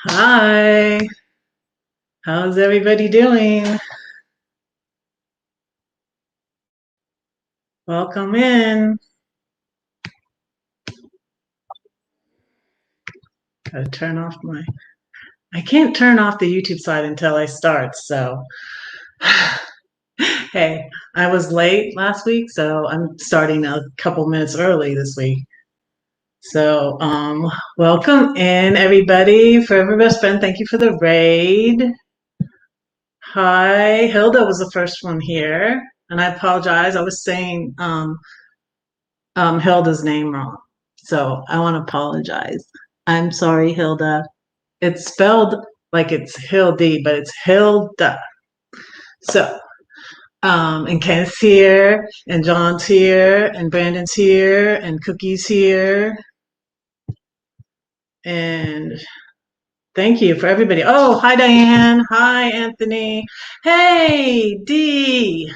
Hi, how's everybody doing? Welcome in. Gotta turn off I can't turn off the YouTube side until I start, so hey, I was late last week, so I'm starting a couple minutes early this week. So, welcome in everybody. Forever Best Friend, thank you for the raid. Hi, Hilda was the first one here, and I apologize. I was saying Hilda's name wrong. So I want to apologize. I'm sorry, Hilda. It's spelled like it's Hilde, but it's Hilda. So, and Kenneth's here, and John's here, and Brandon's here, and Cookie's here. And thank you for everybody. Oh, hi, Diane. Hi, Anthony. Hey, Dee.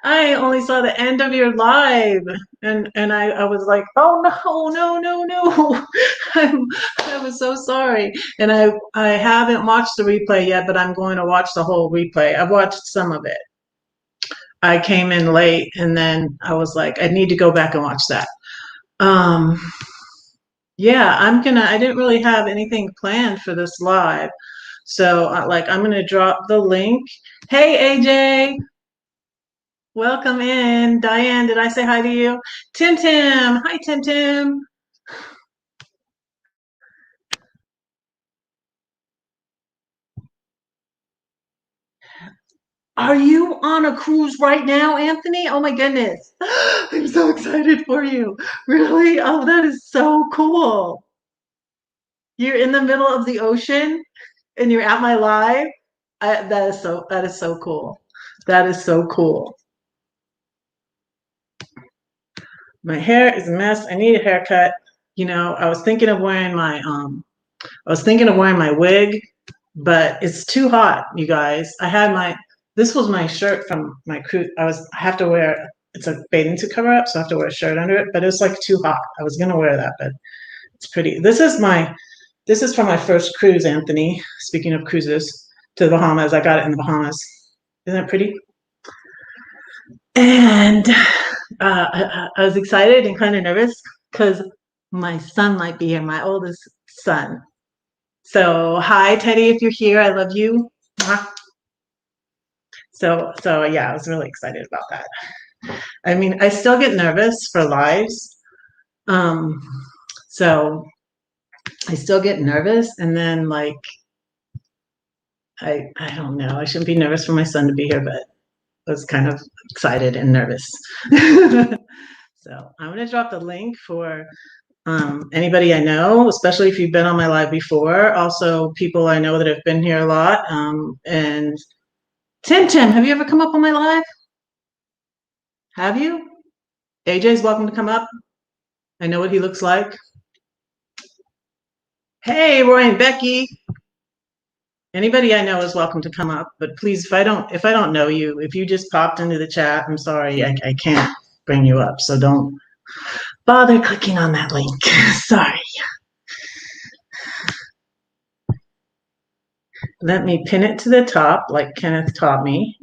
I only saw the end of your live, and I was like, oh no. I was so sorry. And I haven't watched the replay yet, but I'm going to watch the whole replay. I watched some of it. I came in late, and then I was like, I need to go back and watch that. Um, yeah, I didn't really have anything planned for this live. So I'm gonna drop the link. Hey, AJ. Welcome in. Diane, did I say hi to you? Tim Tim. Hi, Tim Tim. Are you on a cruise right now, Anthony? Oh my goodness. I'm so excited for you. Really? Oh, that is so cool. You're in the middle of the ocean and you're at my live. That is so cool. That is so cool. My hair is a mess. I need a haircut. I was thinking of wearing my wig, but it's too hot, you guys. This was my shirt from my cruise. I have to wear, it's a bathing suit cover up, so I have to wear a shirt under it, but it's like too hot. I was gonna wear that, but it's pretty. This is from my first cruise, Anthony. Speaking of cruises to the Bahamas, I got it in the Bahamas. Isn't that pretty? And I was excited and kind of nervous because my son might be here, my oldest son. So hi, Teddy, if you're here, I love you. So yeah, I was really excited about that. I mean, I still get nervous for lives. Um, so I still get nervous, and then I don't know. I shouldn't be nervous for my son to be here, but I was kind of excited and nervous. So I'm gonna drop the link for anybody I know, especially if you've been on my live before. Also, people I know that have been here a lot. And Tim, have you ever come up on my live? Have you? AJ's welcome to come up. I know what he looks like. Hey, Roy and Becky. Anybody I know is welcome to come up, but please, if I don't know you, if you just popped into the chat, I'm sorry, I can't bring you up. So don't bother clicking on that link. Sorry. Let me pin it to the top like Kenneth taught me.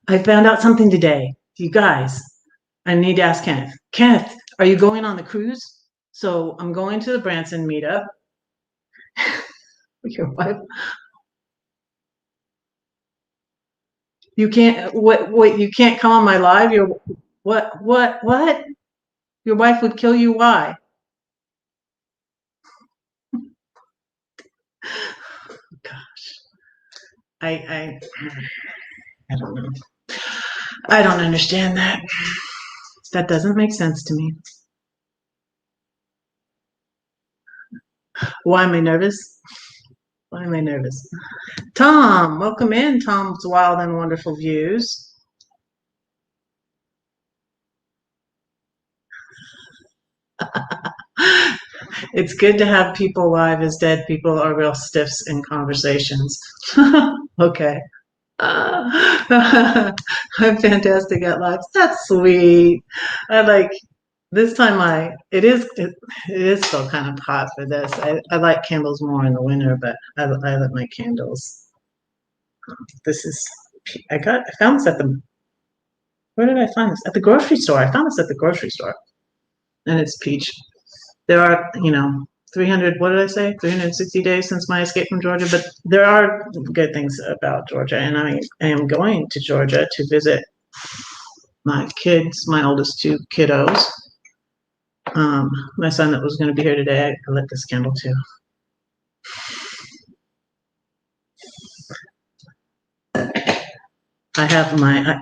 I found out something today. You guys, I need to ask Kenneth. Kenneth, are you going on the cruise? So I'm going to the Branson meetup. Your wife. You can't. What? You can't come on my live. What? Your wife would kill you. Why? Gosh, I don't know. I don't understand that. That doesn't make sense to me. Why am I nervous? Why am I nervous? Tom, welcome in. Tom's Wild and Wonderful Views. It's good to have people live as dead people are real stiffs in conversations. Okay. I'm fantastic at lives. That's sweet. I like this time it is still kind of hot for this. I like candles more in the winter, but I like my candles. This is I found this at the where did I find this? At the grocery store. I found this at the grocery store. And it's peach. There are, 300, what did I say? 360 days since my escape from Georgia, but there are good things about Georgia, and I am going to Georgia to visit my kids, my oldest two kiddos. My son that was going to be here today, I lit this candle too. I have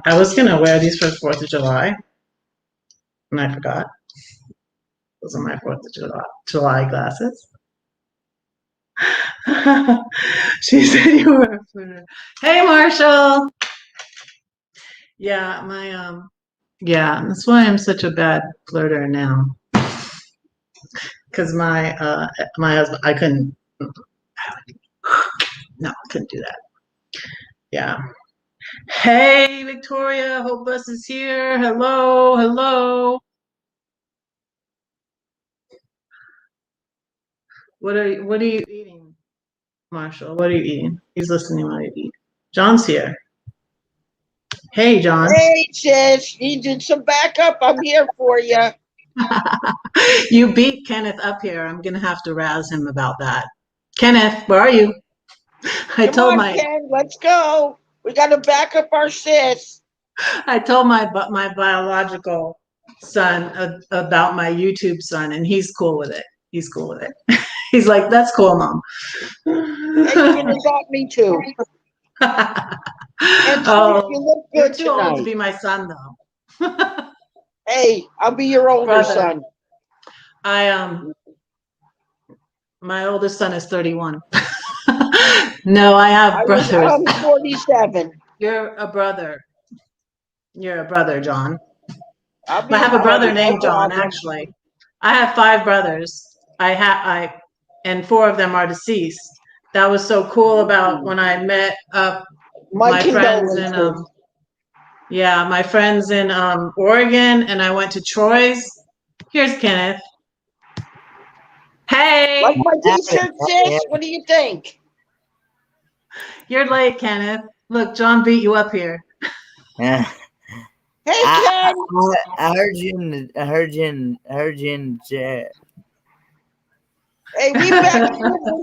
I was going to wear these for the 4th of July, and I forgot. Those are my 4th of July glasses. She said you were a flirter. Hey, Marshall. Yeah, yeah, that's why I'm such a bad flirter now. Because my husband, I couldn't. No, I couldn't do that. Yeah. Hey, Victoria, Hope Bus is here. Hello, hello. What are you eating, Marshall? What are you eating? He's listening while you eat. John's here. Hey, John. Hey, sis. Needed some backup. I'm here for you. You beat Kenneth up here. I'm gonna have to razz him about that. Kenneth, where are you? Come on, Ken. Let's go. We got to back up our sis. I told my biological son about my YouTube son, and he's cool with it. He's cool with it. He's like, "That's cool, Mom." Hey, Ken got me too. And oh, you look good you're too tonight. old to be my son, though. Hey, I'll be your older son. My oldest son is 31. No, I have brothers. I'm 47. You're a brother. You're a brother, John. I have a brother named John, actually. I have 5 brothers. And 4 of them are deceased. That was so cool about when I met my friends in my friends in Oregon, and I went to Troy's. Here's Kenneth. Hey. Like my t-shirt, sis? What do you think? You're late, Kenneth. Look, John beat you up here. Yeah. Hey, Ken. I heard you in chat. Hey, we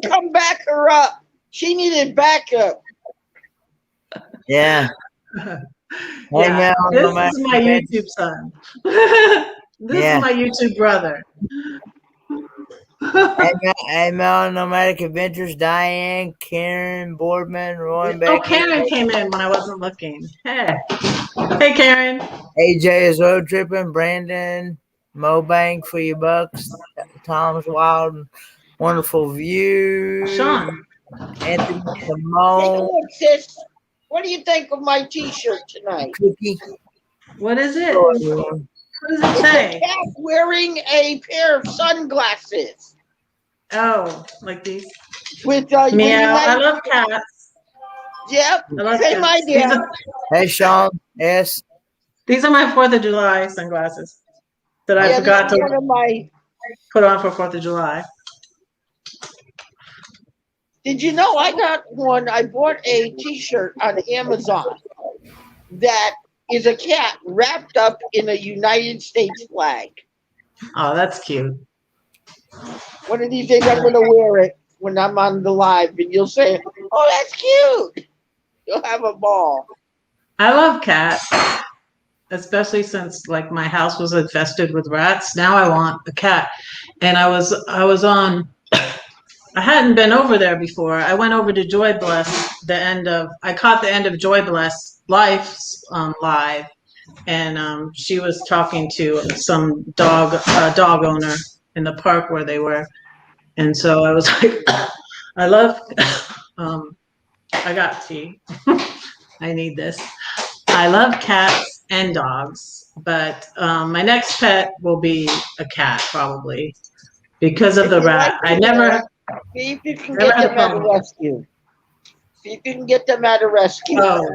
come back her up. She needed backup. Yeah. Yeah. This is my YouTube son. This is my YouTube brother. Hey, Nomadic Adventures, Diane, Karen, Boardman, Roy, Becky. Oh, Karen came in when I wasn't looking. Hey. Hey, Karen. AJ is road tripping. Brandon, Mobank for your bucks. Tom's Wild, wonderful view. Sean. Anthony Take a Simone. look, sis. What do you think of my t-shirt tonight? Cookie. What is it? What does it say? It's a cat wearing a pair of sunglasses. Oh, like these? With meow. I love cats. Yep. I love Same cats. idea. Hey, Sean. Yes. These are my 4th of July sunglasses that I forgot to put on for 4th of July. Did you know I got one? I bought a t-shirt on Amazon that is a cat wrapped up in a United States flag. Oh, that's cute. One of these days I'm going to wear it when I'm on the live, and you'll say, "Oh, that's cute." You'll have a ball. I love cats, especially since like my house was infested with rats. Now I want a cat, and I was on. I hadn't been over there before. I went over to Joy Bless I caught the end of Joy Bless Life's live, and she was talking to some dog owner in the park where they were, and so I was like, I love. I got tea. I need this. I love cats and dogs, but my next pet will be a cat probably because of the rat. I never. See if you can get them at a rescue. See if you can get them at a rescue. Oh,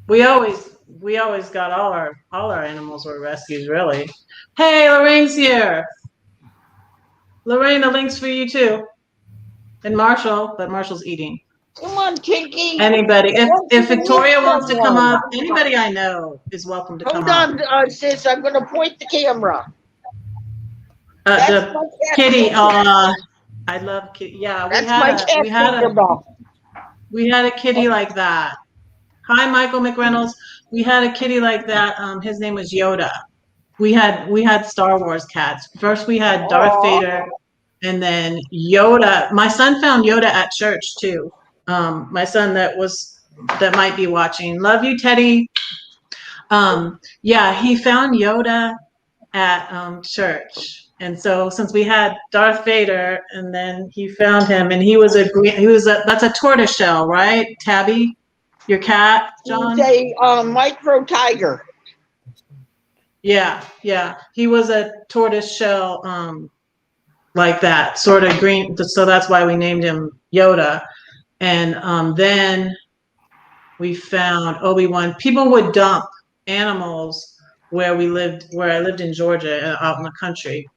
we always we always got all our animals were rescues, really. Hey, Lorraine's here. Lorraine, the link's for you too. And Marshall, but Marshall's eating. Come on, Tinky. Anybody, I want you if to meet Victoria wants to come someone. up, anybody I know is welcome to come Hold up. on, sis. I'm going to point the camera. That's The my cat. kitty, I love kitty. Yeah, That's my cat Tinkerbell. we had a kitty like that. Hi, Michael McReynolds. We had a kitty like that. His name was Yoda. We had Star Wars cats. First we had Darth Aw. Vader, and then Yoda. My son found Yoda at church too. My son that might be watching. Love you, Teddy. Yeah, he found Yoda at church. And so since we had Darth Vader, and then he found him, and that's a tortoise shell, right? Tabby, your cat, John? He's a micro tiger. Yeah. He was a tortoise shell, like that, sort of green. So that's why we named him Yoda. And then we found Obi-Wan. People would dump animals where I lived in Georgia, out in the country.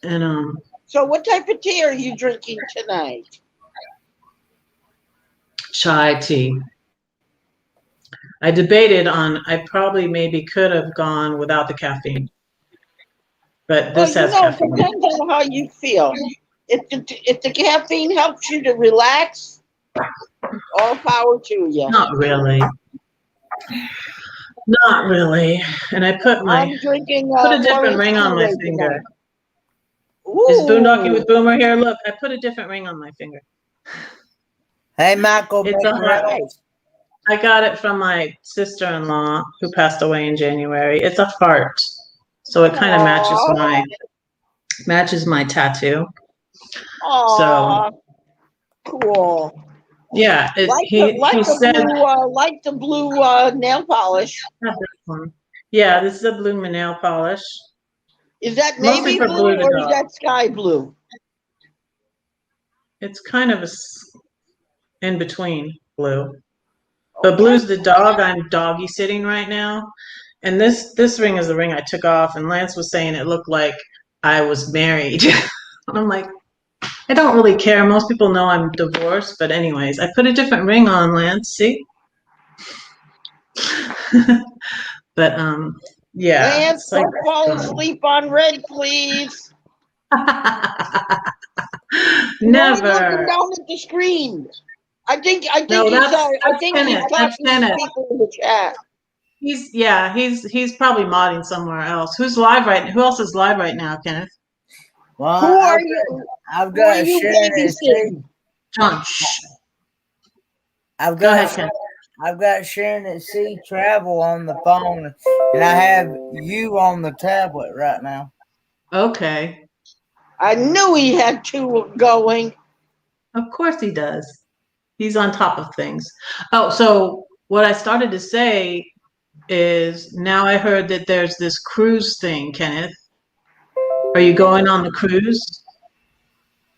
And So what type of tea are you drinking tonight? chai tea. I debated on, I probably maybe could have gone without the caffeine, but this has caffeine. It depends on how you feel. If the caffeine helps you to relax, all power to you. Not really. Not really. And I put I'm drinking a different ring on my finger. Is Boondocking with Boomer here? Look, I put a different ring on my finger. Hey, Michael. I got it from my sister-in-law who passed away in January. It's a heart, so it kind of matches my tattoo. Aww. So cool. Yeah, he said like the blue nail polish. Yeah, this is a blue nail polish. Is that navy blue or is that sky blue? It's kind of in between blue. But blue's the dog. I'm doggy sitting right now. And this ring is the ring I took off, and Lance was saying it looked like I was married. And I'm like, I don't really care. Most people know I'm divorced, but anyways, I put a different ring on, Lance. See? But yeah. Lance, don't fall asleep on red, please. Never. Looking down at the screen. I think Kenneth. That's Kenneth. People in the chat. He's probably modding somewhere else. Who's live right? Who else is live right now, Kenneth? Well, who are you? I've got Sharon. John. Go ahead, Kenneth. I've got Sharon at Sea Travel on the phone, and I have you on the tablet right now. Okay. I knew he had two going. Of course he does. He's on top of things. Oh, so what I started to say is now I heard that there's this cruise thing, Kenneth. Are you going on the cruise?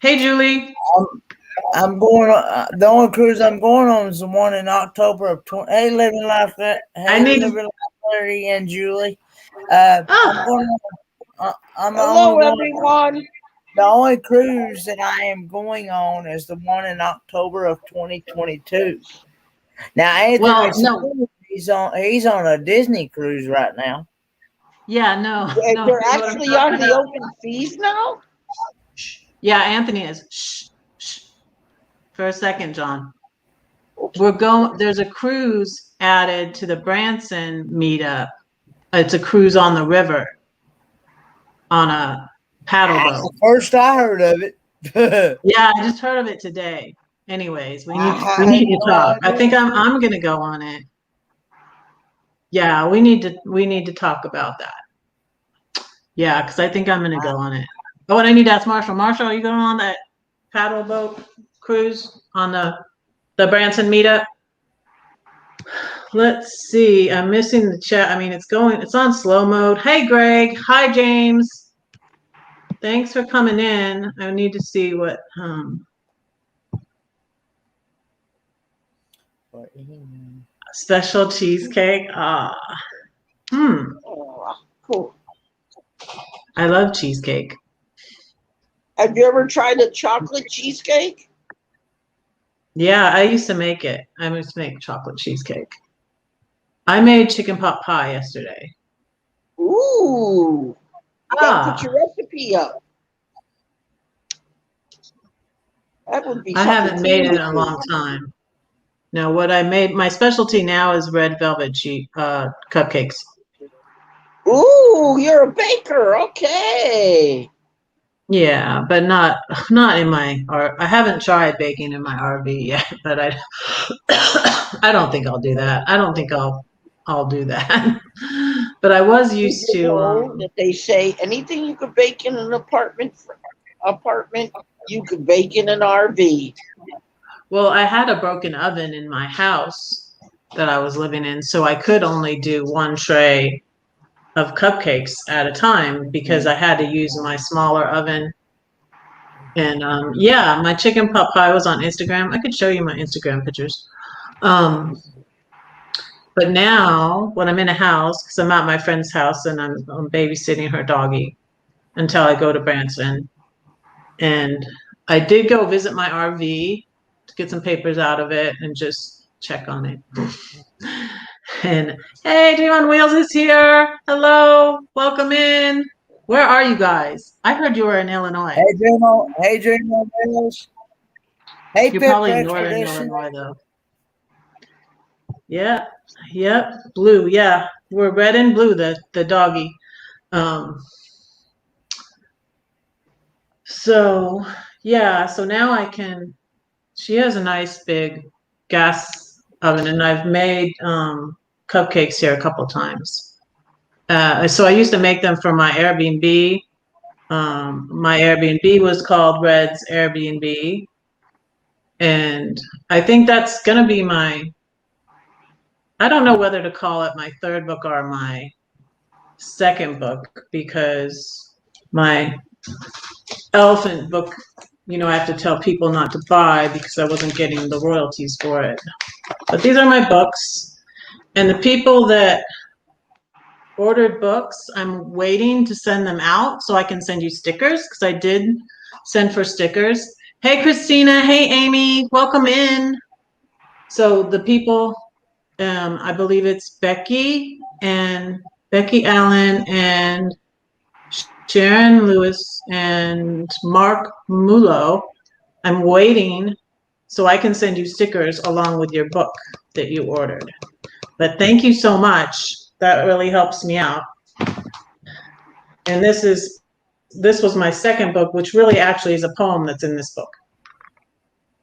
Hey, Julie. I'm going on. The only cruise I'm going on is the one in October of 20. Hey, Living Life. Living Life 30 and Julie. I'm going on. Hello, everyone. The only cruise that I am going on is the one in October of 2022. Now, Anthony, he's on a Disney cruise right now. Yeah, no. They're actually on the open seas now? Yeah, Anthony is. Shh. For a second, John. There's a cruise added to the Branson meetup. It's a cruise on the river on a paddle boat. First I heard of it. Yeah, I just heard of it today. Anyways, we need to talk. I think I'm gonna go on it. Yeah, we need to talk about that. Yeah, because I think I'm gonna go on it. Oh, and I need to ask Marshall. Marshall, are you going on that paddle boat cruise on the Branson meetup? Let's see. I'm missing the chat. I mean, it's on slow mode. Hey, Greg. Hi, James. Thanks for coming in. I need to see what Special cheesecake. Oh, cool. I love cheesecake. Have you ever tried a chocolate cheesecake? Yeah, I used to make it. I used to make chocolate cheesecake. I made chicken pot pie yesterday. Ooh, you gotta put your recipe up. That would be I something haven't made it in to a do. long time. No, what I made, my specialty now is red velvet cupcakes. Ooh, you're a baker. Okay. Yeah, but not in my I haven't tried baking in my RV yet, but I I don't think I'll do that. I don't think I'll do that. But I was Did used you to know that they say anything you could bake in an apartment, you could bake in an RV. well, I had a broken oven in my house that I was living in, so I could only do one tray of cupcakes at a time because I had to use my smaller oven. And yeah, my chicken pot pie was on Instagram. I could show you my Instagram pictures. But now, when I'm in a house, because I'm at my friend's house and I'm babysitting her doggy until I go to Branson. And I did go visit my RV to get some papers out of it and just check on it. And hey, Dream on Wheels is here. Hello, welcome in. Where are you guys? I heard you were in Illinois. Hey, Dream on Wheels. Hey, You're Pip probably for northern Expedition. Illinois, though. Yeah, yep, blue. Yeah, we're red and blue. The doggy. Um, so yeah, so now I can. She has a nice big gas oven, and I've made cupcakes here a couple times. So I used to make them for my Airbnb. My Airbnb was called Red's Airbnb, and I think that's gonna be my. I don't know whether to call it my third book or my second book because my elephant book, I have to tell people not to buy because I wasn't getting the royalties for it. But these are my books. And the people that ordered books, I'm waiting to send them out so I can send you stickers because I did send for stickers. Hey, Christina. Hey, Amy. Welcome in. So the people, I believe it's Becky Allen and Sharon Lewis and Mark Mulo. I'm waiting so I can send you stickers along with your book that you ordered. But thank you so much. That really helps me out. And this was my second book, which really actually is a poem that's in this book.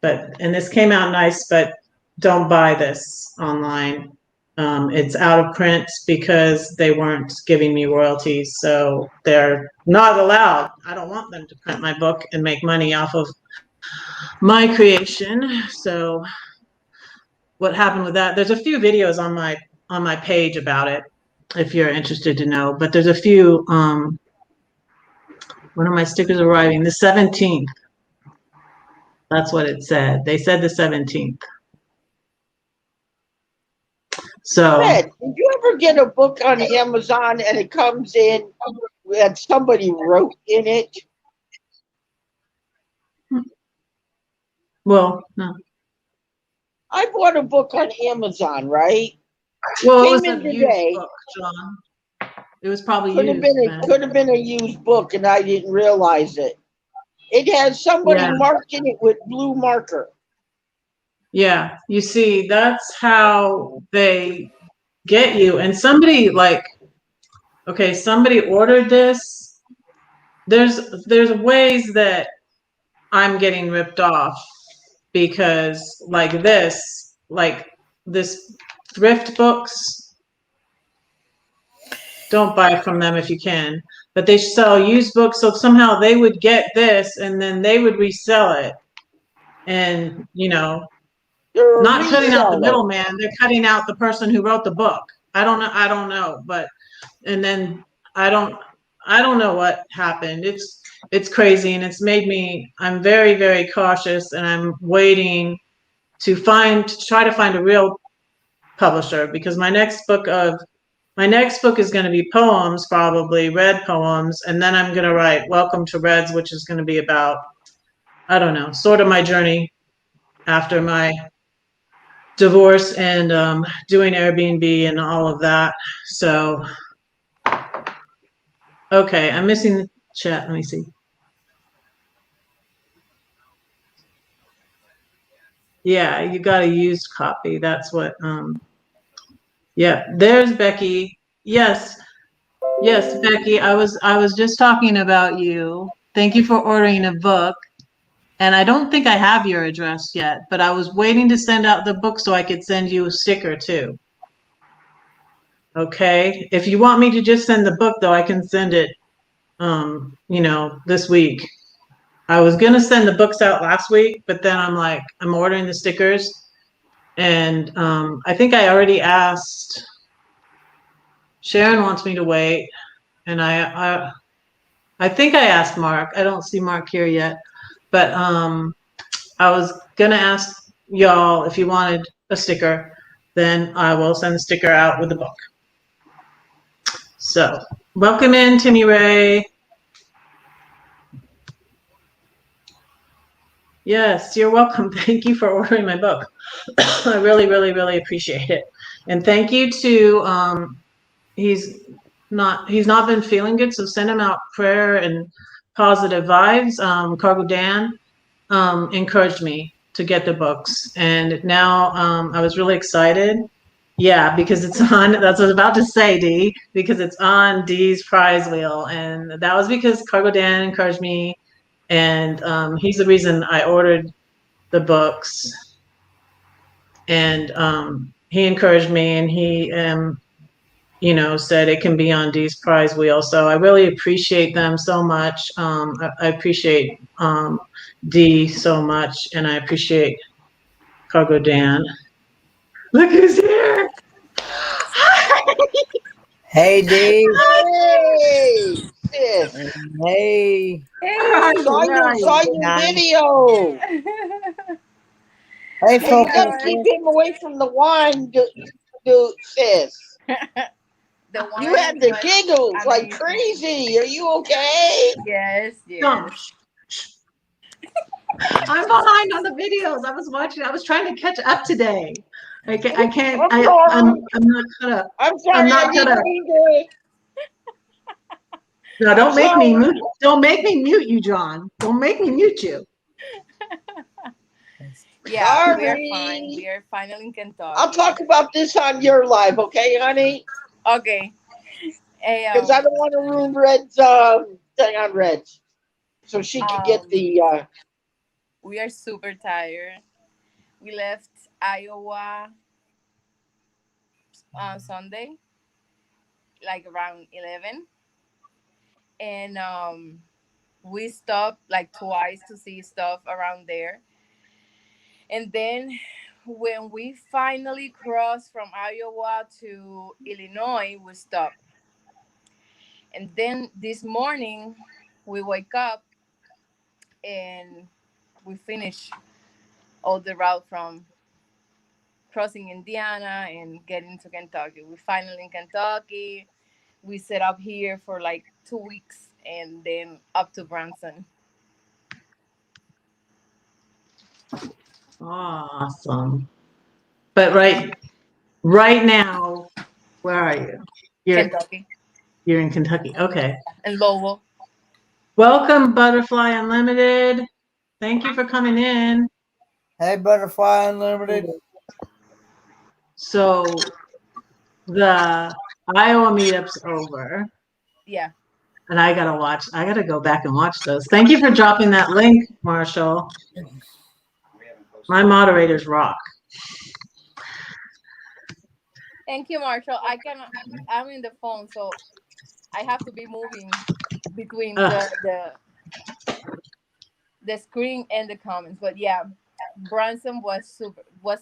And this came out nice, but don't buy this online. It's out of print because they weren't giving me royalties, so they're not allowed. I don't want them to print my book and make money off of my creation. So what happened with that? There's a few videos on my page about it, if you're interested to know. But there's a few. One of my stickers arriving the 17th. That's what it said. They said the 17th. So, Fred, did you ever get a book on Amazon and it comes in that somebody wrote in it? well, no. I bought a book on Amazon, right? Well, it Came was in a used today. book, John. It was probably Could have been a used book, and I didn't realize it. It had somebody marked in it with blue marker. Yeah, you see, that's how they get you. And somebody somebody ordered this. There's ways that I'm getting ripped off because this thrift books, don't buy from them if you can, but they sell used books. So somehow they would get this and then they would resell it. And, not cutting out the middleman, they're cutting out the person who wrote the book. I don't know, but, and then I don't know what happened. It's crazy, and it's made me, I'm very, very cautious, and I'm waiting to try to find a real publisher, because my next book is going to be poems, probably read poems, and then I'm going to write Welcome to Reds, which is going to be about, I don't know, sort of my journey after my divorce and doing Airbnb and all of that. So, okay, I'm missing the chat. Let me see. Yeah, you got a used copy. That's what. Yeah, there's Becky. Yes, yes, Becky. I was just talking about you. Thank you for ordering a book. And I don't think I have your address yet, but I was waiting to send out the book so I could send you a sticker too. Okay. If you want me to just send the book though, I can send it, this week. I was going to send the books out last week, but then I'm like, I'm ordering the stickers. And I think I already asked, Sharon wants me to wait. And I think I asked Mark. I don't see Mark here yet, but I was gonna ask y'all if you wanted a sticker, then I will send the sticker out with the book. So, welcome in, Timmy Ray. Yes, you're welcome. Thank you for ordering my book. I really, really, really appreciate it. And thank you to he's not been feeling good, so send him out prayer and positive vibes. Cargo Dan encouraged me to get the books, and now I was really excited. Yeah, because it's on. That's what I was about to say, Dee. Because it's on Dee's prize wheel, and that was because Cargo Dan encouraged me, and he's the reason I ordered the books, and he encouraged me, and he said it can be on Dee's prize wheel. So I really appreciate them so much. I appreciate Dee so much, and I appreciate Cargo Dan. Look who's here! Hey, Dee. Hey, sis. Hey. Saw your video. Hey, Hey, you focus. gotta keep him away from the wine, sis. You had the giggles like crazy. Are you okay? Yes, No, yes. I'm behind on the videos. I was watching. I was trying to catch up today. I can't. I'm sorry. I'm not caught up. I'm sorry. I'm not I caught didn't up. mean to. No, don't make sorry. me mute. Don't make me mute you, John. Don't make me mute you. Yeah, we are Sorry. fine. We are finally in Kentucky. I'll talk about this on your live, okay, honey? Okay. Hey, Because I don't want to ruin Red's thing on Red's. So she can get the. We are super tired. We left Iowa on Sunday, like around 11. And we stopped like twice to see stuff around there. And then when we finally crossed from Iowa to Illinois, we stopped. And then this morning, we wake up and we finish all the route from crossing Indiana and getting to Kentucky. We're finally in Kentucky. We set up here for like 2 weeks and then up to Branson. Awesome. But right now, where are you? Kentucky. You're in Kentucky. Okay. And Louisville. Welcome, Butterfly Unlimited. Thank you for coming in. Hey, Butterfly Unlimited. So the Iowa meetup's over. Yeah. And I gotta go back and watch those. Thank you for dropping that link, Marshall. My moderators rock. Thank you, Marshall. I'm in the phone, so I have to be moving between the screen and the comments. But yeah, Branson was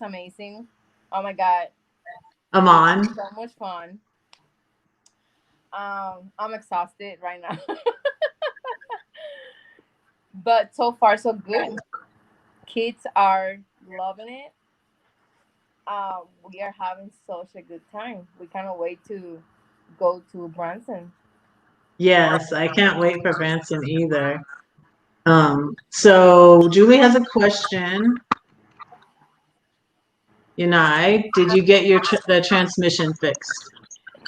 amazing. Oh my god. Amon. So much fun. I'm exhausted right now. But so far so good. Kids are loving it. We are having such a good time. We cannot wait to go to Branson. Yes, I can't wait for Branson either. So Julie has a question. Yanai, did you get your the transmission fixed?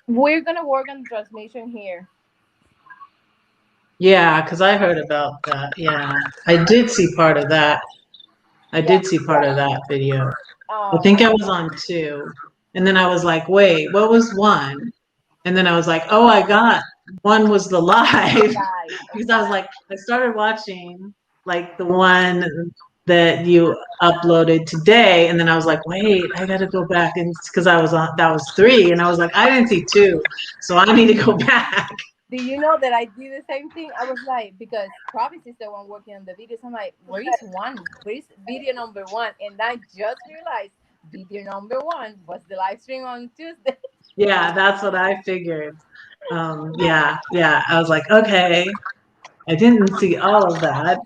We're gonna work on the transmission here. Yeah, because I heard about that. Yeah, I did see part of that. I Yeah. did see part of that video. I Um. think I was on two. And then I was like, wait, what was one? And then I was like, oh, I got one was the live. Live. Because I was like, I started watching like the one that you uploaded today. And then I was like, wait, I got to go back. And because I was on, that was three. And I was like, I didn't see two. So I need to go back. Do you know that I did the same thing? I was like, because Travis is the one working on the videos. I'm like, where is one? Where is video number one? And I just realized video number one was the live stream on Tuesday. Yeah, that's what I figured. Yeah. I was like, okay. I didn't see all of that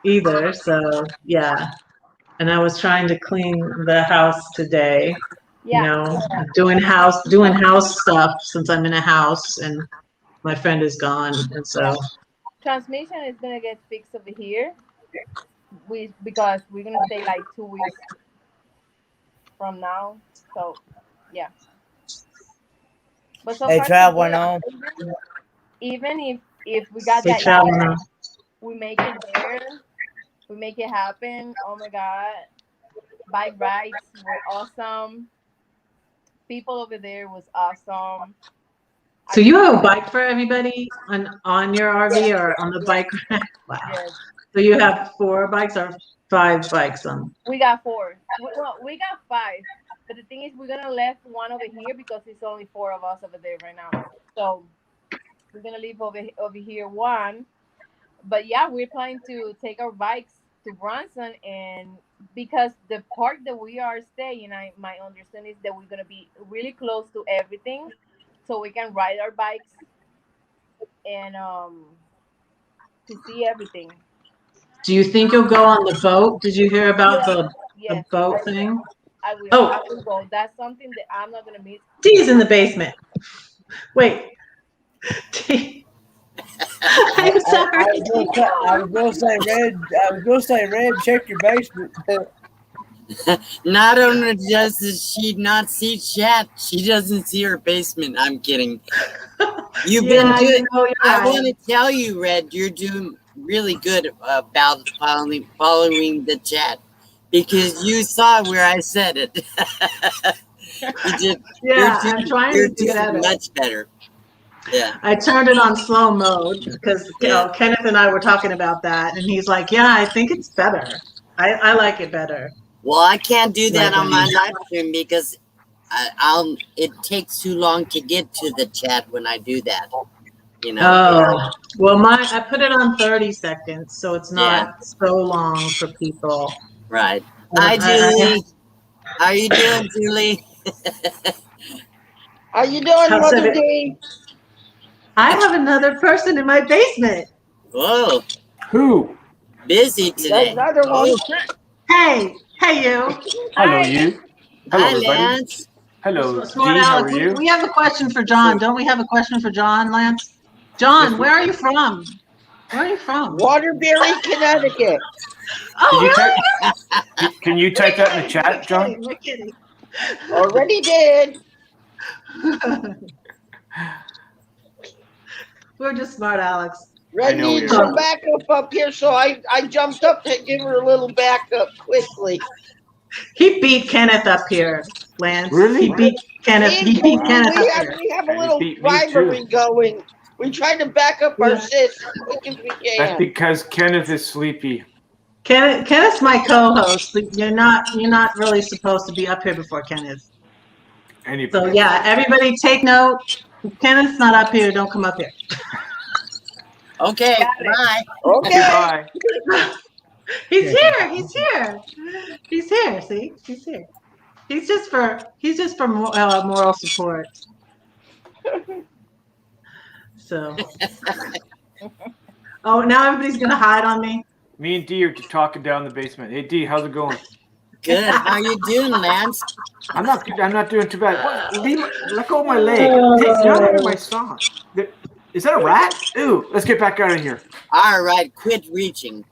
either. So yeah. And I was trying to clean the house today, you Yeah. know, doing house stuff since I'm in a house and my friend is gone. And so, Transmission is gonna get fixed over here. Because we're gonna stay like 2 weeks from now. So yeah. But so They far so traveling good. on. Even if we got they that travel year, now. we make it there. We make it happen. Oh my God. Bike rides were awesome. People over there was awesome. So you have a bike for everybody on your RV Yes, or on the bike rack? Wow. yes. So you have 4 bikes or 5 bikes on? We got 4. Well, we got 5. But the thing is, we're gonna left one over here because it's only 4 of us over there right now. So we're gonna leave over here one. But yeah, we're planning to take our bikes to Bronson, and because the park that we are staying, my understanding is that we're gonna be really close to everything, so we can ride our bikes and to see everything. Do you think you'll go on the boat? Did you hear about Yes, the yes, boat thing? I will. I Oh, will go. That's something that I'm not gonna miss. Dee's in the basement. Wait. Dee. I'm sorry. I was gonna say, Red. I was gonna say, Red. Check your basement. Not only does she not see chat, she doesn't see her basement. I'm kidding. You've been Yeah, doing. you're I right. want to tell you, Red, you're doing really good about following the chat because you saw where I said it. you did. Yeah, I'm trying You're to do doing better. much better. Yeah. I turned it on slow mode because Yeah. Kenneth and I were talking about that, and he's like, "Yeah, I think it's better. I like it better." Well, I can't do that Like on my live stream because it takes too long to get to the chat when I do that. You know. Oh, well, I put it on 30 seconds, so it's not so long for people. Right. Hi, Julie. How you doing, Julie? How you doing, How's Mother it- D? I have another person in my basement. Whoa. Who? Busy today. Another one. Hey you. Hello, you. Hello, Hi, everybody. Lance. Hello, Smart Dee. How Alex. are you? We have a question for John. Don't we have a question for John, Lance? John, Yes, where are you from? Where are you from? Waterbury, Connecticut. Oh, Can you really? Can you type that in the chat, John? We're kidding. Already did. We're just smart, Alex. Red know we needs are. some backup up here, so I jumped up to give her a little backup quickly. He beat Kenneth up here, Lance. Really? He beat Kenneth. He beat Kenneth up here. We have a And he little beat me, rivalry going. We try to back up our Yeah. sis as quick as we That's can. because Kenneth is sleepy. Kenneth's my co-host. But you're not really supposed to be up here before Kenneth. So yeah, everybody take note. If Kenneth's not up here, don't come up here. Okay, bye. Okay. Bye. He's here. He's here. He's here. See, he's here. He's just for moral support. So. Oh, now everybody's gonna hide on me. Me and Dee are talking down in the basement. Hey, Dee, how's it going? Good. How you doing, Lance? I'm not doing too bad. Let go of my leg. Hey, you're not having my song. Is that a rat? Ooh, let's get back out of here. All right, quit reaching.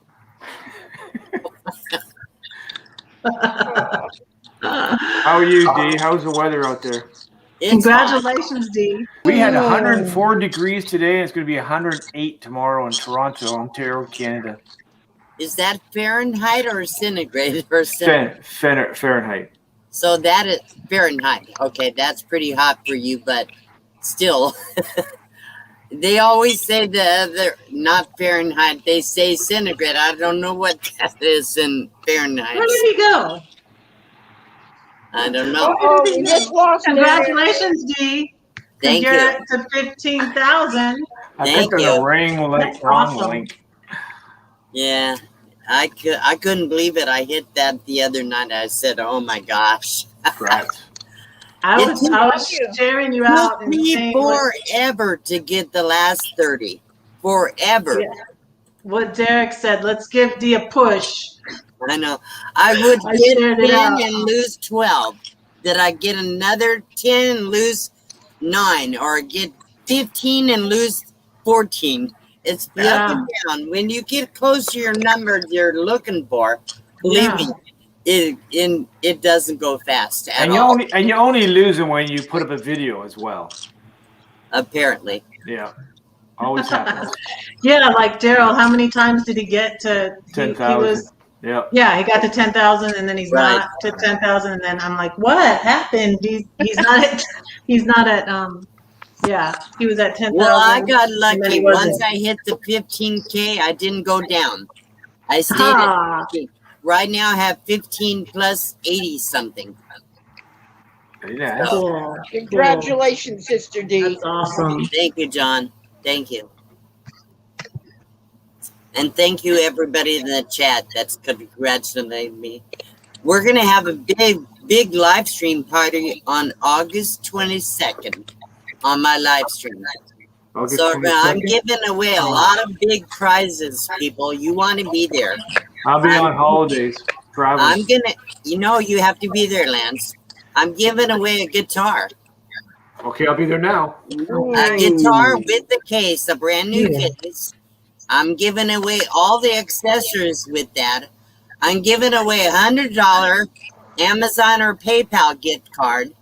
How are you, Dee? How's the weather out there? Congratulations, Dee. We had 104 degrees today, and it's going to be 108 tomorrow in Toronto, Ontario, Canada. Is that Fahrenheit or centigrade? Fahrenheit. So that is Fahrenheit. Okay, that's pretty hot for you, but still. They always say the other, not Fahrenheit. They say centigrade. I don't know what that is in Fahrenheit. Where did he go? I don't know. We just lost him. Congratulations, Dee. Thank You're you. at to 15,000. I Thank think you. there's a ring That's wrong awesome. link. Yeah, I couldn't believe it. I hit that the other night. I said, "Oh my gosh!" Congrats. I was sharing you out Took and me saying what, forever to get the last 30. Forever. Yeah. what Derek said. Let's give Dee a push. I know. I would I get shared it 10 out. and lose 12. Did I get another 10 and lose 9? Or get 15 and lose 14? It's up and down. When you get close to your number you're looking for, believe me, it doesn't go fast at all. You only lose them when you put up a video as well. Apparently. Yeah. Always happens. Yeah, like Daryl, how many times did he get to 10,000. Yeah. Yeah, he got to 10,000 and then he's Right. not to 10,000 and then I'm like, what happened? He's not at yeah, he was at 10,000. Well, I got and then lucky. he wasn't. Once I hit the 15K, I didn't go down. I stayed at 15. Right now I have 15 plus 80 something. Yeah. Cool. Congratulations, Sister D. That's awesome. Thank you, John. Thank you. And thank you, everybody in the chat that's congratulating me. We're going to have a big live stream party on August 22nd on my live stream. So I'm giving away a lot of big prizes, people. You want to be there. I'll be on holidays. Traveling. I'm going to, you have to be there, Lance. I'm giving away a guitar. Okay, I'll be there now. A guitar with the case, a brand new case. I'm giving away all the accessories with that. I'm giving away a $100 Amazon or PayPal gift card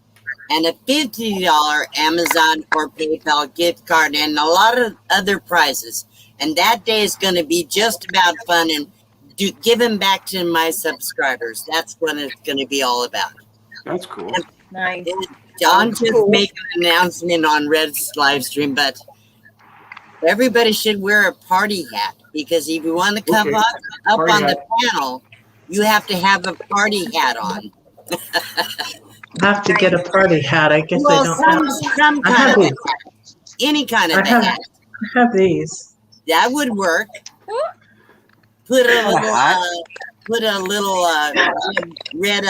and a $50 Amazon or PayPal gift card and a lot of other prizes. And that day is going to be just about fun and giving back to my subscribers. That's what it's going to be all about. That's cool. Nice. John just made an announcement on Red's live stream, but everybody should wear a party hat because if you want to come up on the panel, you have to have a party hat on. I have to get a party hat. I guess I don't have. Some I kind have of a these. hat. Any kind of I a have, hat. I have these. That would work. Put a little red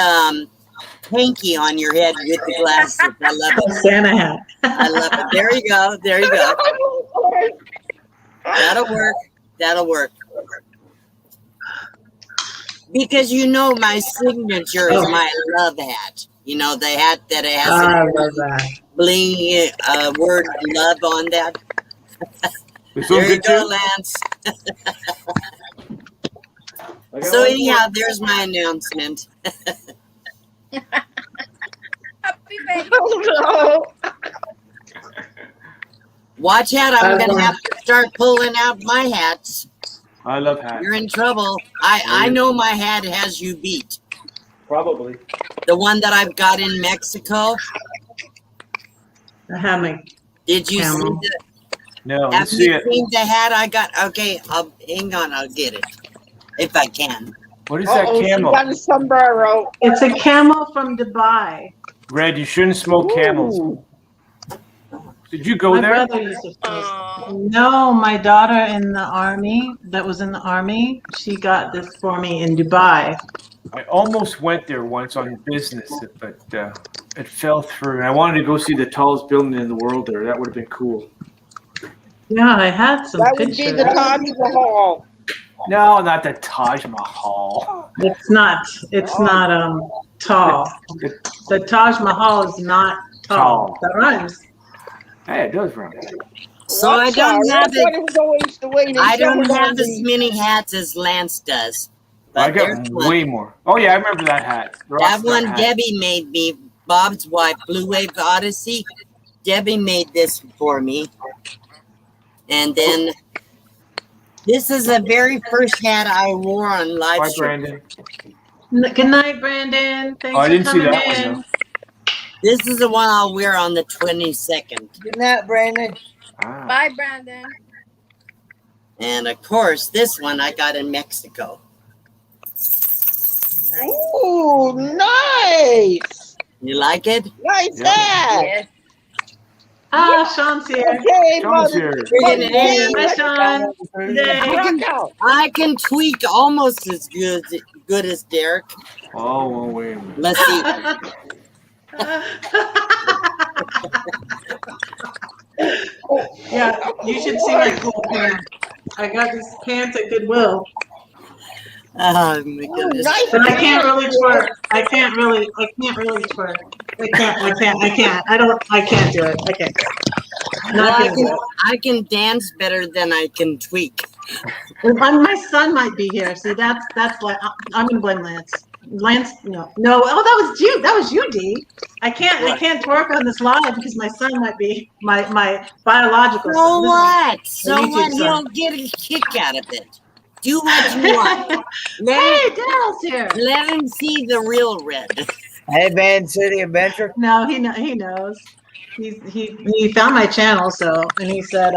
hanky on your head with the glasses. I love A it. Santa hat. I love it. There you go. There you go. That'll work. That'll work. Because my signature is my love hat. The hat that has I love that. bling word love on that. There you go, Lance. So anyhow, there's my announcement. Happy birthday. Oh, Watch out, I'm going to have to start pulling out my hats. I love hats. You're in trouble. I know my hat has you beat. Probably. The one that I've got in Mexico. I have my Did you see camel. the? No, Have let's see you it. seen the hat I got? Okay, hang on. I'll get it if I can. What is that she camel? got a sombrero. It's a camel from Dubai. Red, you shouldn't smoke camels. Did you go My there? brother used to smoke. No, my daughter in the army, that was in the army, she got this for me in Dubai. I almost went there once on business, but it fell through. And I wanted to go see the tallest building in the world there. That would have been cool. Yeah, I had some That would pictures. be the Taj Mahal. No, not the Taj Mahal. It's not. It's not tall. The Taj Mahal is not tall. That rhymes. Hey, it does rhyme. So I don't have I don't have as the many hats as Lance does. I But got there's way more. Oh yeah, I remember that hat. The that Rockstar one hat. Debbie made me. Bob's wife, Blue Wave Odyssey. Debbie made this for me. And then this is the very first hat I wore on live Bye, stream. Brandon. Good night, Brandon. Thanks I for didn't see coming that in. one, This is the one I'll wear on the 22nd. Good night, Brandon. Ah. Bye, Brandon. And of course, this one I got in Mexico. Ooh, nice. You like it? Nice Yeah. hat. Yes. Ah, Sean's here. Okay, Sean's mother. here. Friggin' A. Hi, Sean. Yay. Rock out. I can tweak almost as good as Derek. Oh, well, wait a minute. Let's see. Yeah, you should see my cool pants. I got these pants at Goodwill, Oh my goodness. Nice. but I can't really twerk. I can't really twerk. I can't do it. I can't. Well, Not gonna do it. I can dance better than I can tweak. My son might be here. See, that's like I'm gonna blame Lance. Lance, no. Oh, that was you. That was you, D. I can't twerk on this live because my son might be my biological So son. what? So YouTube what? son. He'll get a kick out of it. Do what you want. Hey, Daryl's here. Let him see the real Red. Hey, Van City Adventure. No, he knows. He found my channel, and he said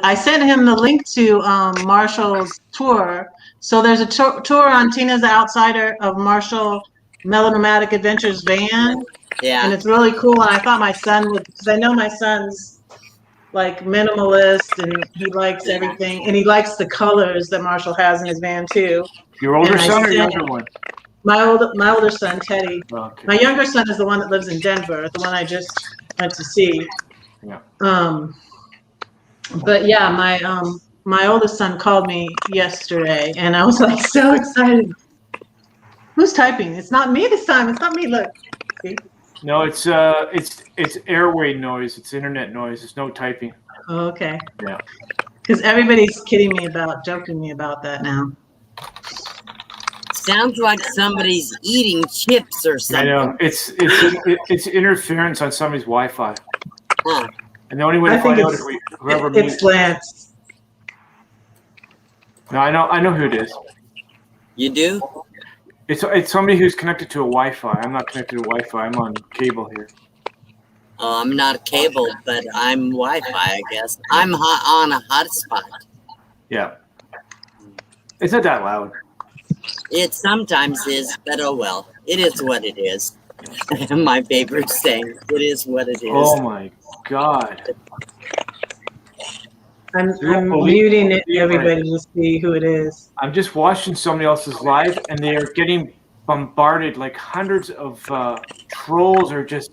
I sent him the link to Marshall's tour. So there's a tour on Tina's the Outsider of Marshall Melodramatic Adventures van, and Yeah. it's really cool. And I thought my son would, because I know my son's like minimalist and he likes everything, and he likes the colors that Marshall has in his van too. Your older And I son or said- younger one? My older son, Teddy. Okay. My younger son is the one that lives in Denver, the one I just went to see. Yeah. But yeah, my oldest son called me yesterday, and I was like so excited. Who's typing? It's not me this time. It's not me. Look. See? No, it's airway noise. It's internet noise. It's no typing. Oh, okay. Yeah. Because everybody's joking me about that now. Sounds like somebody's eating chips or I something. know. It's interference on somebody's Wi-Fi. Huh. And the only way I to think find out it's- if whoever It's Lance. No, I know who it is. You do? It's somebody who's connected to a Wi-Fi. I'm not connected to Wi-Fi. I'm on cable here. Oh, I'm not cable, but I'm Wi-Fi, I guess. I'm on a hotspot. Yeah. It's not that loud. It sometimes is, but oh well. It is what it is. My favorite saying, it is what it is. Oh my God. I'm don't believe- muting it, everybody to see who it is. I'm just watching somebody else's live, and they are getting bombarded. Like hundreds of trolls are just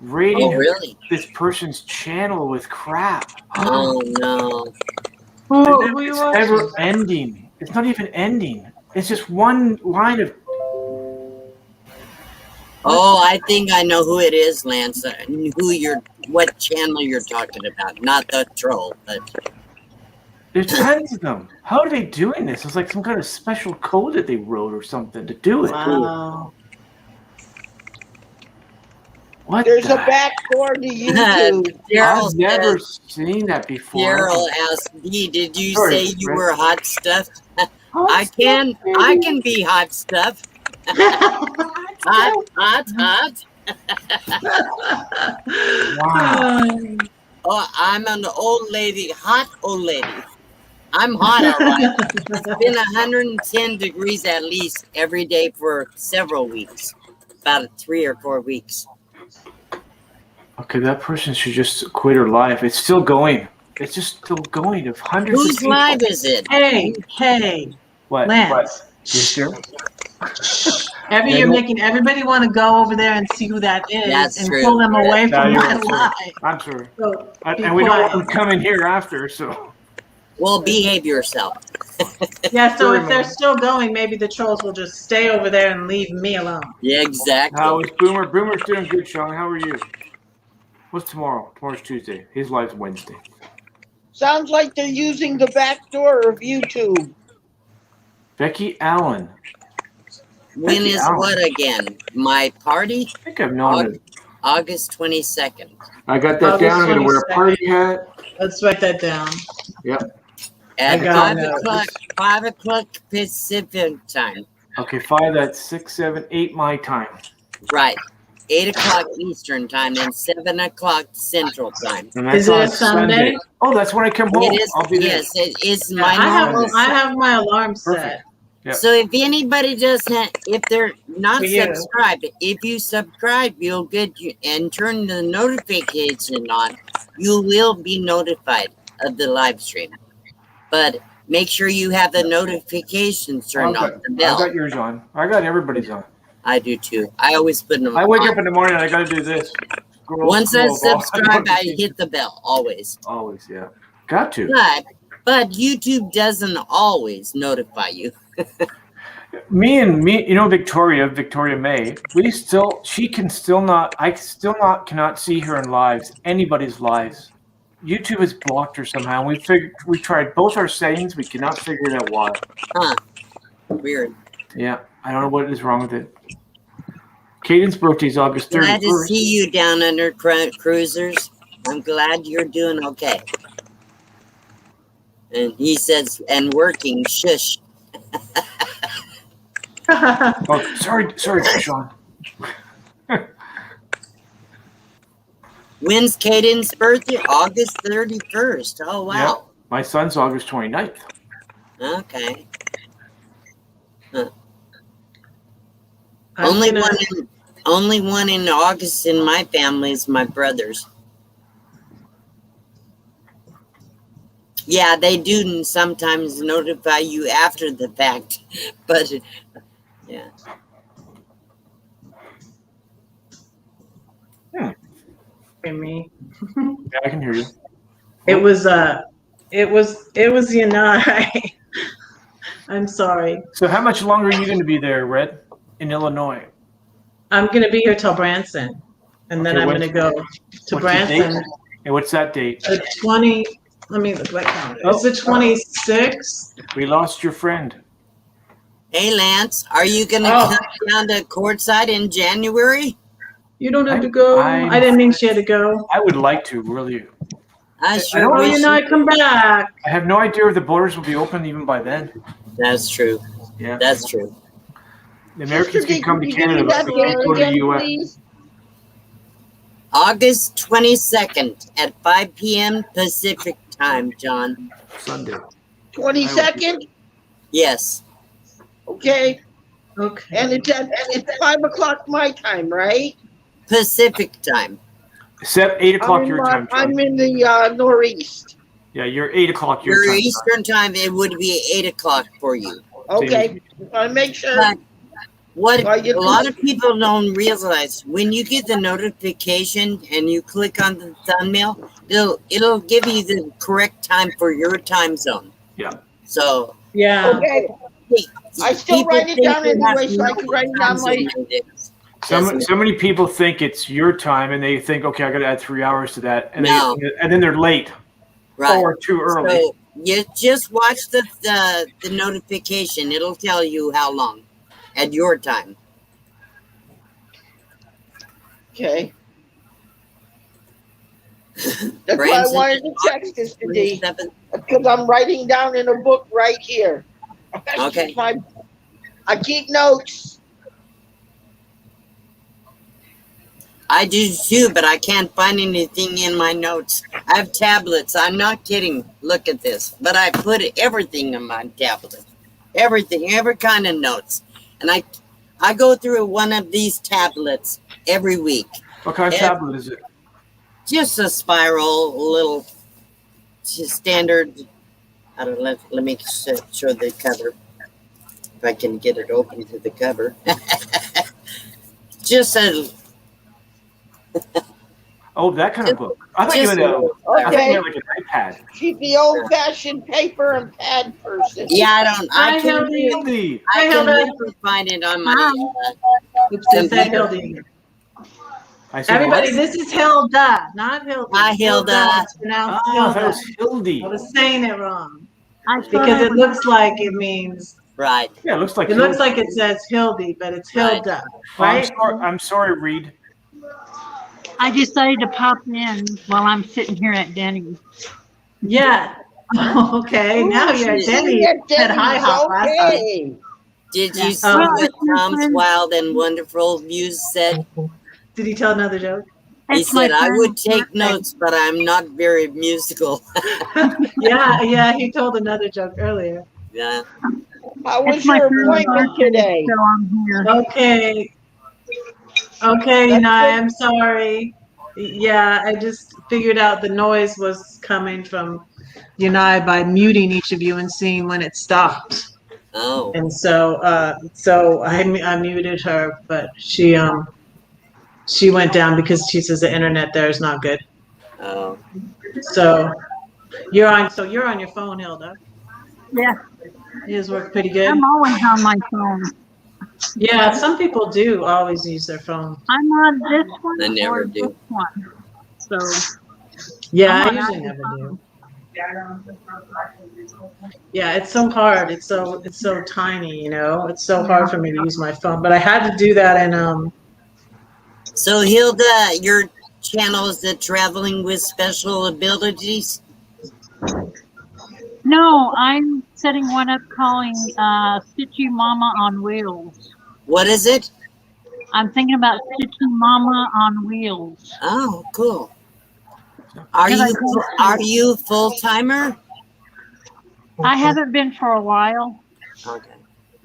raiding Oh, really? this person's channel with crap. Oh, no. Who you It's watching? never ending. It's not even ending. It's just one line of. Oh, I think I know who it is, Lance. What channel you're talking about. Not the troll, but There's tons of them. How are they doing this? It's like some kind of special code that they wrote or something to do it. Wow. What? There's the a back door to YouTube. I've never seen that before. Daryl asked me, did you Sorry, say you Rick. were hot stuffed? I can be hot stuffed. Hot. Wow. Oh, I'm an old lady, hot old lady. I'm hot, all right. It's been 110 degrees at least every day for several weeks, about 3 or 4 weeks. Okay, that person should just quit her life. It's still going. It's just still going. Of hundreds of Whose people. live is it? Hey, What? Lance. What? You sure? You're making everybody want to go over there and see who that is That's and true. pull them away No, from you're my right. live. I'm sorry. So, be And we don't want quiet. them coming here after, so. Well, behave yourself. Yeah, so if they're still going, maybe the trolls will just stay over there and leave me alone. Yeah, exactly. How is Boomer? Boomer's doing good, Sean. How are you? What's tomorrow? Tomorrow's Tuesday. His live's Wednesday. Sounds like they're using the back door of YouTube. Becky Allen. When Becky is Allen. what again? My party? I think I've known it. August 22nd. I got that August down. I'm going to wear a 22nd. party hat. Let's write that down. Yep. At I got 5 o'clock Pacific time. Okay, 5, that's 6, 7, 8 my time. Right. 8 o'clock Eastern time and 7 o'clock Central time. And that's Is it on a Sunday? Oh, that's when I come home. It is, I'll be there. yes, it is Yeah, my normal. I have my alarm set. Perfect. Yep. So if anybody doesn't, if they're not For you. subscribed, if you subscribe, you'll get you and turn the notification on. You will be notified of the live stream, but make sure you have the notifications turned on. The I bell. got yours on. I got everybody's on. I do too. I always put them. I wake on. up in the morning and I got to do this. Once I subscribe, I hit the bell always. Always, yeah. Got to. But YouTube doesn't always notify you. Me, you know, Victoria May, she can still not, cannot see her in lives, anybody's lives. YouTube has blocked her somehow. We tried both our settings, we cannot figure out why. Huh. Weird. Yeah, I don't know what is wrong with it. Caden's birthday is August 31st. Glad to see you down under cruisers. I'm glad you're doing okay. And he says, and working, shush. Oh, sorry, Sean. When's Caden's birthday? August 31st. Oh, wow. Yep. My son's August 29th. Okay. Huh. I'm Only one in August in my family is my brother's. Yeah, they do sometimes notify you after the fact, but yeah. Me. Yeah, I can hear you. It was Yanai. I'm sorry. So how much longer are you going to be there, Red, in Illinois? I'm gonna be here till Branson, and then Okay, I'm gonna go to what's the Branson. date? And what's that date? The 20. Let me look at my calendar. Oh. It's the 26th. We lost your friend. Hey, Lance, are you going to come down to courtside in January? You don't have to go. I didn't mean she had to go. I would like to, really. I sure Oh, wish. Yanai, come back. I have no idea if the borders will be open even by then. That's true. Yeah. That's true. The Americans can come to Can you give me Canada, that but they can't date go to the again, U.S. please? August 22nd at 5 p.m. Pacific time, John. Sunday. 22nd? Yes. Okay. Okay. And it's 5 o'clock my time, right? Pacific time. 8 o'clock your time, I'm John. in the northeast. Yeah, you're 8 o'clock your Your time. Eastern time, it would be 8 o'clock for you. Okay. I make sure. But what Well, you a lot of people don't realize, when you get the notification and you click on the thumbnail, it'll give you the correct time for your time zone. Yeah. So Yeah. Okay. I still people write it think down they have anyway, so I can write it time down zone later. nowadays. So many people think it's your time, and they think, okay, I got to add 3 hours to that, and No. and then they're late Right. or too early. So you just watch the notification. It'll tell you how long at your time. Okay. That's why I Branson, wanted to text this today, 27th. because I'm writing down in a book right here. Okay. I keep notes. I do too, but I can't find anything in my notes. I have tablets. I'm not kidding. Look at this. But I put everything in my tablet. Everything, every kind of notes. And I go through one of these tablets every week. What kind of tablet is it? Just a spiral, little standard. I don't know, let me show the cover. If I can get it open to the cover. Just a Oh, that kind of book. I thought you Just- had I thought you Okay. had like an iPad. She's the old-fashioned paper and pad person. Yeah, I don't. Hi, I can. Hilde. Hilde. I Hi, can Hilde. never find it on my. Oops, I said Computer. Hilde. I said Everybody, what? this is Hilda, not Hilde. Hi, Hilde. It's pronounced Ah, I thought it Hilda. was Hilde. I was saying it wrong I thought because I it was- looks like it means. Right. Yeah, it looks like It looks Hilde. like it says Hilde, but it's Right. Hilda, Oh, right? I'm sorry, Reed. I decided to pop in while I'm sitting here at Denny's. Yeah. Okay. Now you're at Denny. Said hi hop last time. Okay. Did Yeah. you see Oh. what Tom's Wild and Wonderful Muse said? Did he tell another joke? He It's my said, "I would friend's take birthday. notes, but I'm not very musical." Yeah. He told another joke earlier. Yeah. How was It's my your friend's appointment birthday, today? so I'm here. Okay. Okay, That's Yanai, good. I'm sorry. Yeah, I just figured out the noise was coming from Yanai by muting each of you and seeing when it stopped. Oh. And so I muted her, but she went down because she says the internet there is not good. Oh. So you're on your phone, Hilda. Yeah, His work pretty good. I'm always on my phone. Yeah, some people do always use their phone. I'm on this one I never or do. this one. So Yeah, I I'm on usually either never do. Yeah, it's so hard. It's so tiny, It's so hard for me to use my phone. But I had to do that and So Hilda, your channel is the Traveling with Special Abilities. no, I'm setting one up calling Stitchy Mama on Wheels. What is it? I'm thinking about Stitchy Mama on Wheels. Oh, cool. Are you full timer? I haven't been for a while. Okay.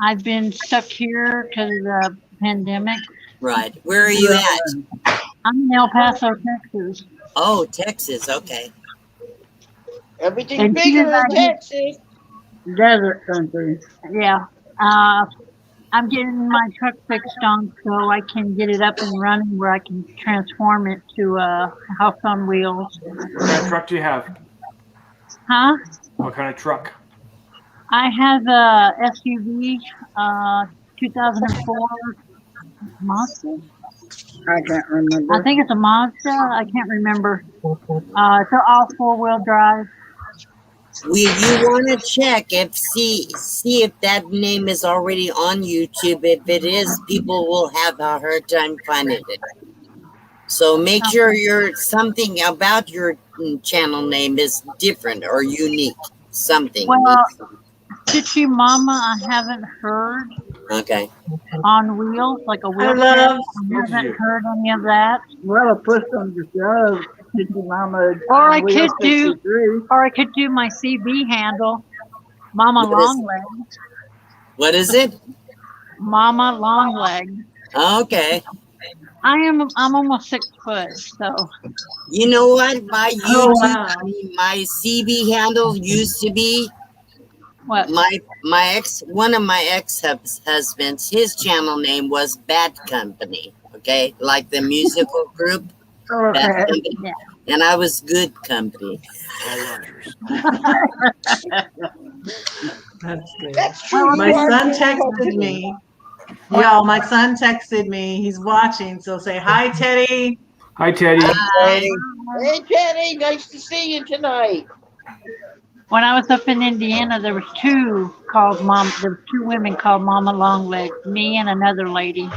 I've been stuck here because of the pandemic. Right. Where are you at? I'm in El Paso, Texas. Oh, Texas. Okay. Everything's And bigger in she's like- Texas. Desert country. Yeah. I'm getting my truck fixed on so I can get it up and running where I can transform it to a house on wheels. What kind of truck do you have? Huh? What kind of truck? I have a SUV, 2004 Mazda. I can't remember. I think it's a Mazda. I can't remember. It's all four-wheel drive. You want to check see if that name is already on YouTube. If it is, people will have a hard time finding it. So make sure something about your channel name is different or unique. Something. Well, Stitchy Mama, I haven't heard Okay. on wheels, like a I wheelchair. love I haven't heard any of that. Well, I pushed on the show. Mama, Or I could do, 53. or I could do my CB handle, Mama What is- Longleg. What is it? Mama Longleg. Okay. I'm almost 6 foot, so You know what? My Oh, YouTube, wow. my CB handle used to be what? one of my ex-husbands, his channel name was Bad Company. Okay, like the musical group. Bad Okay. Company. Yeah. And I was Good Company. that's good. That's true. My You are son good texted company. me. Y'all, my son texted me. He's watching, so say hi, Teddy. Hi, Teddy. Hi. Hey, Teddy, nice to see you tonight. When I was up in Indiana, there was two women called Mama Longleg, me and another lady.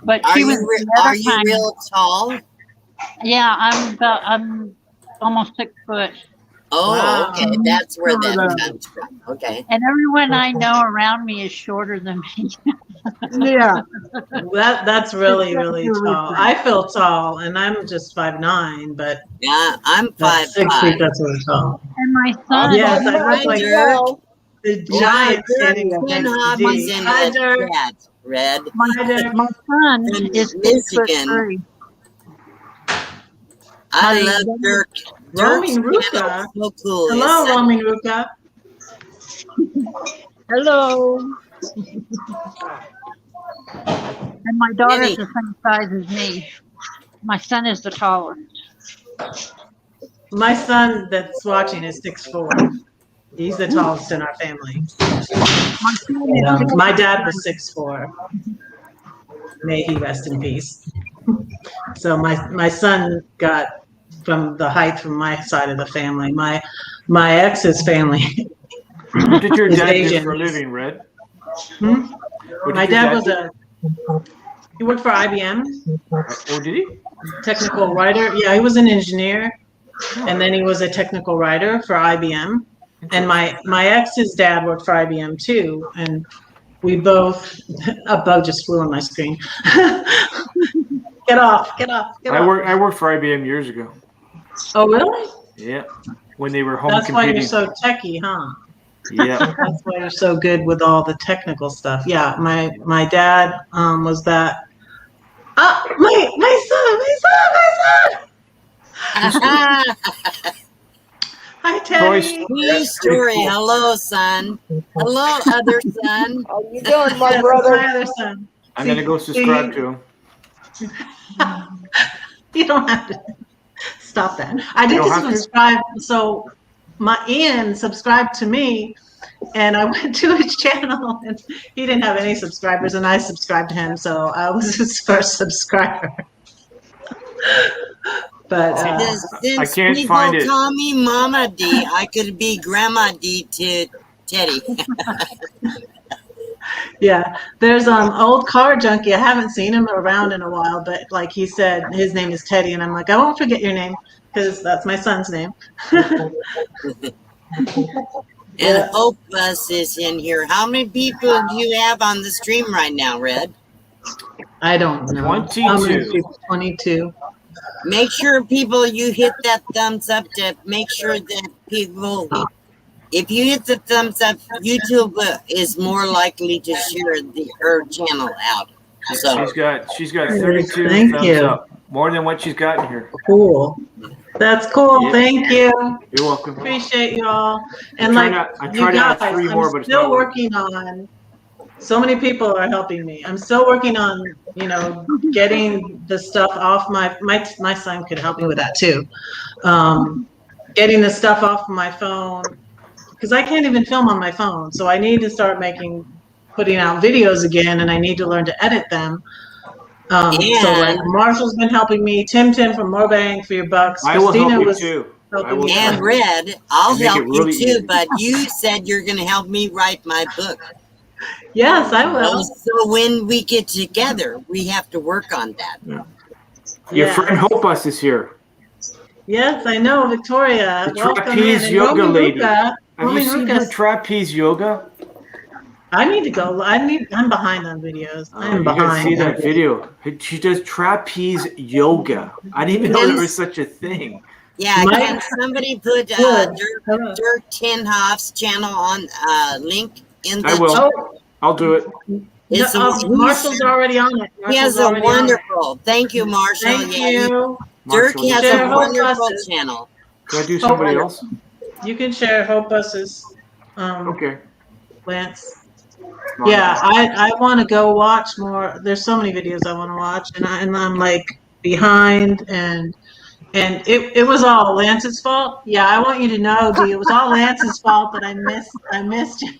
But Are she you was the are other you kind. real tall? Yeah, I'm almost 6 foot. Oh, Wow. okay. That's where that comes from. Okay. And everyone I know around me is shorter than me. Yeah. That's really, really tall. I feel tall, and I'm just 5'9", but Yeah, I'm that's 6 feet. 5'5". That's really tall. And my son, Yes, I Hi, look like Dirk. the giant standing Twin next to hobbies D. in Hi, the Dirk. chat. Red. Hi, Dirk. my son From is 6'3". Michigan. I love Dirk. Roaming Dirk's Ruka. channel is so cool. Hello, It's Roaming Ruka. Hello. And my daughter's Jenny. the same size as me. My son is the tallest. My son that's watching is 6'4". He's the tallest in our family. My dad was 6'4". May he rest in peace. So my son got from the height from my side of the family. My ex's family. What did your is dad do Asian. for a living, Red? My dad was he worked for IBM. Oh, did he? Technical writer. Yeah, he was an engineer, and then he was a technical writer for IBM. And my ex's dad worked for IBM too, and we both. A bug just flew on my screen. Get off! I worked for IBM years ago. Oh, really? Yeah, when they were home That's computing. why you're so techie, huh? Yeah. That's why you're so good with all the technical stuff. Yeah, my dad was that. Ah, my son! Hi, Teddy. True story. Hello, son. Hello, other son. How you doing, my brother? My other son. I'm gonna go subscribe to him. You don't have to stop that. I did subscribe. So my Ian subscribed to me, and I went to his channel, and he didn't have any subscribers, and I subscribed to him, so I was his first subscriber. But since I can't people find it. call me Mama D, I could be Grandma D to Teddy. yeah, there's old car junkie. I haven't seen him around in a while, but like he said, his name is Teddy, and I'm like, I won't forget your name because that's my son's name. And Hope Bus is in here. How many people do you have on the stream right now, Red? I don't know. 22. 22. Make sure, people, you hit that thumbs up to make sure that people, if you hit the thumbs up, YouTube is more likely to share her channel out. So she's got 32 Thank thumbs you. up, more than what she's got in here. Cool. That's cool. Yeah. Thank you. You're welcome. Appreciate y'all. And I like tried you to add guys, 3 more, but I'm it's still not working on. So many people are helping me. I'm still working on, getting the stuff off my son could help me with that too. Getting the stuff off my phone because I can't even film on my phone. So I need to start putting out videos again, and I need to learn to edit them. So like Marshall's been helping me. Tim from More Bang for Your Bucks. I will Christina help you was too. helping me. And Red, I'll help you really too, easy. but you said you're going to help me write my book. Yes, I will. So when we get together, we have to work on that. Yeah. Your friend Hope Bus is here. Yes, I know, Victoria. The Welcome trapeze in. yoga lady. Have you seen her trapeze yoga? I need to go. I'm behind on videos. I'm behind. You gotta see that video. She does trapeze yoga. I didn't even know there was such a thing. Yeah, can somebody put Dirk Tenhoff's channel on link in the chat? I'll do it. Marshall's already on it. He has a wonderful. Thank you, Marshall. Thank you. Dirk has a wonderful channel. Can I do somebody else? You can share Hope Bus's. Okay. Lance. Yeah, I want to go watch more. There's so many videos I want to watch, and I'm like behind, and it was all Lance's fault. Yeah, I want you to know, Dee, it was all Lance's fault that I missed you.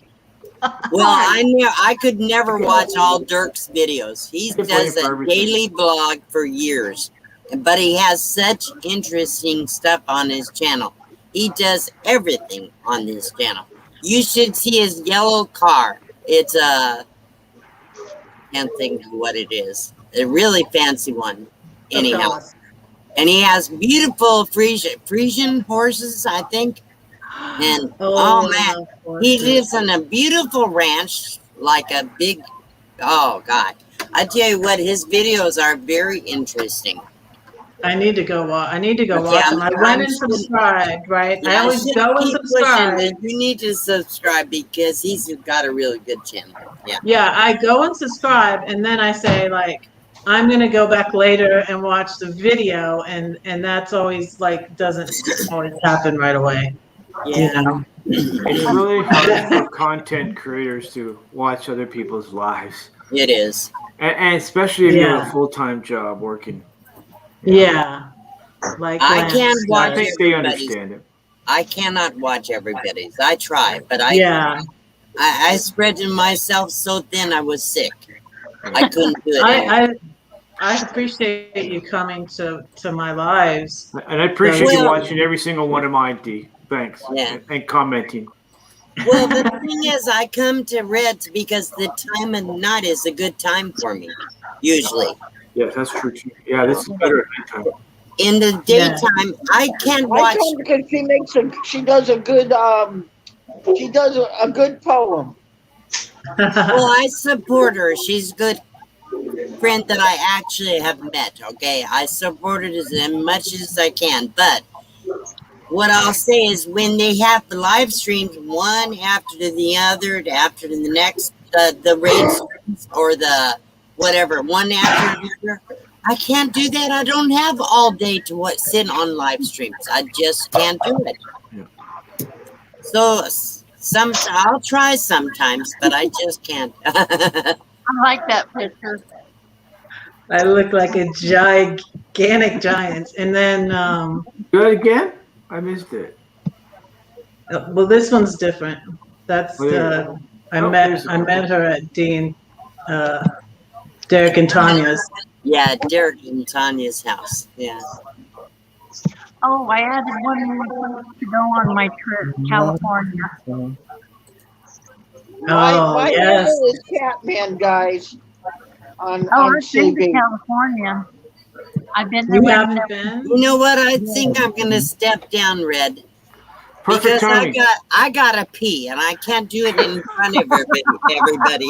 Well, I could never watch all Dirk's videos. He does a daily blog for years, but he has such interesting stuff on his channel. He does everything on his channel. You should see his yellow car. It's can't think of what it is. A really fancy one. Anyhow. And he has beautiful Frisian horses, I think. And oh man, he lives on a beautiful ranch, like a big, oh God. I tell you what, his videos are very interesting. I need to go watch. Watch them. I went and subscribed, right? Yeah, I always go and subscribe. You need to subscribe because he's got a really good channel. Yeah. Yeah, I go and subscribe, and then I say like, I'm gonna go back later and watch the video, and that's always like doesn't always happen right away. Yeah. You know? It's really hard for content creators to watch other people's lives. It is. And especially if you have a full-time job working. Yeah. like I Lance can't watch I think they understand it. I cannot watch everybody's. I try, but Yeah, I spread myself so thin I was sick. I couldn't do it anymore. I appreciate you coming to my lives. And I appreciate you Well- watching every single one of mine, D. Thanks. Yeah. And commenting. Well, the thing is, I come to Reds because the time of night is a good time for me, usually. Yes, that's true too. Yeah, this is better at nighttime. In the daytime, I can't I watch. come because she does a good poem. Well, I support her. She's a good friend that I actually have met. Okay, I support it as much as I can. But what I'll say is, when they have the live streams, one after the other, after the next, the raid streams or the whatever, one after another. I can't do that. I don't have all day to sit on live streams. I just can't do it. Yeah. So I'll try sometimes, but I just can't. I like that picture. I look like a gigantic giant. And then, Do it again? I missed it. well, this one's different. That's I Oh, met her at Dean, Derek and Tanya's. Yeah, Derek and Tanya's house. Yeah. Oh, I added one more place to go on my trip, California. My Yes. handle is Catman, guys. On I've been to CB. California. I've been there. You when haven't been? You know what? I think I'm gonna step down, Red. Perfect Because timing. I gotta pee and I can't do it in front of everybody.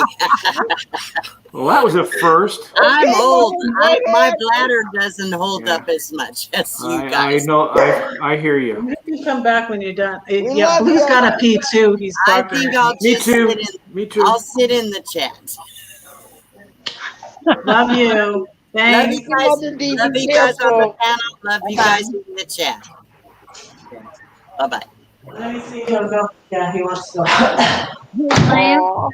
Well, that was a first. I'm old. My Red. bladder doesn't hold Yeah. up as much as you I guys. know. I hear you. You come back when you're done. We Yeah, love who's you. got a pee too? He's I barking. think I'll Me just too. sit in. Me too. I'll sit in the chat. Love you. Love Thanks. you guys. Mother D, Love be you guys on the careful. panel. Love you guys in the chat. Bye bye. Let me see him go. Yeah, he wants to go. Lance, Aw.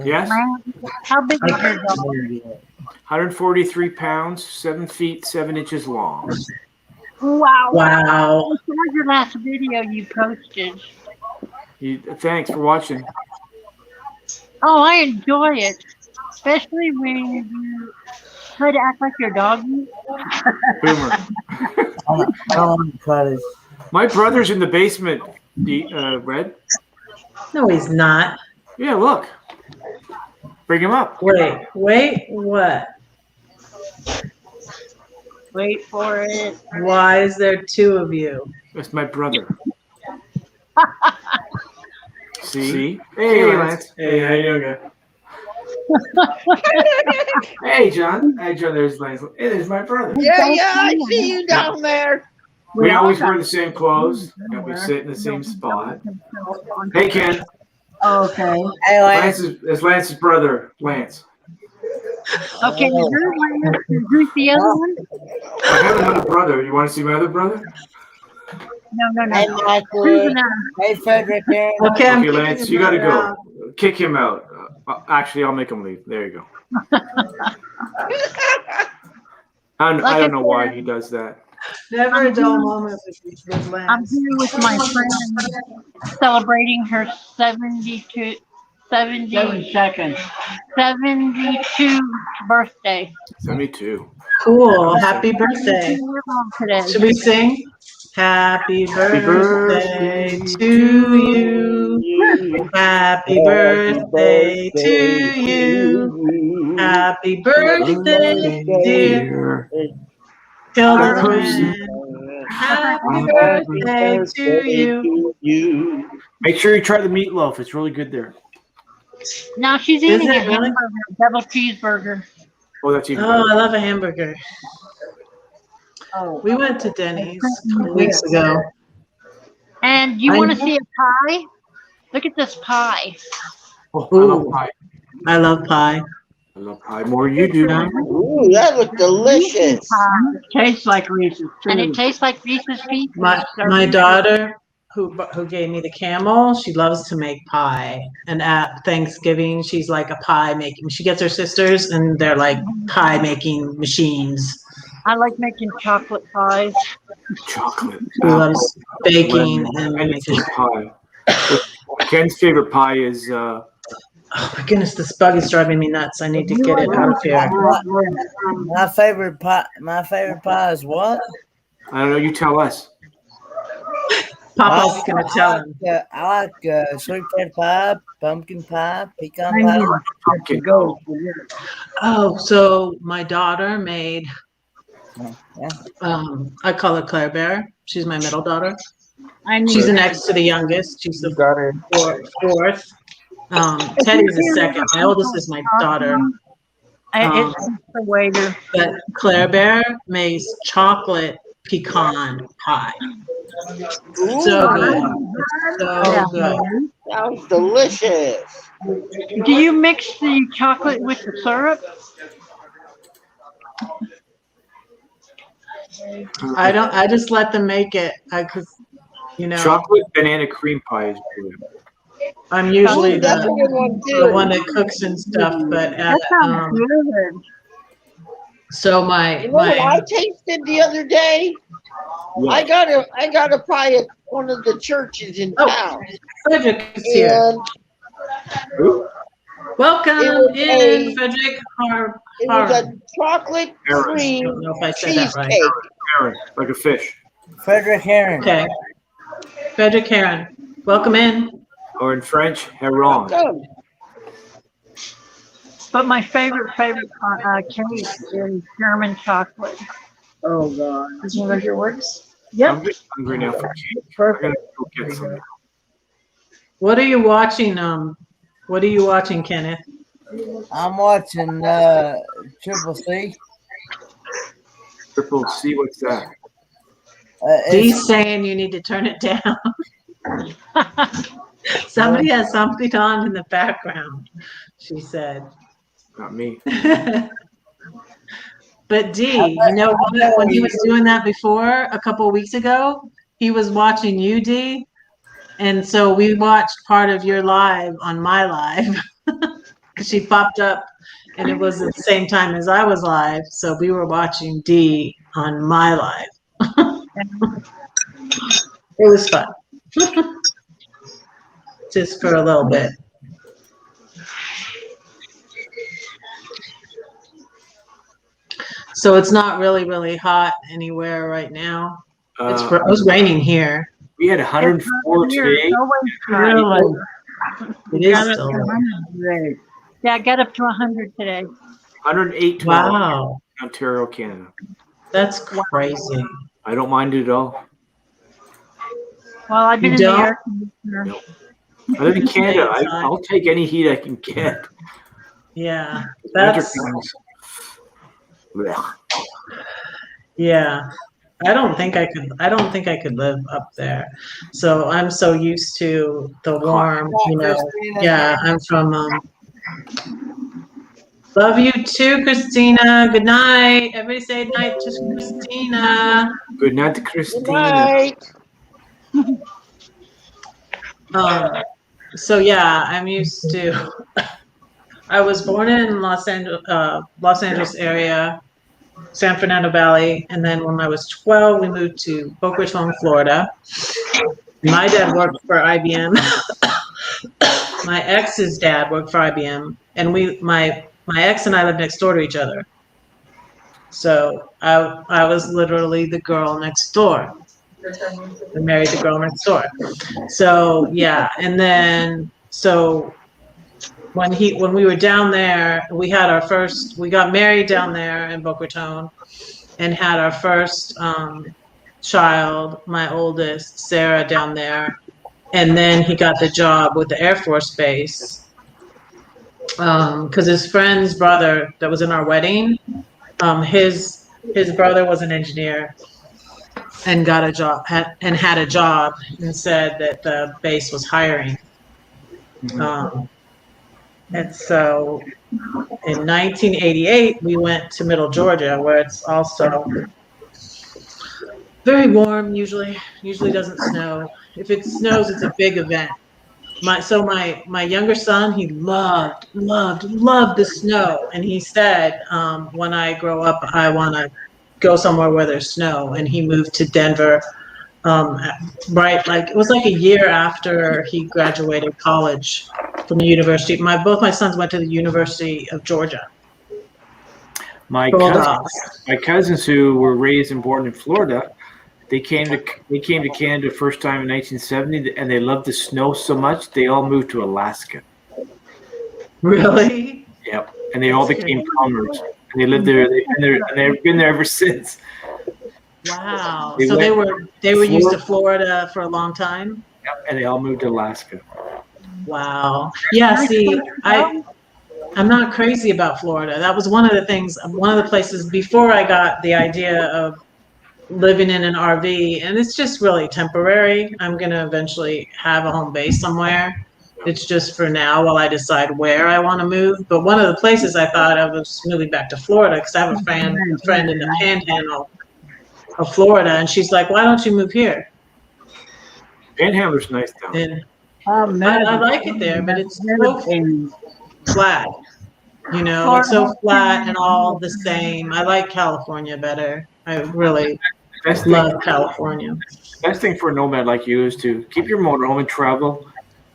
Yes. Lance, how big is your dog? 143 pounds, 7 feet 7 inches long. Wow. Wow. I saw your last video you posted. Thanks for watching. Oh, I enjoy it. Especially when you try to act like your doggy. Boomer. My brother's in the basement. Red. No, he's not. Yeah, look. Bring him up. Wait, what? Wait for it. Why is there two of you? That's my brother. See? Hey, Lance. Hey, how you doing? Hey, John. Hey, John. There's Lance. Hey, there's my brother. Yeah, I see you down there. We always wear the same clothes, and we sit in the same spot. Hey, Ken. Okay. Hey, Lance. It's Lance's brother, Lance. Okay, who's the other one? I have another brother. You want to see my other brother? No. Hey, Who's Michael. another? Hey, Frederick. Okay, I'm Okay, Lance, kicking you got to him go. out. Kick him out. Actually, I'll make him leave. There you go. I don't know why he does that. Never a dull moment with I'm Lance. here with my friend celebrating her 72 birthday. 72. Cool. Happy birthday. Today. Should we sing? Happy birthday to you. Happy birthday to you. Happy birthday, dear children. Happy birthday to you. Make sure you try the meatloaf. It's really good there. Now she's Is eating a it really? hamburger, double cheeseburger. Oh, that's even Oh, better. I love a hamburger. Oh. We went to Denny's a couple weeks ago. And you I want to know. see a pie? Look at this pie. Oh, I love pie. I love pie. I love pie more than you do. Ooh, that looks delicious. It tastes like Reese's. And it tastes like Reese's Pieces. My daughter, who gave me the camel, she loves to make pie. And at Thanksgiving, she's like a pie making. She gets her sisters, and they're like pie making machines. I like making chocolate pies. Chocolate. He loves baking lemon, and anything making. pie. Ken's favorite pie is Oh my goodness, this bug is driving me nuts. I need to get it out of here. My favorite pie. My favorite pie is what? I don't know. You tell us. Papa's gonna tell him. I like sweet potato pie, pumpkin pie, pecan I pie. knew it. Pumpkin. Go. Oh, so my daughter made. Yeah. I call her Claire Bear. She's my middle daughter. I knew She's the it. next to the youngest. She's the Got it. fourth. Teddy's the second. My oldest is my daughter. It's the waiter. But Claire Bear makes chocolate pecan pie. So good. So good. Sounds delicious. Do you mix the chocolate with the syrup? I don't. I just let them make it. Cause you know, Chocolate banana cream pie is good. I'm usually That's a the good one too. one that cooks and stuff. But That sounds good. so my You know what I tasted the other day? I got a pie at one of the churches in town. Frederick is here. And Welcome was in, Frederick. it was a chocolate cream I don't know if I said that right. cheesecake. Heron, like a fish. Frederick Heron. Okay. Frederick Heron. Welcome in. Or in French, Heron. Welcome. But my favorite cake is German chocolate. Oh God. Is one of your works? I'm Yep. getting hungry now for cake. I'm gonna go get some. What are you watching? What are you watching, Kenneth? I'm watching Triple C. Triple C, what's that? Dee's saying you need to turn it down. Somebody has something on in the background, she said. Not me. But Dee, you know what? When he was doing that before, a couple of weeks ago, he was watching you, Dee. And so we watched part of your live on my live. Because she popped up and it was at the same time as I was live. So we were watching Dee on my live. It was fun. Just for a little bit. So it's not really, really hot anywhere right now. It was raining here. We had 104 today. Really? It is still. Yeah, I got up to 100 today. 108 tomorrow. Wow. In Ontario, Canada. That's crazy. I don't mind it at all. Well, I've been You in the don't? air conditioner. I live in Canada. I'll take any heat I can get. Yeah. Winter That's, comes. Blech. yeah. I don't think I could live up there. So I'm so used to the warm, you know. Yeah, I'm from love you too, Christina. Good night. Everybody say good night to Christina. Good night to Good Christina. night. So yeah, I'm used to I was born in Los Angeles area, San Fernando Valley, and then when I was 12, we moved to Boca Raton, Florida. My dad worked for IBM. My ex's dad worked for IBM, and my ex and I lived next door to each other. So I was literally the girl next door. I married the girl next door. So yeah, and then so when we were down there, we got married down there in Boca Raton and had our first child, my oldest, Sarah, down there. And then he got the job with the Air Force Base because his friend's brother that was in our wedding, his brother was an engineer and got a job had a job and said that the base was hiring. And so in 1988, we went to Middle Georgia, where it's also very warm. Usually doesn't snow. If it snows, it's a big event. My younger son, he loved the snow, and he said, when I grow up, I want to go somewhere where there's snow, and he moved to Denver. Right, like it was like a year after he graduated college from the university. Both my sons went to the University of Georgia. My cousins who were raised and born in Florida, they came to Canada first time in 1970, and they loved the snow so much they all moved to Alaska. Really? Yep, and they all became converts. And they lived there. They've been there ever since. Wow. So they were used to Florida for a long time? Yep, and they all moved to Alaska. Wow. Yeah, see, I'm not crazy about Florida. That was one of the places before I got the idea of living in an RV, and it's just really temporary. I'm going to eventually have a home base somewhere. It's just for now while I decide where I want to move. But one of the places I thought of was moving back to Florida because I have a friend in the Panhandle of Florida, and she's like, "Why don't you move here?" Panhandle's nice down there. I like it there, but it's so flat. You know, it's so flat and all the same. I like California better. I really love California. Best thing for a nomad like you is to keep your motorhome and travel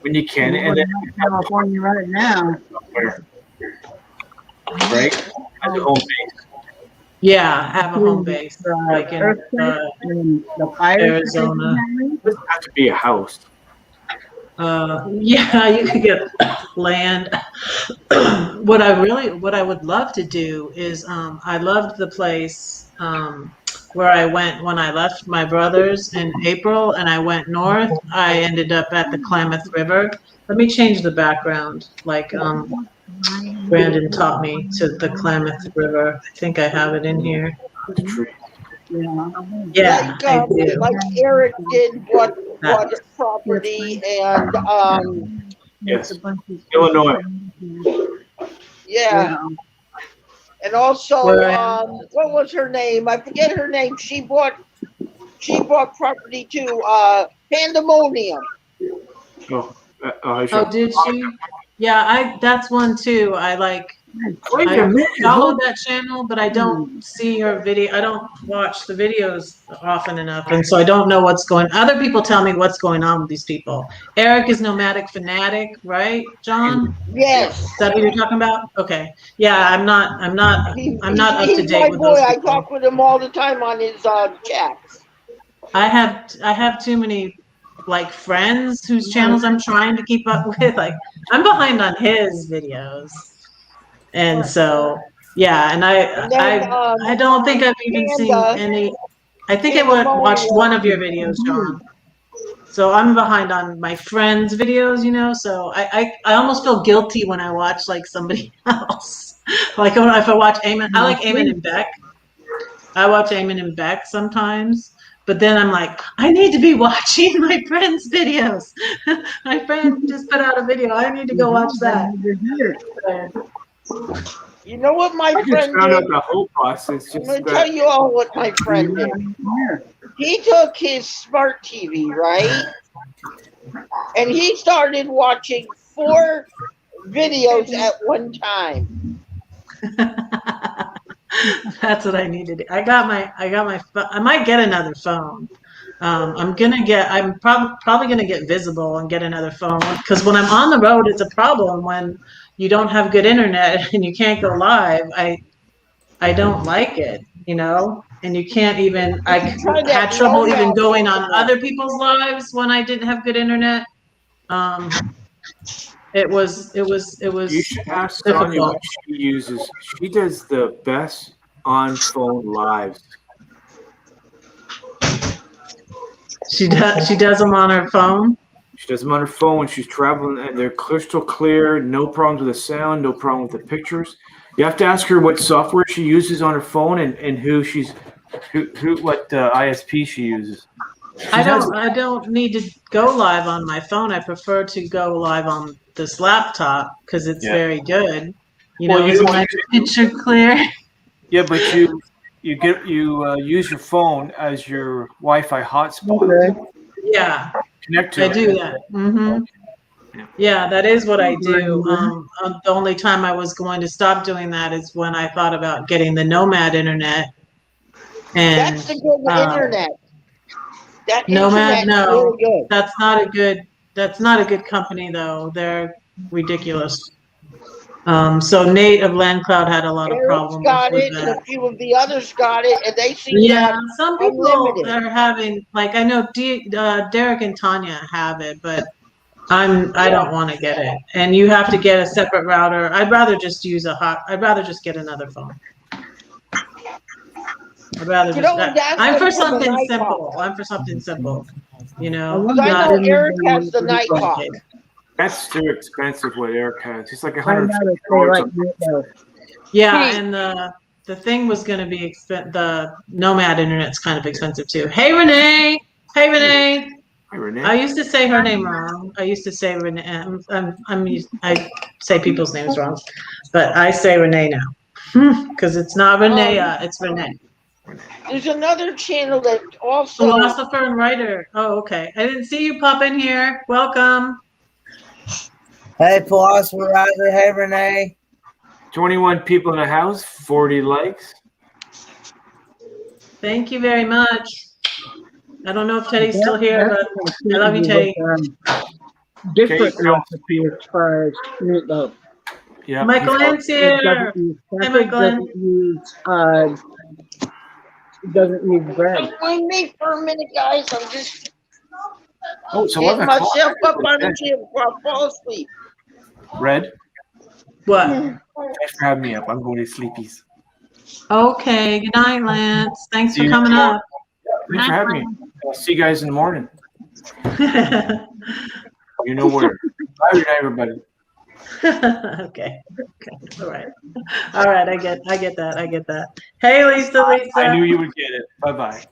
when you can, and then California right now. Right? As a home base. Yeah, have a home base like in Arizona. It doesn't have to be a house. Yeah, you could get land. What I would love to do is, I loved the place where I went when I left my brother's in April, and I went north. I ended up at the Klamath River. Let me change the background, like Brandon taught me, to the Klamath River. I think I have it in here. Yeah, I do. Like Eric did what property and yes, Illinois. Yeah. And also what was her name? I forget her name. She bought property to Pandemonium. Oh, did she? Yeah, that's one too. I follow that channel, but I don't see her video. I don't watch the videos often enough, and so I don't know what's going. Other people tell me what's going on with these people. Eric is Nomadic Fanatic, right, John? Yes. Is that who you're talking about? Okay. Yeah, I'm not up to date with boy. those people. I talk with him all the time on his chats. I have too many like friends whose channels I'm trying to keep up with. Like I'm behind on his videos. And so, yeah, and I don't think I've even seen any. I think I watched one of your videos, John. So I'm behind on my friends' videos, you know. So I almost feel guilty when I watch like somebody else. Like if I watch Eamon, I like Eamon and Beck. I watch Eamon and Beck sometimes. But then I'm like, I need to be watching my friend's videos. My friend just put out a video. I need to go watch that. You know what my friend did? Out the whole process. I'm going to tell you all what my friend did. He took his smart TV, right? And he started watching 4 videos at one time. That's what I need to do. I got my I might get another phone. I'm probably gonna get Visible and get another phone, because when I'm on the road, it's a problem when you don't have good internet and you can't go live. I don't like it, you know, and you can't even. I had trouble even going on other people's lives when I didn't have good internet. It was. You should ask Sonia what she uses. She does the best on-phone lives. She does them on her phone. She does them on her phone when she's traveling, and they're crystal clear. No problems with the sound. No problem with the pictures. You have to ask her what software she uses on her phone and what ISP she uses. I don't need to go live on my phone. I prefer to go live on this laptop because it's very good. You know, it's my picture clear. Yeah, but you use your phone as your Wi-Fi hotspot. Okay. Yeah, connect to I do that. Mm-hmm. Yeah, that is what I do. The only time I was going to stop doing that is when I thought about getting the Nomad internet, And That's the good internet. That Nomad, internet's no, really good. that's not a good company though. They're ridiculous. So Nate of LandCloud had a lot of Eric's problems got with it, and that. a few of the others got it, and they seem to Yeah, have some people unlimited. are having, like, I know Derek and Tanya have it, but I don't want to get it. And you have to get a separate router. I'd rather just get another phone. I'd rather You just, know, that's I'm for the something night simple. box. I'm for something simple, you I know, wonder I not know if Eric anybody has the night box. complicated. That's too expensive what Eric has. He's like find out if they $150 like a it though. Yeah, Hey. and the thing was going to be the Nomad internet's kind of expensive too. Hey Renee, hey Renee. Hi, Renee. I used to say her name wrong. I used to say Renee. I say people's names wrong, but I say Renee now because it's not Renee. It's Renee. There's another channel that also. Philosopher and writer. Oh, okay. I didn't see you pop in here. Welcome. Hey, philosopher Riser. Hey, Renee. 21 people in the house, 40 likes. Thank you very much. I don't know if Teddy's still here, but I love you, Teddy. Different Okay, recipe as far as meatloaf. Yeah. Michael Ann's here. Hi, Michael. Doesn't use bread. Just join me for a minute, guys. I'm just Oh, it's getting 11 o'clock. myself up on the chair before I fall asleep. Red, What? thanks for having me up. I'm going to sleepies. Okay. Good night, Lance. Thanks See for you coming tomorrow. up. Thanks for having me. I'll see you guys in the morning. You know where. Bye, good night, everybody. Okay. All right. All right. I get that. Hey, Lisa. I knew you would get it. Bye-bye.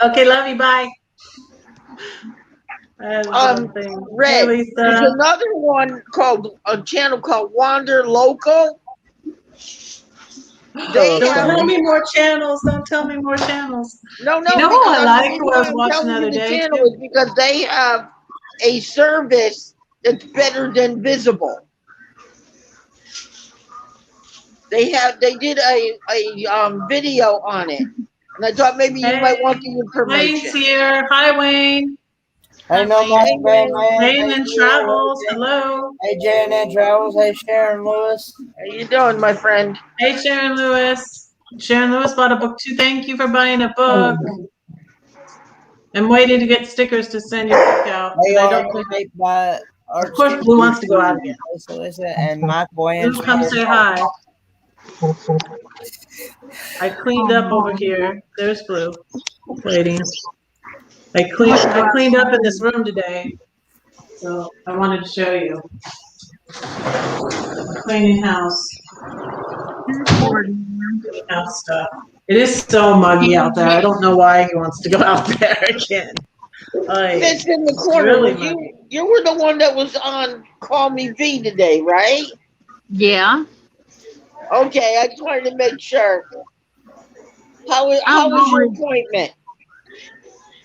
Okay. Love you. Bye. Red. Hey, Lisa. There's another one called a channel called Wander Local. Don't tell me more channels. Don't tell me more channels. No. You know who I like? Who I was watching the other day channel too? is because they have a service that's better than Visible. They did a video on it, and I thought maybe you might want the information. Wayne's here. Hi, Wayne. Hey, Nomad man. Wayne and Travels. Hello. Hey, J&N Travels. Hey, Sharon Lewis. How you doing, my friend? Hey, Sharon Lewis. Sharon Lewis bought a book too. Thank you for buying a book. I'm waiting to get stickers to send your book out. Hey, I don't think. Of course, Blue wants to go out again. And Mike Boyan. Blue, come say hi. I cleaned up over here. There's Blue. Waiting. I cleaned up in this room today, so I wanted to show you. Cleaning house. House stuff. It is so muggy out there. I don't know why he wants to go out there again. It's in the corner. Really you were the one that was on Call Me V today, right? Yeah. Okay, I just wanted to make sure. How was your appointment?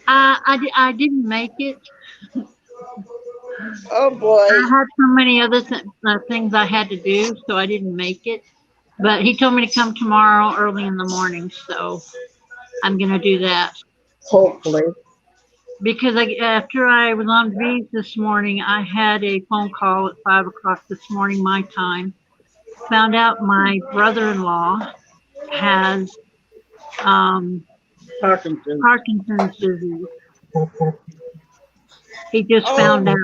I didn't make it. Oh boy! I had so many other things I had to do, so I didn't make it. But he told me to come tomorrow early in the morning, so I'm gonna do that. Hopefully. Because after I was on V's this morning, I had a phone call at 5 o'clock this morning, my time. Found out my brother-in-law has Parkinson's disease. He just found out.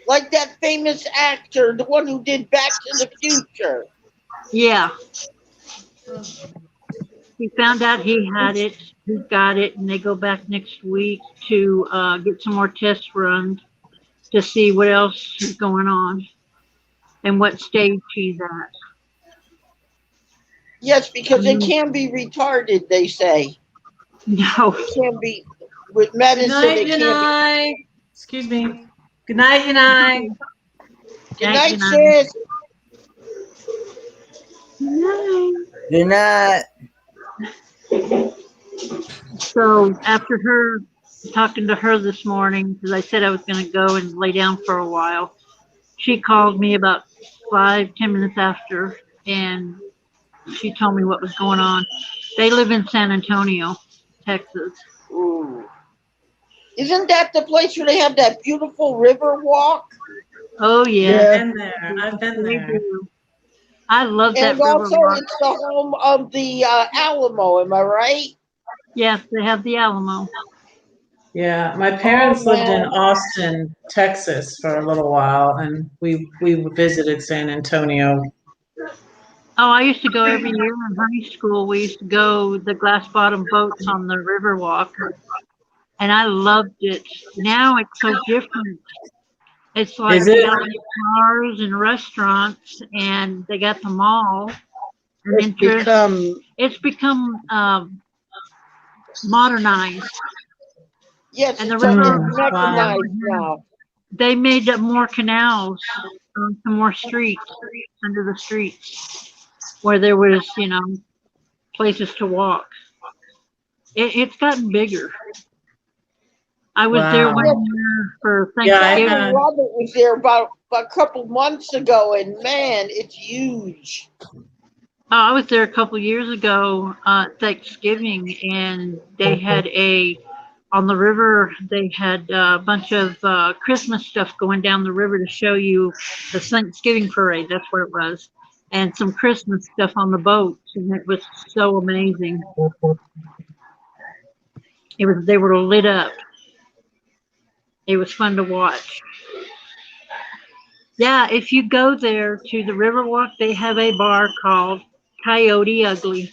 Like that famous actor, the one who did Back to the Future. Yeah. He found out he had it, he got it, and they go back next week to get some more tests run to see what else is going on and what stage he's at. Yes, because it can be retarded, they say. No. It can be, with medicine, it can be. Excuse me. Good night, Yanai. Good night, sis. Good night. So after talking to her this morning, because I said I was going to go and lay down for a while, she called me about 5-10 minutes after and she told me what was going on. They live in San Antonio, Texas. Ooh. Isn't that the place where they have that beautiful river walk? Oh yeah, I've been there. I've been they there. do. I love that And river also, walk. it's the home of the Alamo. Am I right? Yes, they have the Alamo. Yeah, my Oh parents lived in man. Austin, Texas for a little while, and we visited San Antonio. Oh, I used to go every year in high school. We used to go the glass bottom boats on the river walk, and I loved it. Now it's so different. It's like Is they it? got all these bars and restaurants, and they got the mall. And It's become it's become modernized, Yes, and the it's river Wow. mechanized now. they made up more canals, some more streets under the streets where there was, places to walk. It's gotten bigger. I was there Wow. one year for Yeah, I Thanksgiving. had. Robert was there about a couple months ago, and man, it's huge. Oh, I was there a couple years ago, Thanksgiving, and they had on the river, they had a bunch of Christmas stuff going down the river to show you the Thanksgiving parade. That's what it was. And some Christmas stuff on the boats, and it was so amazing. They were lit up. It was fun to watch. Yeah, if you go there to the Riverwalk, they have a bar called Coyote Ugly.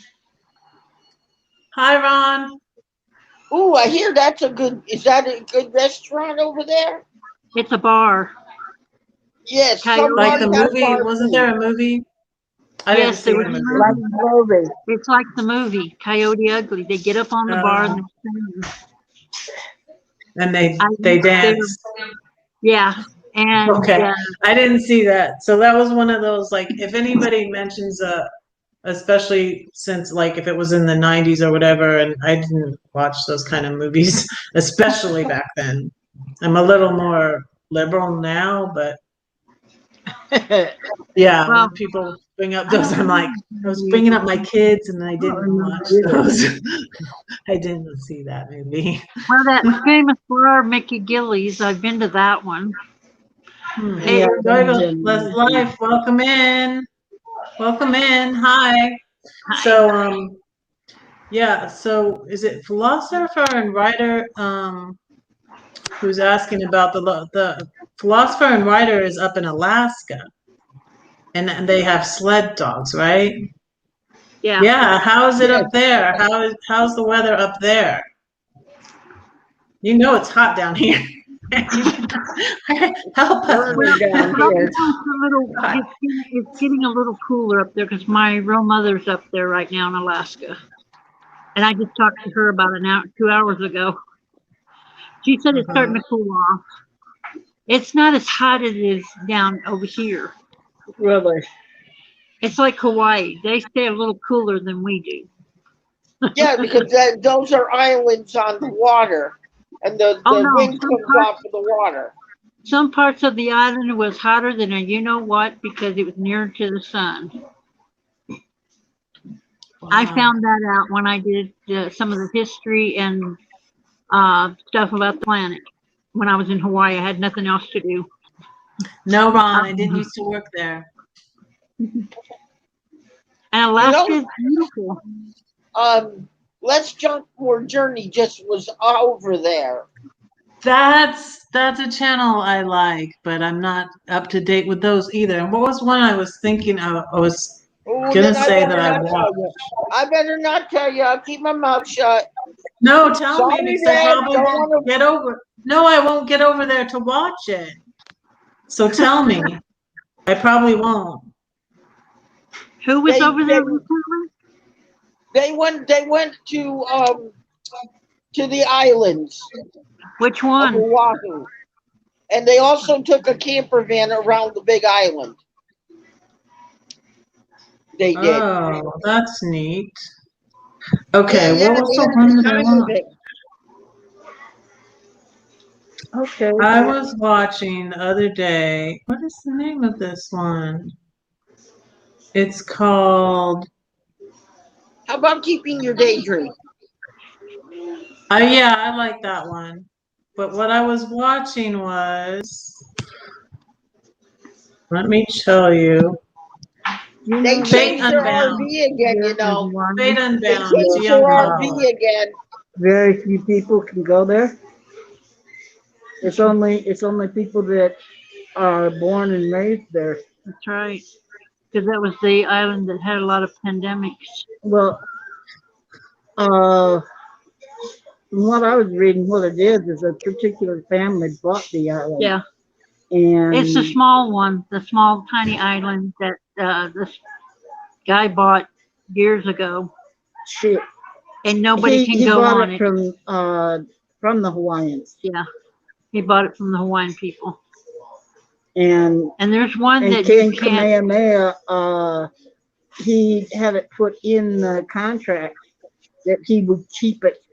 Hi, Ron. Ooh, I hear that's a good. Is that a good restaurant over there? It's a bar. Yes, some Like bars the Coyote. have movie, bar wasn't food. there a movie? I didn't Yes, see there was the a movie. like movie. a movie. It's like the movie Coyote Ugly. They get up on the bar and Uh, they sing. and I they went there. dance. Yeah, and Okay, I didn't see that. So that was one of those, like, if anybody mentions especially since, like, if it was in the 90s or whatever, and I didn't watch those kind of movies, especially back then. I'm a little more liberal now, but yeah, well, when people bring up I those, don't I'm like, I was bringing up my kids and I didn't watch those. I didn't see that movie. well, that famous bar, Mickey Gillies. I've been to that one. Yeah, Les Life, welcome in. Welcome in. Hi. So, yeah, so is it philosopher and writer who's asking about the philosopher and writer is up in Alaska and they have sled dogs, right? Yeah. Yeah, how is it Yes. up there? How's the weather up there? You know it's hot down here. Help us. burning down Well, here. it's getting a little cooler up there because my real mother's up there right now in Alaska, and I just talked to her about 2 hours ago. She said it's starting to cool off. It's not as hot as it is down over here. Really. It's like Hawaii. They stay a little cooler than we do. Yeah, because those are islands on the water, and the Oh no, wind comes off of the water. some parts of the island was hotter than a you know what because it was nearer to the sun. I found that out when I did some of the history and stuff about the planet. When I was in Hawaii, I had nothing else to do. No, Ron, I didn't used to work there. And Alaska is beautiful. Let's Jump More Journey just was over there. That's a channel I like, but I'm not up to date with those either. And what was one I was thinking of? I was gonna say that I watched. I better not tell you. I'll keep my mouth shut. No, tell Sorry, me because I Dad, probably don't won't wanna- get over. No, I won't get over there to watch it. So tell me. I probably won't. Who was over there recently? They went to the islands Which of one? Oahu, and they also took a camper van around the Big Island. They did. Oh, that's neat. Okay, Yeah, what was they the had a one good that I time with watched? it. Okay. I was watching the other day. What is the name of this one? It's called How about keeping your daydream? Yeah, I like that one. But what I was watching was, let me tell you, You They know Fate changed their Unbound. RV again, you there's know. Fate one. They Unbound, changed Gian their Paolo. RV again. Very few people can go there. It's only people that are born and raised there. That's right. Because that was the island that had a lot of pandemics. Well, from what I was reading, what it is a particular family bought the island. Yeah. And It's the small one, the small tiny island that this guy bought years ago, shit, and nobody can go bought on it it. from the Hawaiians. Yeah, he bought it from the Hawaiian people. And there's one that King you can't. Kamehameha, he had it put in the contract that he would keep it.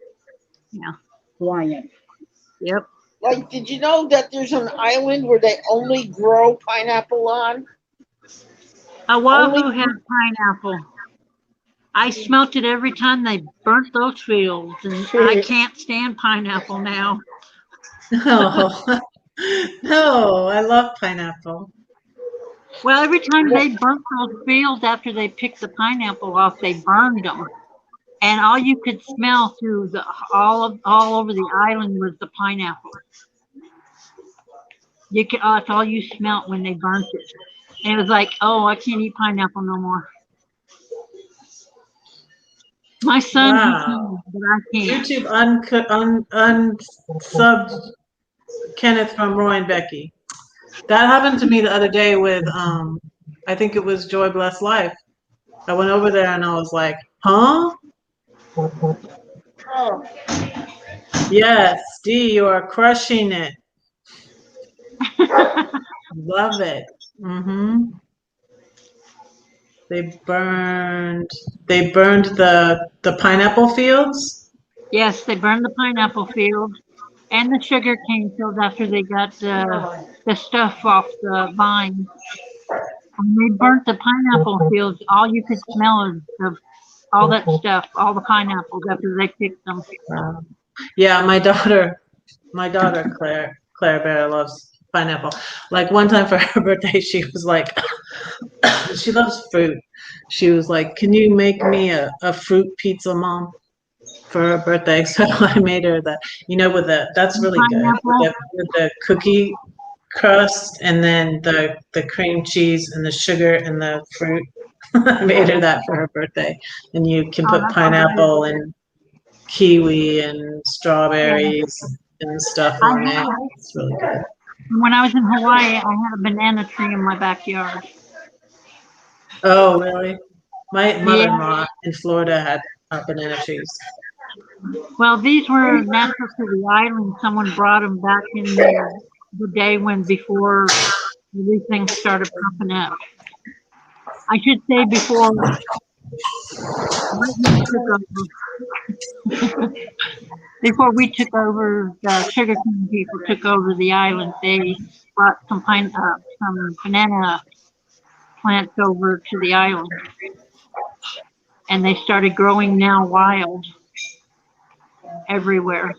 Yeah. Hawaiian. Yep. Like, did you know that there's an island where they only grow pineapple on? Oahu had pineapple. I smelt it every time they burnt those fields, and I can't stand pineapple now. No, no, I love pineapple. Well, every time they burnt those fields after they picked the pineapple off, they burned them, and all you could smell through all over the island was the pineapple. That's all you smelt when they burnt it, and it was like, oh, I can't eat pineapple no more. My son, he can, but I can't. YouTube unsubbed Kenneth from Roy and Becky. That happened to me the other day with I think it was Joy Bless Life. I went over there and I was like, huh? Oh. Yes, Dee, you are crushing it. Love it. Mm-hmm. They burned the pineapple fields. Yes, they burned the pineapple fields and the sugar cane fields after they got the stuff off the vine. When they burnt the pineapple fields, all you could smell is all that stuff, all the pineapples after they picked them. Yeah, my daughter Claire Bear loves pineapple. Like one time for her birthday, she was like, she loves fruit. She was like, "Can you make me a fruit pizza, Mom, for her birthday?" So I made her that. That's really good with the cookie crust and then the cream cheese and the sugar and the fruit. I made her that for her birthday, and you can put pineapple and kiwi and strawberries and stuff on it. It's really good. When I was in Hawaii, I had a banana tree in my backyard. Oh, really? My mother-in-law in Florida had banana trees. Well, these were natural to the island. Someone brought them back in the day before everything started popping up. I should say before before we took over, the sugarcane people took over the island. They brought some banana plants over to the island, and they started growing now wild everywhere.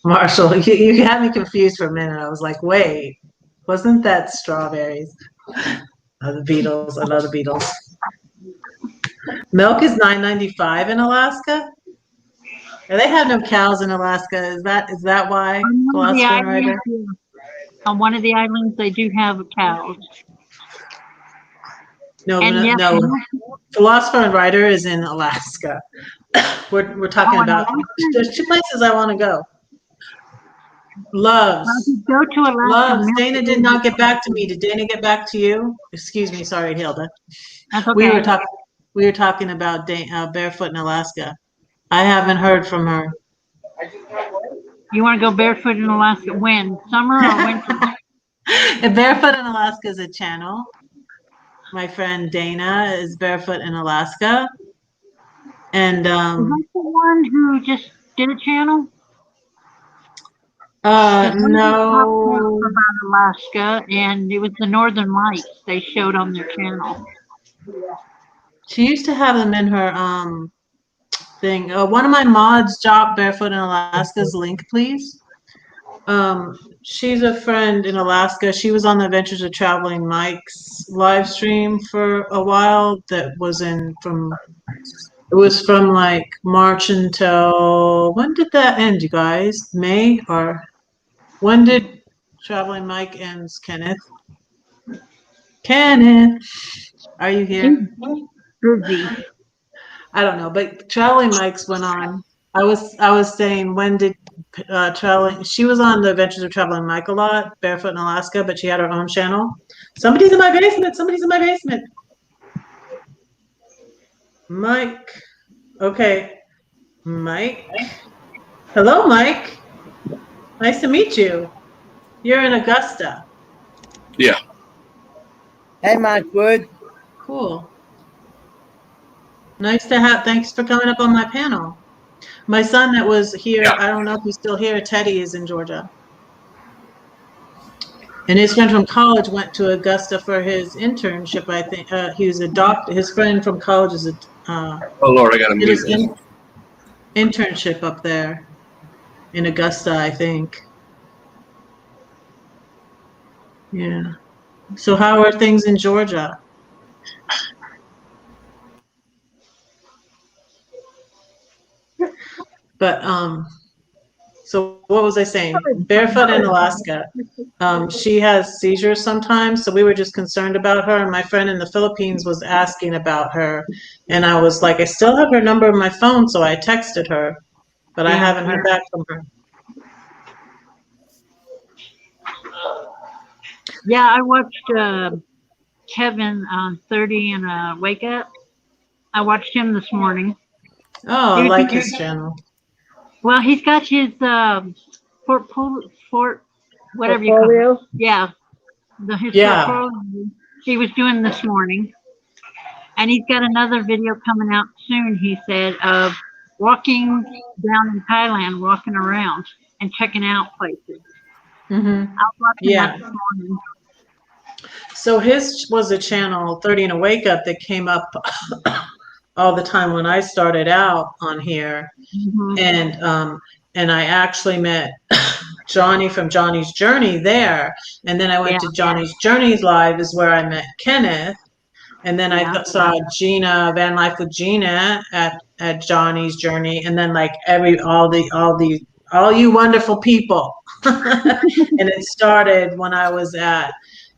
Marshall, you had me confused for a minute. I was like, wait, wasn't that strawberries? The Beatles. I love the Beatles. Milk is $9.95 in Alaska. They have no cows in Alaska. Is that why? On one of the islands, they do have cows. No. Philosopher and Writer is in Alaska. We're talking about. There's two places I want to go. Loves. Go to Alaska. Loves. Dana did not get back to me. Did Dana get back to you? Excuse me. Sorry, Hilde. That's okay. We were talking about barefoot in Alaska. I haven't heard from her. You want to go barefoot in Alaska? When? Summer or winter? Barefoot in Alaska is a channel. My friend Dana is barefoot in Alaska. And is that the one who just did a channel? No. About Alaska, and it was the Northern Lights they showed on their channel. She used to have them in her thing. One of my mods dropped Barefoot in Alaska's link, please. She's a friend in Alaska. She was on the Adventures of Traveling Mike's live stream for a while. It was from like March until, when did that end, you guys? May, or when did Traveling Mike ends, Kenneth? Kenneth, are you here? I don't know, but Traveling Mike's went on. I was saying, when did traveling? She was on the Adventures of Traveling Mike a lot, Barefoot in Alaska, but she had her own channel. Somebody's in my basement. Somebody's in my basement. Mike. Okay, Mike. Hello, Mike. Nice to meet you. You're in Augusta. Yeah. Hey, Mike Wood. Cool. Nice to have. Thanks for coming up on my panel. My son that was here, I don't know if he's still here, Teddy is in Georgia. And his friend from college went to Augusta for his internship, I think. He was a doctor. His friend from college is oh, Lord, I got to mute this. Internship up there in Augusta, I think. Yeah. So how are things in Georgia? But so what was I saying? Barefoot in Alaska. She has seizures sometimes, so we were just concerned about her. And my friend in the Philippines was asking about her, and I was like, I still have her number on my phone, so I texted her, but I haven't heard back from her. Yeah, I watched Kevin on 30 and Wake Up. I watched him this morning. Oh, I like his channel. Well, he's got his whatever you call it. Yeah. His portfolio he was doing this morning. And he's got another video coming out soon, he said, of walking down in Thailand, walking around and checking out places. Mm-hmm. That this morning. So his was a channel, 30 and a Wake Up, that came up all the time when I started out on here. Mm-hmm. And I actually met Johnny from Johnny's Journey there. And then I went to Johnny's Journey's Live is where I met Kenneth. And then I saw Gina, Van Life with Gina at Johnny's Journey. And then like all you wonderful people. And it started when I was at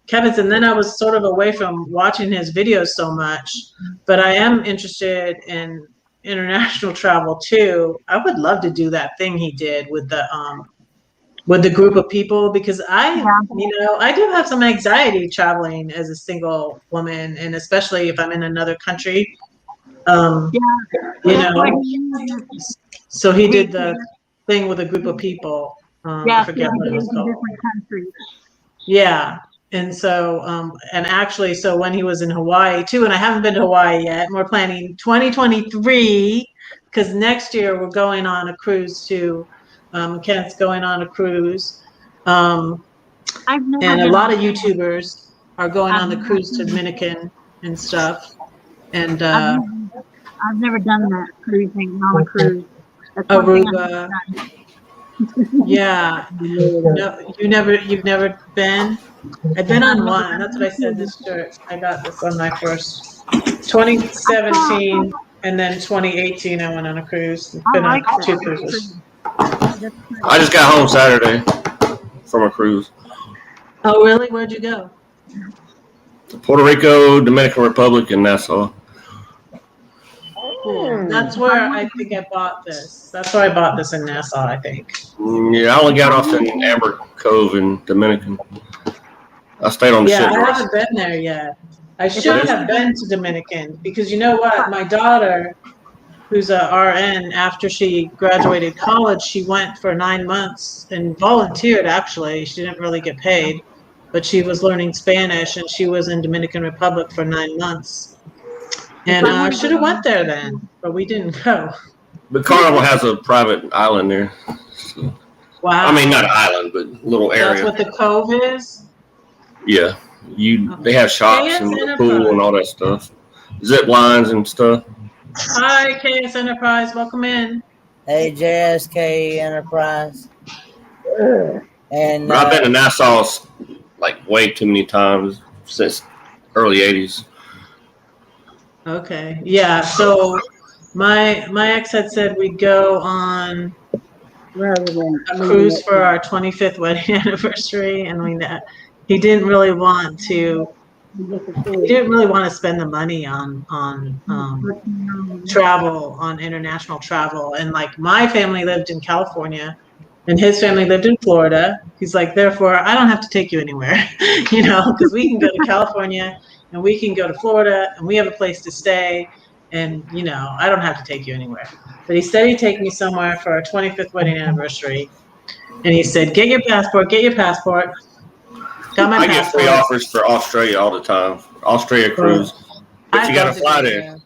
Kevin's, and then I was sort of away from watching his videos so much, but I am interested in international travel too. I would love to do that thing he did with the group of people, because I do have some anxiety traveling as a single woman, and especially if I'm in another country. So he did the thing with a group of people. I forget what it was called. Different countries. Yeah. And so, and actually, so when he was in Hawaii too, and I haven't been to Hawaii yet, and we're planning 2023, because next year we're going on a cruise to, Kenneth's going on a cruise. And a lot of YouTubers are going on the cruise to Dominican and stuff. And I've never done that cruising on a cruise. Aruba. Yeah. No, you've never been? I've been on one. That's what I said. This shirt. I got this on my first 2017, and then 2018 I went on a cruise. Been on 2 cruises. I just got home Saturday from a cruise. Oh, really? Where'd you go? Puerto Rico, Dominican Republic, and Nassau. Cool. That's where I think I bought this. That's where I bought this in Nassau, I think. Yeah, I only got off in Amber Cove in Dominican. I stayed on the ship. Yeah, I haven't been there yet. I should have been to Dominican, because you know what? My daughter, who's a RN, after she graduated college, she went for 9 months and volunteered, actually. She didn't really get paid, but she was learning Spanish, and she was in Dominican Republic for 9 months. And I should have went there then, but we didn't go. But Carnival has a private island there. So. Wow. I mean, not an island, but a little area. That's what the Cove is? Yeah. They have shops and the pool and all that stuff. zip lines and stuff. Hi, KS Enterprise. Welcome in. Hey, JSK Enterprise. And But I've been to Nassau like way too many times since early '80s. Okay. Yeah. So my ex had said we'd go on a cruise for our 25th wedding anniversary, and he didn't really want to. He didn't really want to spend the money on travel, on international travel. And like my family lived in California and his family lived in Florida. He's like, therefore, I don't have to take you anywhere, because we can go to California and we can go to Florida and we have a place to stay. And, I don't have to take you anywhere. But he said he'd take me somewhere for our 25th wedding anniversary. And he said, get your passport, get your passport. Got my I passport. get free offers for Australia all the time. Australia cruise. But you got to fly there.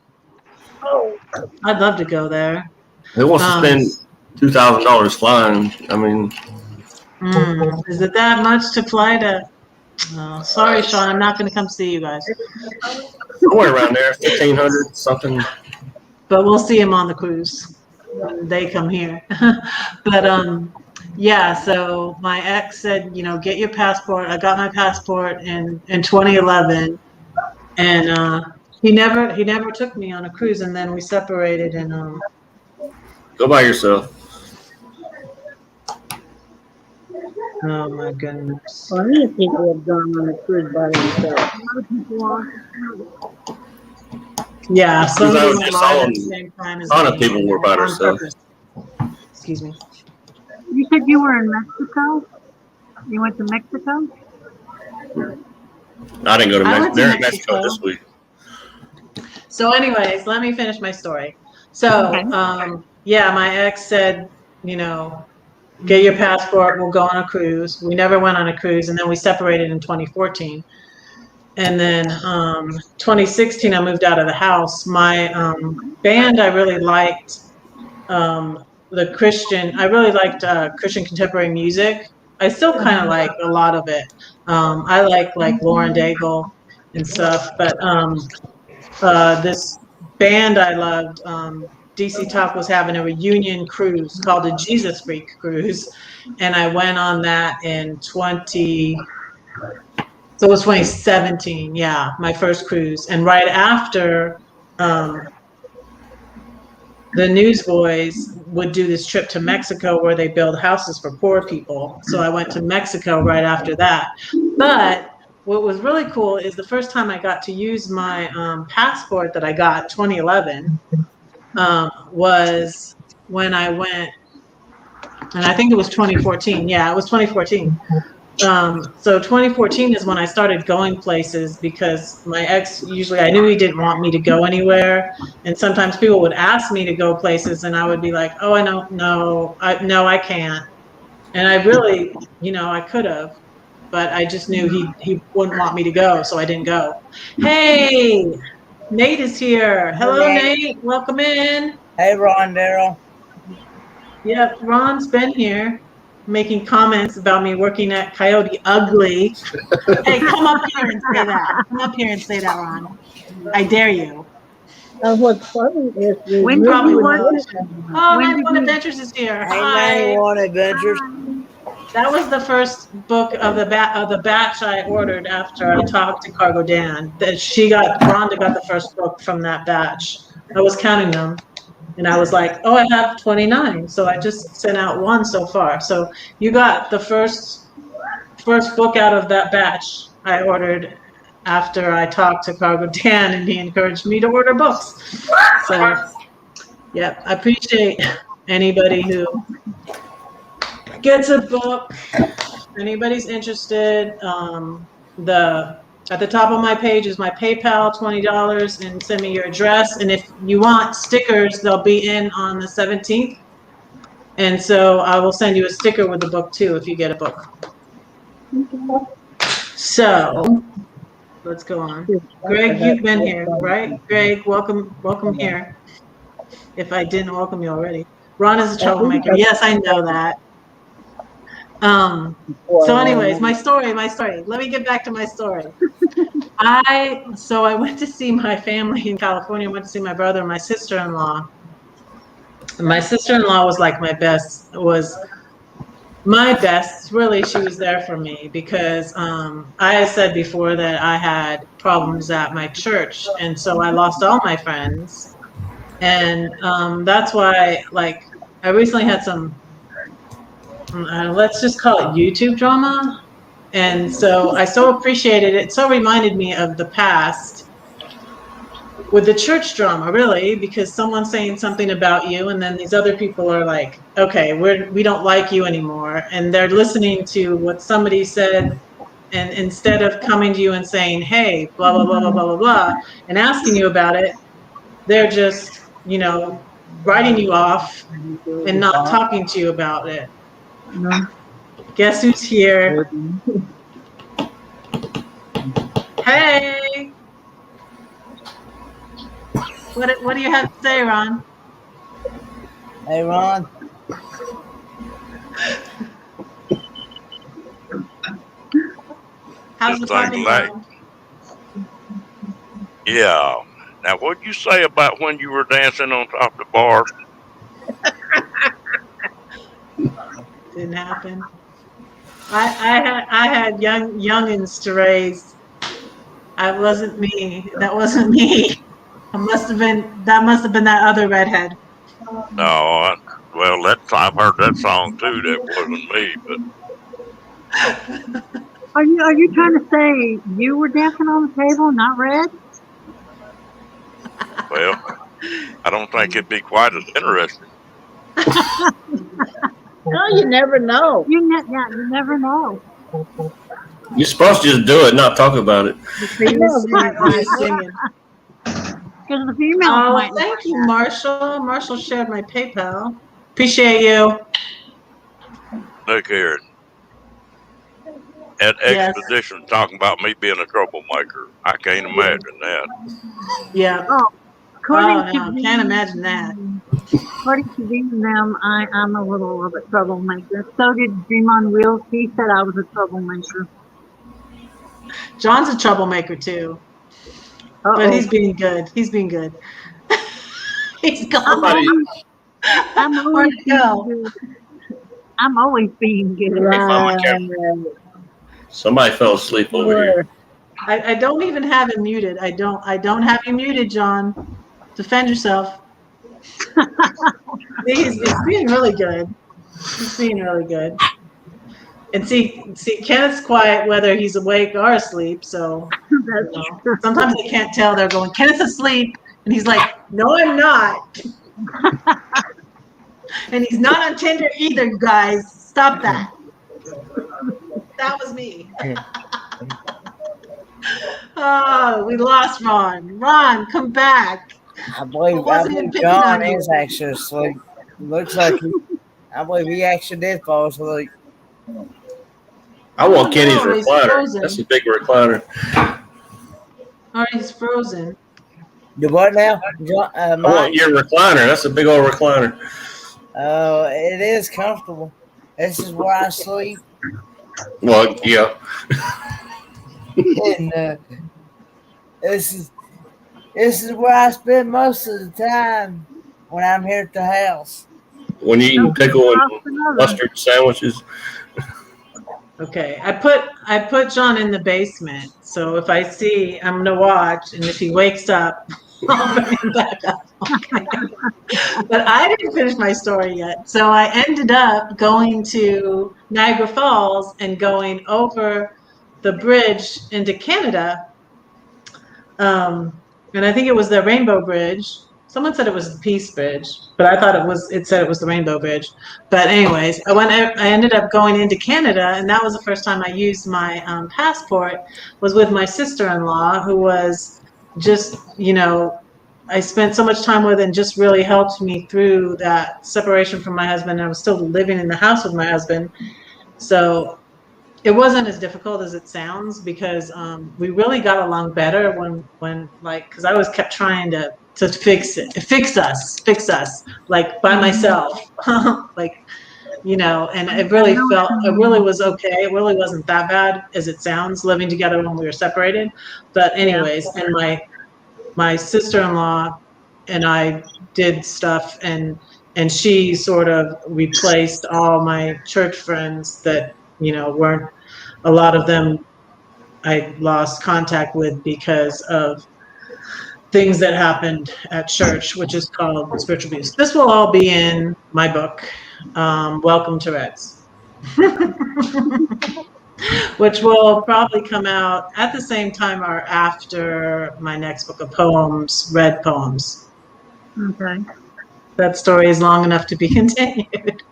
Oh, I'd love to go there. Who wants to spend $2,000 flying? I mean, is it that much to fly to? Oh, sorry, Sean. I'm not going to come see you guys. Somewhere around there, 1,500 something. But we'll see him on the cruise when they come here. But yeah. So my ex said, get your passport. I got my passport in 2011, and he never took me on a cruise, and then we separated. And go by yourself. Oh my goodness. Well, many people have gone on a cruise by themselves. Yeah, some I was people just arrive on- at the same time as ton of me people were by on themselves. purpose. Excuse me. You said you were in Mexico? You went to Mexico? I didn't go to I Mexico. went to They're in Mexico. Mexico this week. So anyways, let me finish my story. So, Okay. yeah, my ex said, get your passport, we'll go on a cruise. We never went on a cruise, and then we separated in 2014. And then 2016, I moved out of the house. My band, I really liked I really liked Christian contemporary music. I still kind of like a lot of it. I like Lauren Daigle and stuff, but this band I loved, DC Talk was having a reunion cruise called the Jesus Freak Cruise, and I went on that in so it was 2017, yeah, my first cruise. And right after, the Newsboys would do this trip to Mexico where they build houses for poor people. So I went to Mexico right after that. But what was really cool is the first time I got to use my passport that I got 2011 was when I went, and I think it was 2014. Yeah, it was 2014. So 2014 is when I started going places because my ex I knew he didn't want me to go anywhere. And sometimes people would ask me to go places and I would be like, oh, I don't know. No, I can't. And I really, I could have, but I just knew he wouldn't want me to go. So I didn't go. Hey, Nate is here. Hello, Nate. Welcome in. Hey, Ron Darrell. Yeah, Ron's been here making comments about me working at Coyote Ugly. Hey, come up here and say that. Come up here and say that, Ron. I dare you. What's funny is the When movie probably was will. based Oh, When did 91 you- Adventures is here. Hey, Hi. 91 Adventures. That was the first book of the batch I ordered after I talked to Cargo Dan. Rhonda got the first book from that batch. I was counting them. And I was like, oh, I have 29. So I just sent out one so far. So you got the first book out of that batch I ordered after I talked to Cargo Dan and he encouraged me to order books. So, yeah, I appreciate anybody who gets a book. If anybody's interested, at the top of my page is my PayPal, $20, and send me your address. And if you want stickers, they'll be in on the 17th. And so I will send you a sticker with the book too if you get a book. So let's go on. Greg, you've been here, right? Greg, welcome here. If I didn't welcome you already. Ron is a troublemaker. Yes, I know that. So anyways, my story. Let me get back to my story. I went to see my family in California. I went to see my brother and my sister-in-law. And my sister-in-law was like my best. Really, she was there for me because I had said before that I had problems at my church, and so I lost all my friends. And that's why, like, I recently had some, let's just call it YouTube drama. And so I so appreciated it. So reminded me of the past with the church drama, really, because someone's saying something about you, and then these other people are like, okay, we don't like you anymore. And they're listening to what somebody said. And instead of coming to you and saying, hey, blah, blah, blah, blah, blah, blah, blah, and asking you about it, they're just, writing you off and not talking to you about it. Guess who's here? Hey! What do you have to say, Ron? Hey, Ron. How's the party going? Yeah. Now, what'd you say about when you were dancing on top of the bar? Didn't happen. I had youngins to raise. I wasn't me. That wasn't me. That must have been that other redhead. No, I've heard that song too. That wasn't me, but Are you trying to say you were dancing on the table, not Red? well, I don't think it'd be quite as interesting. Well, you never know. You never know. You're supposed to just do it, not talk about it. Because the females might. Thank you, Marshall. Marshall shared my PayPal. Appreciate you. Look here. At Expedition talking about me being a troublemaker. I can't imagine that. Yeah. Oh, can't imagine that. According to these and them, I'm a little of a troublemaker. So did Dream on Wheels. He said I was a troublemaker. John's a troublemaker too. But he's being good. He's being good. He's gone. I'm always being good. Somebody fell asleep over here. I don't even have him muted. I don't have you muted, John. Defend yourself. He's being really good. He's being really good. And see, Kenneth's quiet whether he's awake or asleep. So sometimes they can't tell. They're going, Kenneth's asleep, and he's like, no, I'm not. And he's not on Tinder either, guys. Stop that. That was me. Oh, we lost Ron. Ron, come back. I believe John is actually asleep. Looks like I believe he actually did fall asleep. I want Kenny's recliner. That's a big recliner. Oh, he's frozen. The what now? John, I want your recliner. That's a big old recliner. Oh, it is comfortable. This is where I sleep. Well, yeah. And this is where I spend most of the time when I'm here at the house. When you eat pickle and mustard sandwiches. Okay, I put John in the basement. So if I see, I'm gonna watch, and if he wakes up, I'll bring him back up. Okay. But I didn't finish my story yet. So I ended up going to Niagara Falls and going over the bridge into Canada. And I think it was the Rainbow Bridge. Someone said it was the Peace Bridge, but I thought it said it was the Rainbow Bridge. But anyways, I ended up going into Canada, and that was the first time I used my passport, was with my sister-in-law, who was just, I spent so much time with and just really helped me through that separation from my husband. I was still living in the house with my husband. So it wasn't as difficult as it sounds, because we really got along better when because I always kept trying to fix us, like by myself. and it really was okay. It really wasn't that bad as it sounds, living together when we were separated. But anyways, and my sister-in-law and I did stuff, and she sort of replaced all my church friends that, weren't, a lot of them I lost contact with because of things that happened at church, which is called spiritual abuse. This will all be in my book, Welcome to Reds, which will probably come out at the same time or after my next book of poems, Red Poems. Okay. That story is long enough to be continued.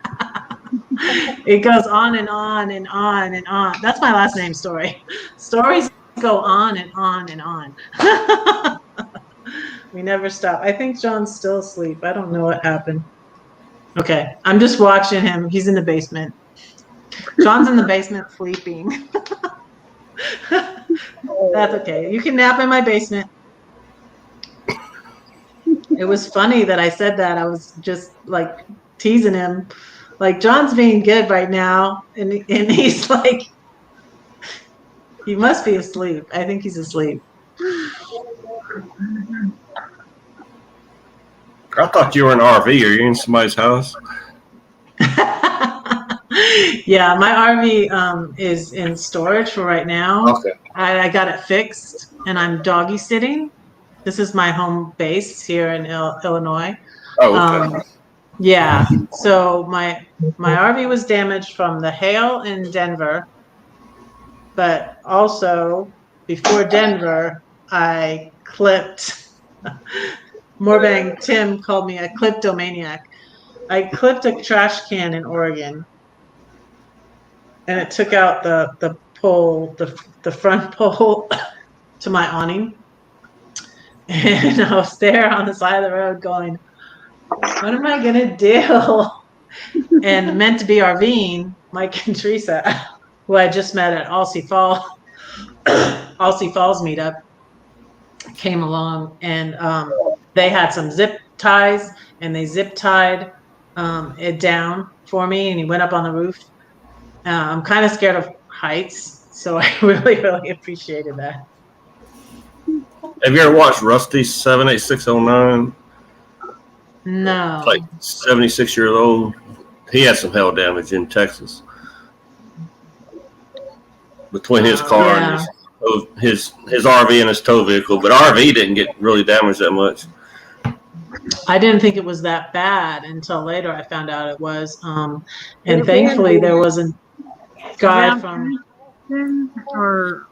It goes on and on and on and on. That's my last name, Story. Stories go on and on and on. We never stop. I think John's still asleep. I don't know what happened. Okay, I'm just watching him. He's in the basement. John's in the basement sleeping. That's okay. You can nap in my basement. It was funny that I said that. I was just like teasing him. Like, John's being good right now. And he's like, he must be asleep. I think he's asleep. I thought you were in an RV. Are you in somebody's house? Yeah, my RV is in storage for right now. Okay. I got it fixed, and I'm doggy sitting. This is my home base here in Illinois. Oh, okay. Yeah, so my RV was damaged from the hail in Denver, but also before Denver, I clipped. Morbang Tim called me a kleptomaniac. I clipped a trash can in Oregon, and it took out the pole, the front pole to my awning. And I was there on the side of the road going, what am I gonna do? And meant to be RVing, Mike and Teresa, who I just met at Alsea Falls meetup, came along, and they had some zip ties, and they zip tied it down for me, and he went up on the roof. I'm kind of scared of heights, so I really, really appreciated that. Have you ever watched Rusty 78609? No. Like 76 years old. He had some hail damage in Texas. Between his car and his RV and his tow vehicle, but RV didn't get really damaged that much. I didn't think it was that bad until later I found out it was. And thankfully there was a guy from or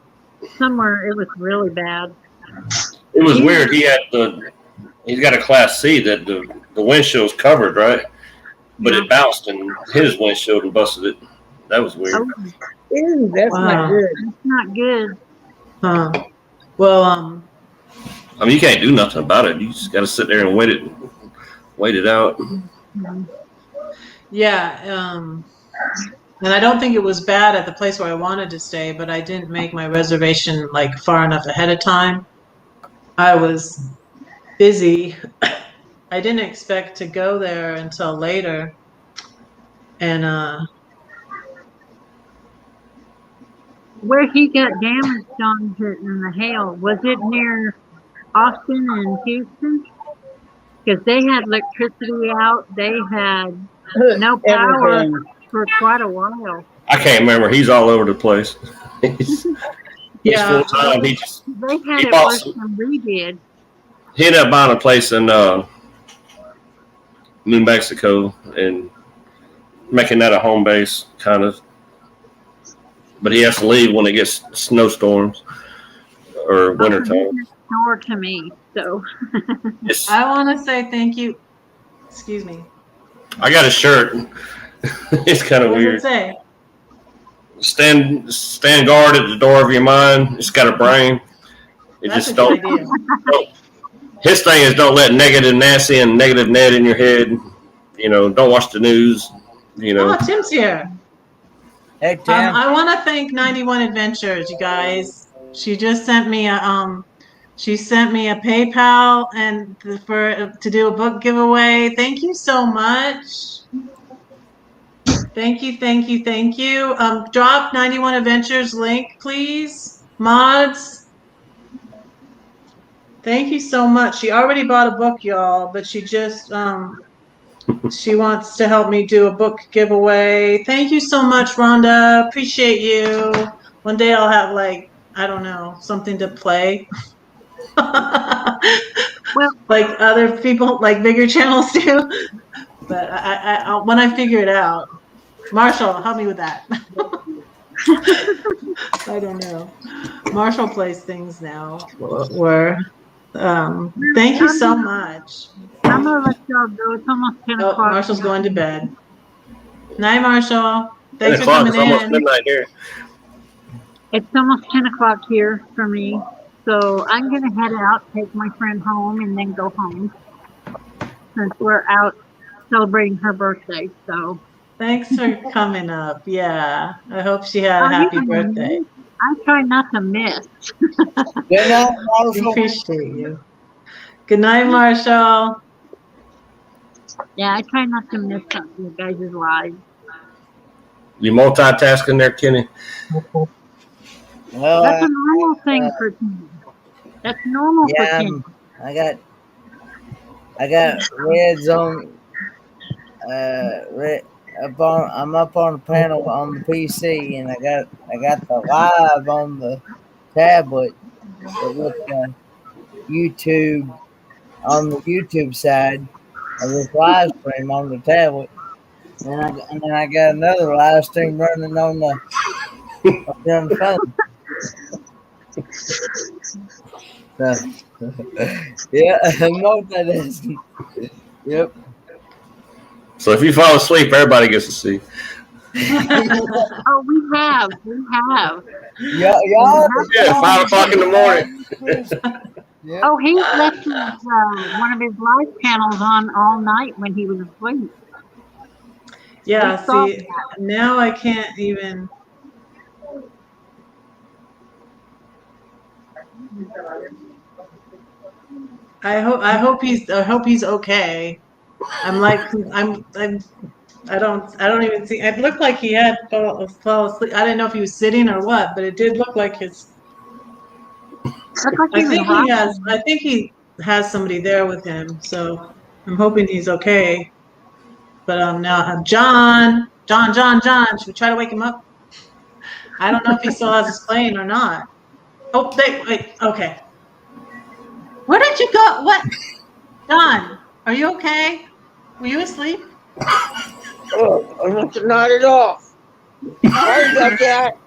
somewhere. It was really bad. It was weird. He's got a Class C that the windshield's covered, right? But it bounced in his windshield and busted it. That was weird. Oh. Ew, that's not good. That's not good. Huh. Well, I mean, you can't do nothing about it. You just got to sit there and wait it out. Yeah. And I don't think it was bad at the place where I wanted to stay, but I didn't make my reservation like far enough ahead of time. I was busy. I didn't expect to go there until later. And where he got damaged on in the hail, was it near Austin and Houston? Because they had electricity out. They had no power for quite a while. I can't remember. He's all over the place. He's full time. They had it worse than we did. He ended up buying a place in New Mexico and making that a home base, kind of. But he has to leave when it gets snowstorms or wintertime. Door to me, so. I want to say thank you. Excuse me. I got a shirt. It's kind of weird. What does it say? Stand guard at the door of your mind. It's got a brain. It That's just a good don't. idea. His thing is don't let negative Nancy and negative Ned in your head. Don't watch the news. Oh, Tim's here. Hey, Tim. I want to thank 91 Adventures, you guys. She just sent me a PayPal and to do a book giveaway. Thank you so much. Thank you, thank you, thank you. Drop 91 Adventures link, please. Mods. Thank you so much. She already bought a book, y'all, but she just she wants to help me do a book giveaway. Thank you so much, Rhonda. Appreciate you. One day I'll have like, I don't know, something to play. Well, like other people, like bigger channels do. But I when I figure it out, Marshall, help me with that. I don't know. Marshall plays things now. Thank you so much. I'm gonna let y'all go. It's almost 10 Oh, o'clock. Marshall's going to bed. Night, Marshall. 10 Thanks for o'clock coming is almost in. midnight here. It's almost 10 o'clock here for me. So I'm gonna head out, take my friend home, and then go home. Since we're out celebrating her birthday. So Thanks for coming up. Yeah. I hope she had a you happy birthday. I try not to miss. Good night, Marshall. Appreciate you. Good night, Marshall. Yeah, I try not to miss you guys' lives. You multitasking there, Kenny? Well, That's a normal thing for Tim. That's normal for yeah, Tim. I got reds on. I'm up on the panel on the PC, and I got the live on the tablet, but with the YouTube on the YouTube side of this live stream on the tablet, and then I got another live stream running on the phone. So, yeah, multitasking. Yep. So if you fall asleep, everybody gets to see. Oh, we have. Y'all, Yeah, 5 o'clock in the morning. Yep. Oh, he left his, one of his live channels on all night when he was asleep. Yeah, see, now I can't even. I hope he's okay. I don't even see. It looked like he had fell asleep. I didn't know if he was sitting or what, but it did look like his. I think he has somebody there with him, so I'm hoping he's okay. But now John, should we try to wake him up? I don't know if he still has his plane or not. Oh, wait, okay. Where did you go? What? John, are you okay? Were you asleep? Oh, I must have nodded off. Sorry about that.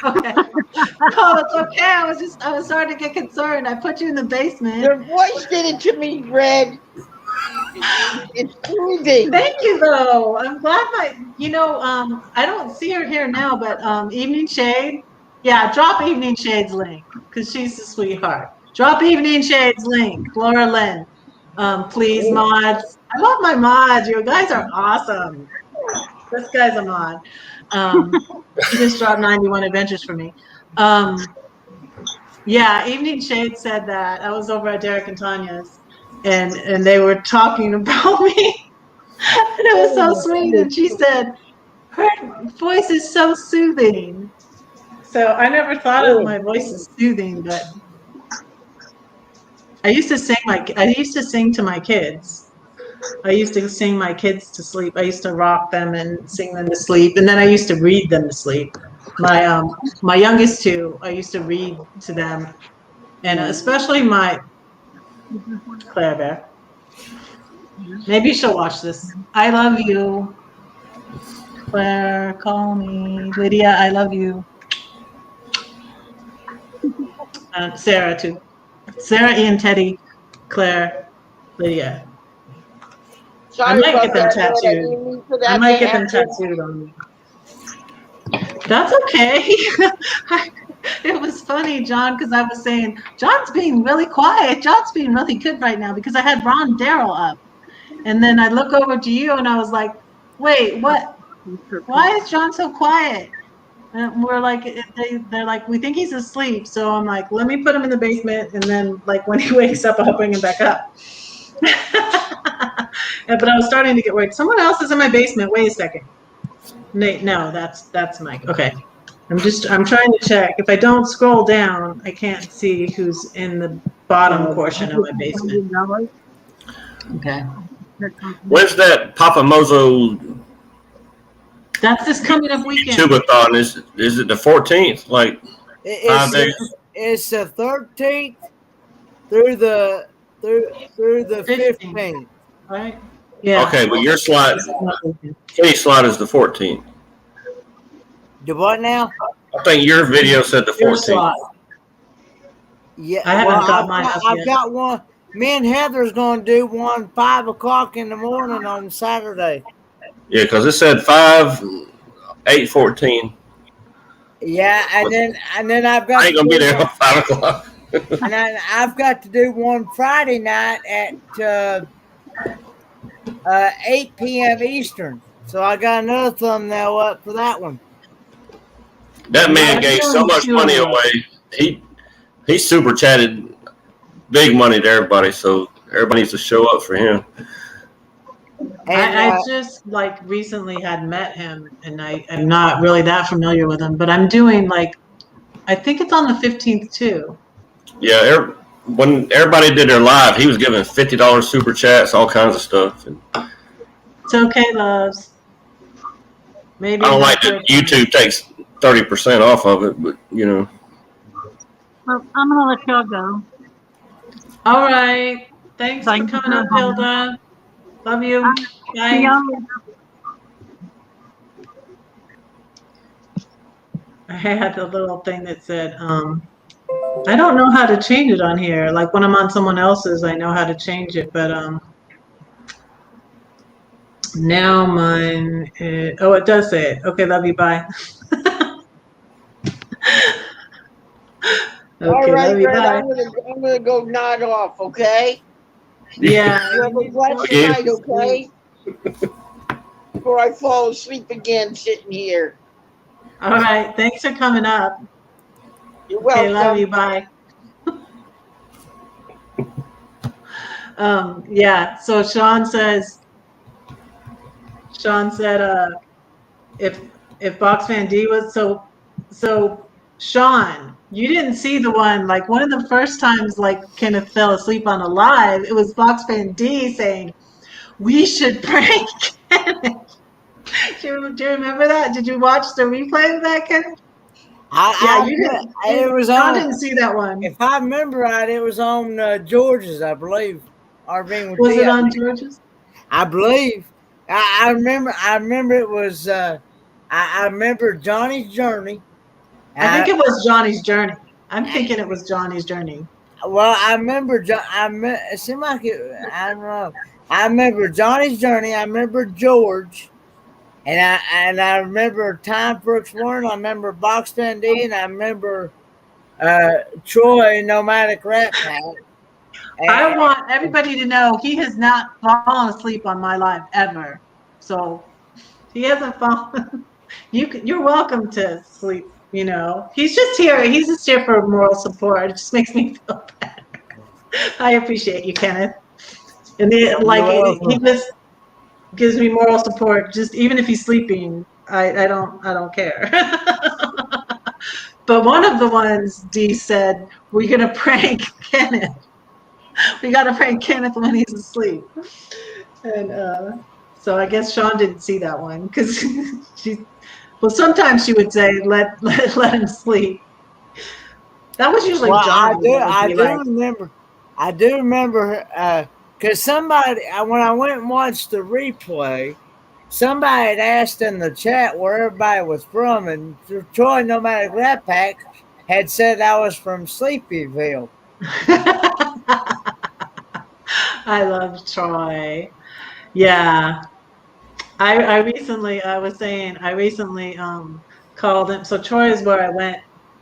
Okay. No, it's okay. I was starting to get concerned. I put you in the basement. Your voice did it to me, Red. It's soothing. Thank you, though. I'm glad I don't see her here now, but Evening Shade. Yeah, drop Evening Shade's link because she's a sweetheart. Drop Evening Shade's link, Laura Lynn. Please, mods. I love my mods. You guys are awesome. This guy's a mod. He just dropped 91 Adventures for me. Yeah, Evening Shade said that. I was over at Derek and Tanya's, and they were talking about me. And it was so sweet. And she said, her voice is so soothing. So I never thought of my voice as soothing, but I used to sing to my kids. I used to sing my kids to sleep. I used to rock them and sing them to sleep, and then I used to read them to sleep. My youngest two, I used to read to them, and especially my Claire Bear. Maybe she'll watch this. I love you, Claire. Call me Lydia. I love you. Sarah too. Sarah, Ian, Teddy, Claire, Lydia. I might get them tattooed. I might get them tattooed on me. That's okay. It was funny, John, because I was saying, John's being really quiet. John's being really good right now because I had Ron Darrell up. And then I look over to you and I was like, wait, what? Why is John so quiet? And we're like, they're like, we think he's asleep. So I'm like, let me put him in the basement. And then like when he wakes up, I'll bring him back up. But I was starting to get worried. Someone else is in my basement. Wait a second. Nate, no, that's Mike. Okay. I'm trying to check. If I don't scroll down, I can't see who's in the bottom portion of my basement. Okay. When's that Papa Mozo That's this coming up weekend. Tubathon? Is it the 14th? Like 5 days? It's the 13th through the 15th. Right? Yeah. Okay, but your slide, Kenny's slide is the 14th. The what now? I think your video said the Your 14th. slot. Yeah, I haven't got mine up I've yet. got one. Me and Heather's going to do one 5 o'clock in the morning on Saturday. Yeah, because it said 5, 8:14. Yeah, and then I've got. I ain't gonna be there at 5 o'clock. And I've got to do one Friday night at 8 p.m. Eastern. So I got another thumbnail up for that one. That man gave so much money away. He super chatted big money to everybody, so everybody needs to show up for him. And, I just like recently had met him, and I'm not really that familiar with him, but I'm doing like, I think it's on the 15th too. Yeah, when everybody did their live, he was giving $50 super chats, all kinds of stuff. And It's okay, loves. Maybe I don't like that YouTube takes 30% off of it, but you know. Well, I'm gonna let y'all go. All right. Thanks for Thank you coming up, for having Hilda. Love you. See Bye. y'all later. I had the little thing that said, I don't know how to change it on here. Like when I'm on someone else's, I know how to change it, but now mine is, oh, it does say it. Okay, love you, bye. All Okay, right, love you, Fred, bye. I'm gonna go nod off, okay? Yeah. You have a blessed Okay. night, okay? Before I fall asleep again sitting here. All right. Thanks for coming up. You're Okay, welcome. love you, bye. Yeah, so Sean said, if Box Fan D was so Sean, you didn't see the one, like one of the first times like Kenneth fell asleep on a live, it was Box Fan D saying, we should prank Kenneth. Do you remember that? Did you watch the replay of that, Kenneth? It was Sean on. didn't see that one. If I remember right, it was on George's, I believe. Was it on George's? I believe. I remember it was. I remember Johnny's Journey. I think it was Johnny's Journey. I'm thinking it was Johnny's Journey. Well, I remember. It seemed like it. I don't know. I remember Johnny's Journey. I remember George, and I remember Time for Exploring. I remember Box Fan D, and I remember Troy Nomadic Rat Pack. I want everybody to know he has not fallen asleep on my live ever. So he hasn't fallen. You're welcome to sleep. You know, he's just here. He's just here for moral support. It just makes me feel better. I appreciate you, Kenneth. And he just gives me moral support. Just even if he's sleeping, I don't care. But one of the ones Dee said, we're gonna prank Kenneth. We gotta prank Kenneth when he's asleep. And so I guess Sean didn't see that one because well, sometimes she would say, let him sleep. That was usually John. I do remember because somebody, when I went and watched the replay, somebody had asked in the chat where everybody was from, and Troy Nomadic Rat Pack had said I was from Sleepyville. I love Troy. Yeah. I recently called him. So Troy is where I went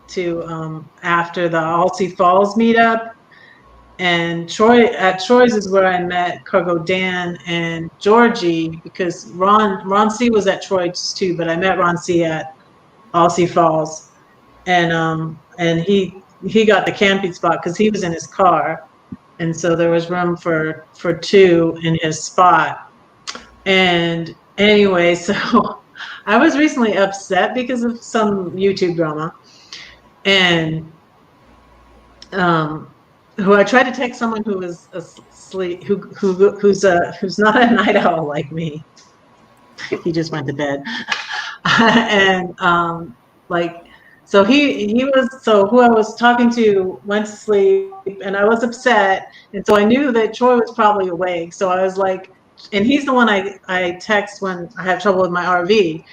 to after the Alsea Falls meetup. And Troy's is where I met Cargo Dan and Georgie, because Ron C was at Troy's too, but I met Ron C at Alsea Falls. And he got the camping spot because he was in his car. And so there was room for two in his spot. And anyway, so I was recently upset because of some YouTube drama, and who I tried to text someone who was asleep, who's not a night owl like me. He just went to bed, and like. So he was, so who I was talking to went to sleep, and I was upset, and so I knew that Troy was probably awake. So I was like, and he's the one I text when I have trouble with my RV.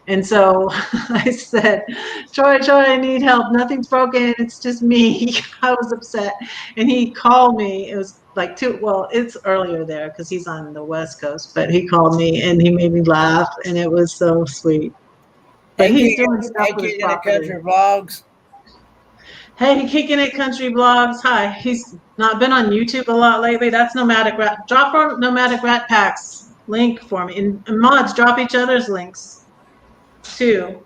And so I said, Troy, I need help. Nothing's broken. It's just me. I was upset. And he called me. It was like well, it's earlier there because he's on the West Coast, but he called me and he made me laugh, and it was so sweet. But he's doing stuff with his property. Country Vlogs. Hey, Kicking It Country Vlogs. Hi. He's not been on YouTube a lot lately. That's Nomadic Rat. Drop our Nomadic Rat Packs link for me. And mods, drop each other's links too.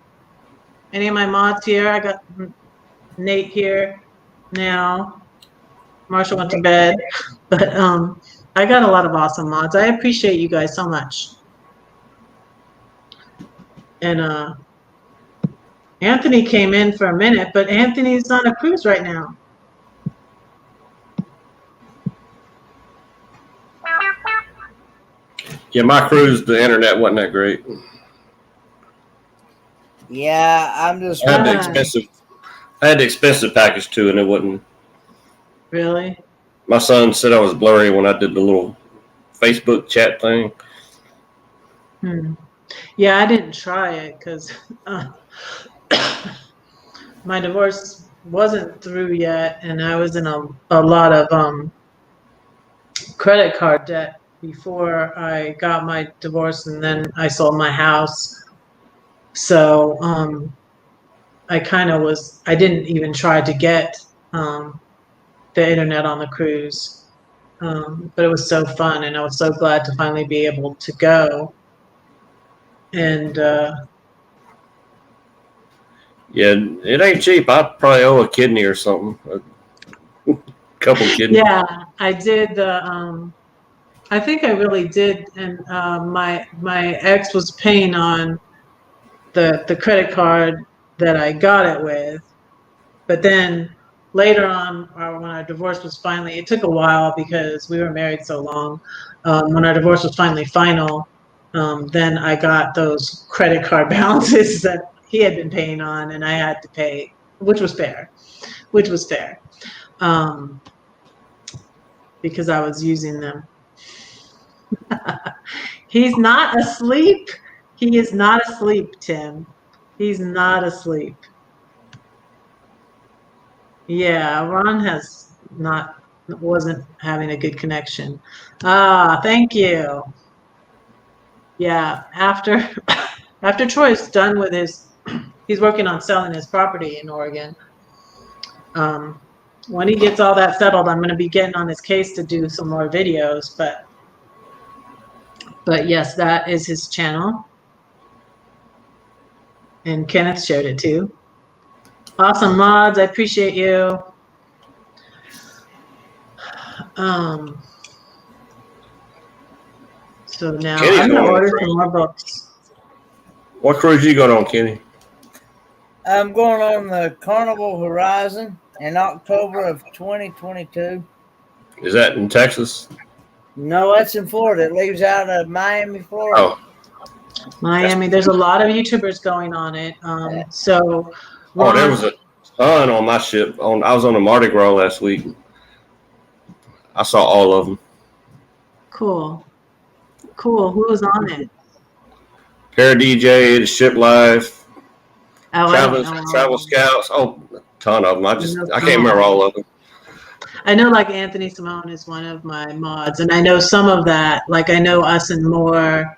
Any of my mods here? I got Nate here now. Marshall went to bed. But I got a lot of awesome mods. I appreciate you guys so much. And Anthony came in for a minute, but Anthony's on a cruise right now. Yeah, my cruise, the internet wasn't that great. Yeah, I'm just. I had the expensive package too, and it wasn't. Really? My son said I was blurry when I did the little Facebook chat thing. Yeah, I didn't try it because my divorce wasn't through yet, and I was in a lot of credit card debt before I got my divorce, and then I sold my house. So I didn't even try to get the internet on the cruise, but it was so fun, and I was so glad to finally be able to go. And yeah, it ain't cheap. I probably owe a kidney or something. A couple kidneys. Yeah, I did the. I think I really did, and my ex was paying on the credit card that I got it with, but then later on, when our divorce was finally, it took a while because we were married so long. When our divorce was finally final, then I got those credit card balances that he had been paying on, and I had to pay, which was fair, because I was using them. He's not asleep. He is not asleep, Tim. He's not asleep. Yeah, Ron wasn't having a good connection. Thank you. Yeah, after Troy's done with he's working on selling his property in Oregon. When he gets all that settled, I'm going to be getting on his case to do some more videos, but yes, that is his channel. And Kenneth showed it too. Awesome mods, I appreciate you. So now Kenny's I'm going to going on order a some more books. What cruise you going on, Kenny? I'm going on the Carnival Horizon in October of 2022. Is that in Texas? No, that's in Florida. It leaves out of Miami, Florida. Oh, Miami, there's a lot of YouTubers going on it. So Ron, there was a ton on my ship. I was on the Mardi Gras last week. I saw all of them. Cool. Who was on it? Para DJ, the Ship Life, Oh, Travel Scouts. Oh, a ton of them. I can't remember all of them. I know like Anthony Simone is one of my mods, and I know some of that. Like I know Us and More.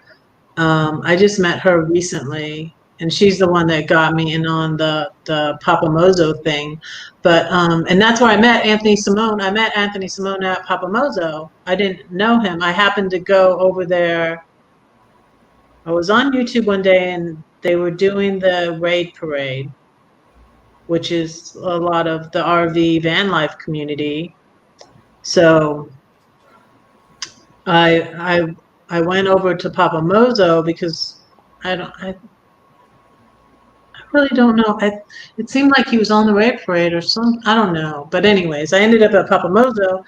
I just met her recently, and she's the one that got me in on the Papamozo thing. But and that's where I met Anthony Simone. I met Anthony Simone at Papamozo. I didn't know him. I happened to go over there. I was on YouTube one day, and they were doing the raid parade, which is a lot of the RV van life community. So I went over to Papamozo because I really don't know. It seemed like he was on the raid parade or some. I don't know. But anyways, I ended up at Papamozo,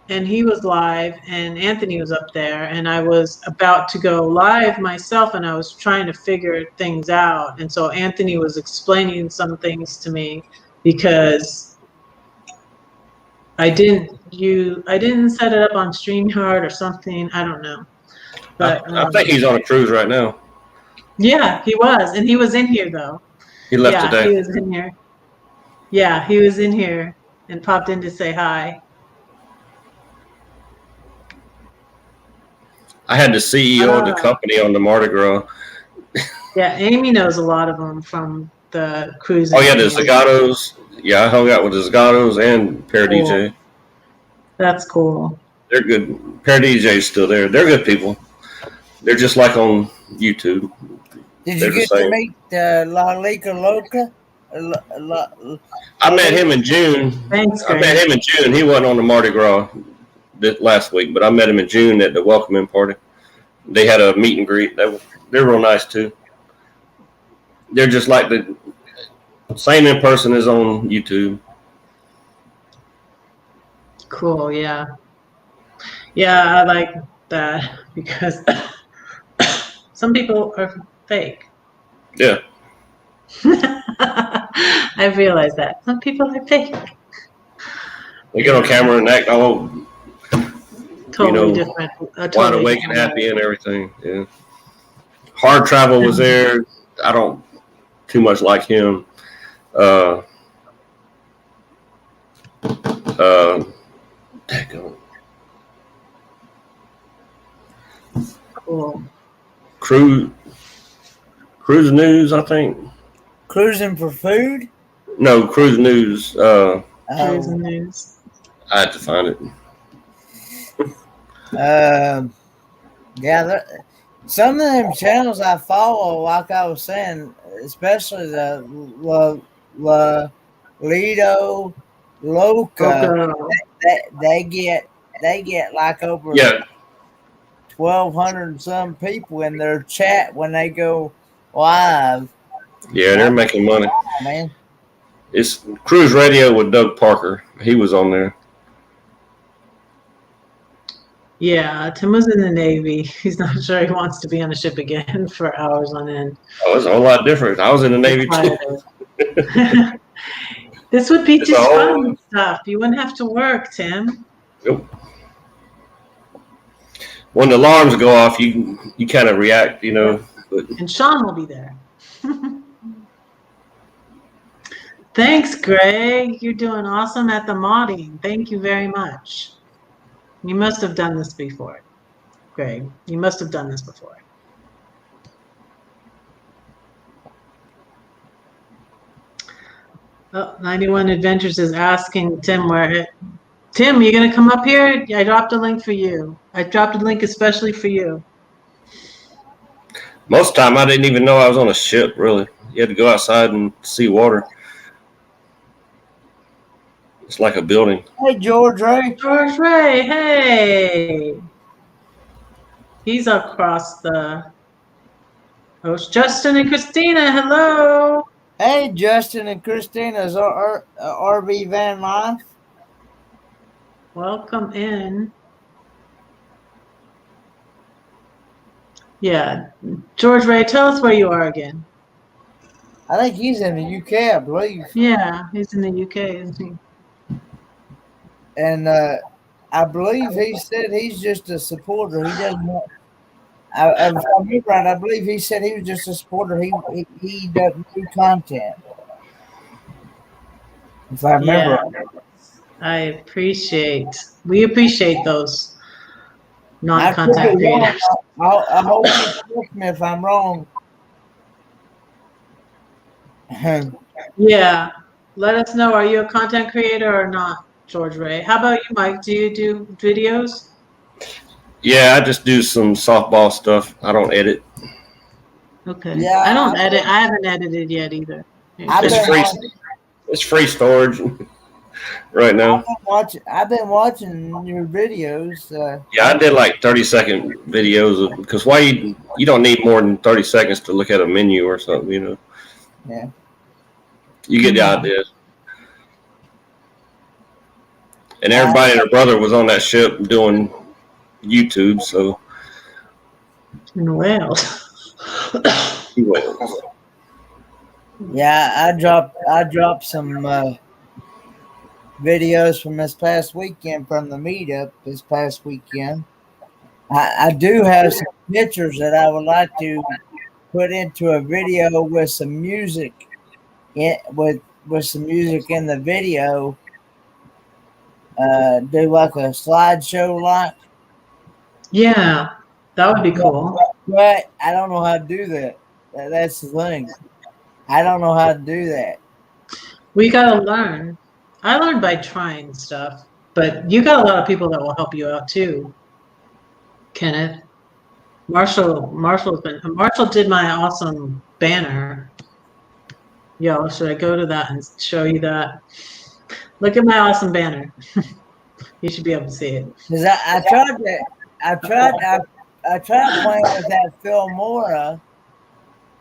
and he was live, and Anthony was up there, and I was about to go live myself, and I was trying to figure things out, and so Anthony was explaining some things to me because I didn't set it up on StreamYard or something. I don't know, but I think he's on a cruise right now. yeah, he was, and he was in here though. He left Yeah, today. he was in here. Yeah, he was in here and popped in to say hi. I had the CEO of the company on the Mardi Gras. Yeah, Amy knows a lot of them from the cruise. Oh yeah, the Zagatos. Yeah, I hung out with the Zagatos and Pair Cool. DJ. That's cool. They're good. Pair DJ's still there. They're good people. They're just like on YouTube. Did you get to meet La Lica Loca? I met him in June. Thanks, I met him in June. He wasn't on the Mardi Gras last week, but I met him in June at the welcoming party. They had a meet and greet. They're real nice too. They're just like the same in person as on YouTube. Cool, yeah. Yeah, I like that because some people are fake. Yeah. I realize that. Some people are fake. They get on camera and act all totally different. Wide awake and happy and everything. Yeah. Hard Travel was there. I don't too much like him. Cool. Cruise News, I think. Cruising for food? No, Cruise News. Cruise News. I had to find it. Yeah, some of them channels I follow, like I was saying, especially the Lido Loca, they get like over 1,200 and some people in their chat when they go live. Yeah, they're making money. Man, it's Cruise Radio with Doug Parker. He was on there. Yeah, Tim was in the Navy. He's not sure he wants to be on a ship again for hours on end. Oh, it's a whole lot different. I was in the Navy too. This would be just fun stuff. You wouldn't have to work, Tim. Nope. When the alarms go off, you kind of react, you know. But. And Sean will be there. Thanks, Greg. You're doing awesome at the modding. Thank you very much. You must have done this before, Greg. You must have done this before. Oh, 91 Adventures is asking Tim where Tim, you gonna come up here? I dropped a link for you. I dropped a link especially for you. Most of the time, I didn't even know I was on a ship, really. You had to go outside and see water. It's like a building. Hey, George Ray. George Ray, hey. He's across the host. Justin and Christina, hello. Hey, Justin and Christina's RV Van Life. Welcome in. Yeah, George Ray, tell us where you are again. I think he's in the UK, I believe. Yeah, he's in the UK, isn't he? And I believe he said he's just a supporter. He doesn't want. If I remember right, I believe he said he was just a supporter. He doesn't do content. If I remember right. We appreciate those non-content creators. I hope you correct me if I'm wrong. Yeah, let us know. Are you a content creator or not, George Ray? How about you, Mike? Do you do videos? Yeah, I just do some softball stuff. I don't edit. Okay. Yeah, I don't edit. I haven't edited yet either. It's free storage right now. I've been watching your videos. Yeah, I did like 30-second videos because you don't need more than 30 seconds to look at a menu or something, you know. Yeah. You get the idea. And everybody and their brother was on that ship doing YouTube, so. In Wales. Wales. Yeah, I dropped some videos from this past weekend from the meetup this past weekend. I do have some pictures that I would like to put into a video with some music with some music in the video. Do like a slideshow like. Yeah, that would be cool. But I don't know how to do that. That's the thing. I don't know how to do that. We gotta learn. I learned by trying stuff, but you got a lot of people that will help you out too. Kenneth, Marshall did my awesome banner. Yo, should I go to that and show you that? Look at my awesome banner. You should be able to see it. Because I tried playing with that Filmora,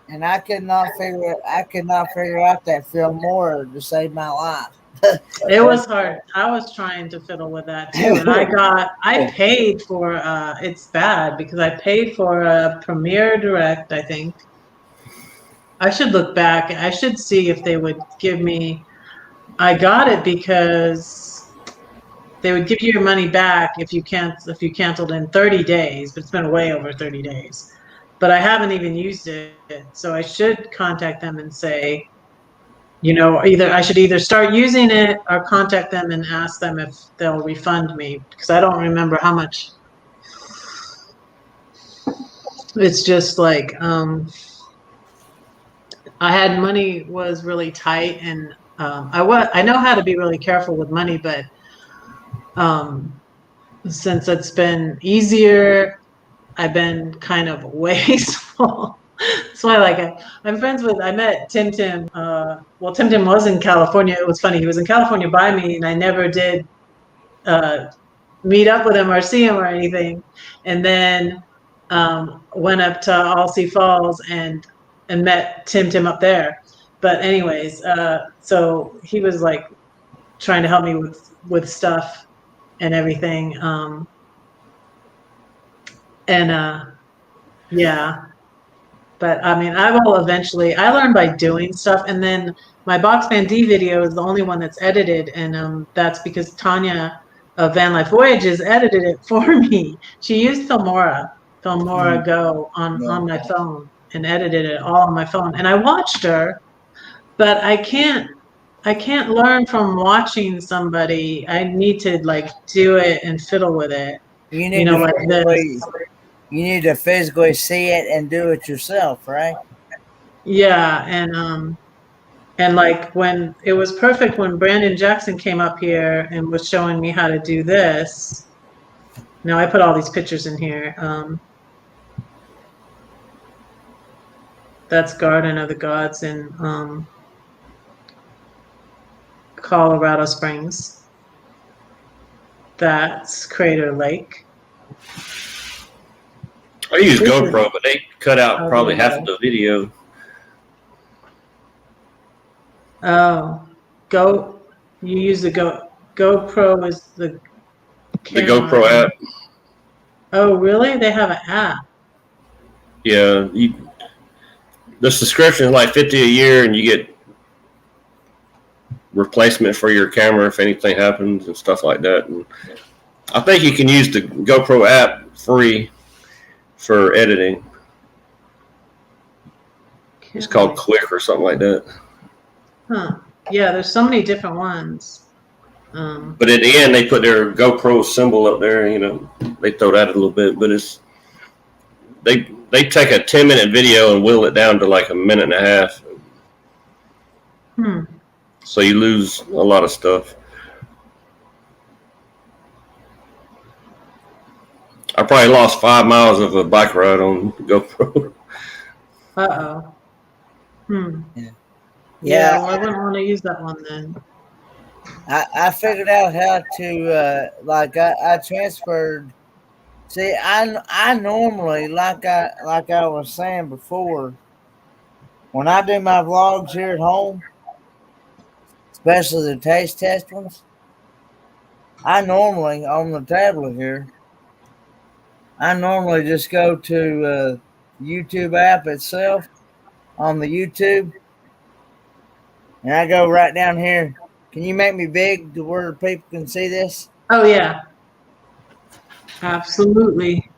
and I could not figure out that Filmora to save my life. It was hard. I was trying to fiddle with that too, and I paid for. It's bad because I paid for a Premiere Direct. I think I should look back. I should see if they would give me. I got it because they would give you your money back if you canceled in 30 days, but it's been way over 30 days. But I haven't even used it, so I should contact them and say, I should either start using it or contact them and ask them if they'll refund me, because I don't remember how much. It's just like I had money was really tight, and I know how to be really careful with money, but since it's been easier, I've been kind of wasteful. That's why, I met Tim Tim. Tim Tim was in California. It was funny. He was in California by me, and I never did meet up with him or see him or anything. And then went up to Alsea Falls and met Tim Tim up there. But anyways, so he was like trying to help me with stuff and everything. Yeah. But I mean, I will eventually. I learned by doing stuff, and then my Box Band D video is the only one that's edited, and that's because Tanya of Van Life Voyages edited it for me. She used Filmora Go on my phone and edited it all on my phone, and I watched her, but I can't learn from watching somebody. I need to do it and fiddle with it. You need you need to physically see it and do it yourself, right? Yeah, and when it was perfect when Brandon Jackson came up here and was showing me how to do this. Now I put all these pictures in here. That's Garden of the Gods in Colorado Springs. That's Crater Lake. I use GoPro, but they cut out probably half of the video. Oh, you use the GoPro is the camera. The GoPro app. Oh, really? They have an app. Yeah, the subscription is like $50 a year, and you get replacement for your camera if anything happens and stuff like that. And I think you can use the GoPro app free for editing. It's called Click or something like that. Huh. Yeah, there's so many different ones. But at the end, they put their GoPro symbol up there. They throw that a little bit, but they take a 10-minute video and whittle it down to like a minute and a half. So you lose a lot of stuff. I probably lost 5 miles of a bike ride on GoPro. Yeah, well, I wouldn't want to use that one then. I figured out how to I transferred. See, I normally like I was saying before. when I do my vlogs here at home, especially the taste test ones, I normally on the tablet here, I normally just go to YouTube app itself on the YouTube, and I go right down here. Can you make me big to where people can see this? Oh yeah, absolutely.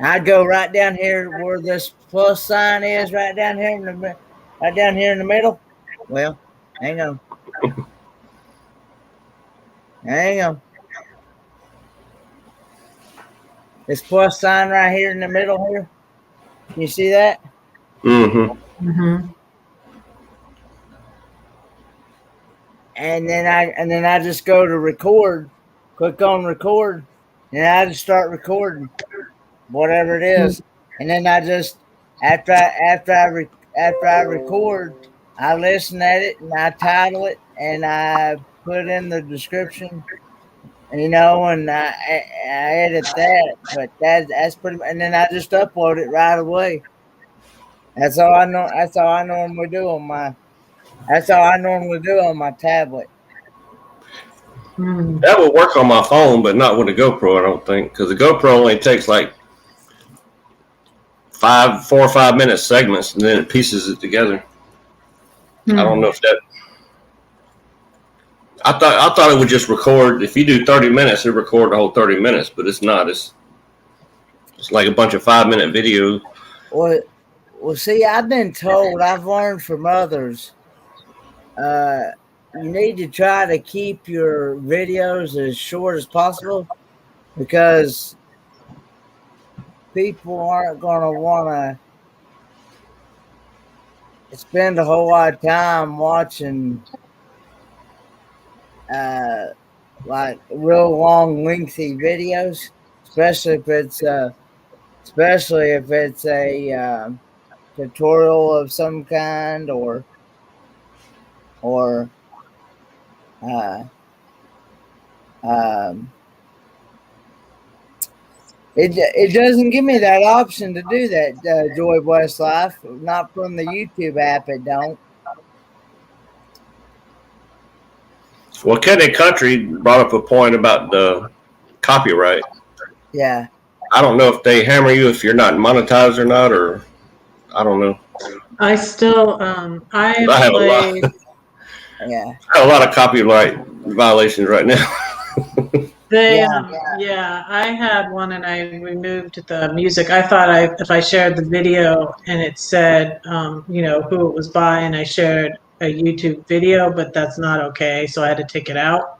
I'd go right down here where this plus sign is, right down here in the middle. Well, hang on. Hang on. This plus sign right here in the middle here. Can you see that? Mm-hmm. Mm-hmm. And then I just go to record, click on record, and I just start recording whatever it is. And then I just after I record, I listen at it and I title it and I put in the description, and I edit that. But that's pretty. And then I just upload it right away. That's all I know. That's all I normally do on my. That's all I normally do on my tablet. That would work on my phone, but not with a GoPro, I don't think, because the GoPro only takes like 4 or 5 minute segments, and then it pieces it together. I don't know if that. I thought it would just record. If you do 30 minutes, it record the whole 30 minutes, but it's not. It's like a bunch of 5-minute videos. Well, see, I've been told, I've learned from others, you need to try to keep your videos as short as possible, because people aren't going to want to spend a whole lot of time watching like real long, lengthy videos, especially if it's a tutorial of some kind, or it doesn't give me that option to do that. Joy West Life, not from the YouTube app. It don't. Well, Kenneth Country brought up a point about the copyright. Yeah. I don't know if they hammer you if you're not monetized or not, or I don't know. I still, I have played. Yeah. I have a lot of copyright violations right now. Yeah, I had one and I removed the music. I thought if I shared the video and it said, who it was by, and I shared a YouTube video, but that's not okay. So I had to take it out.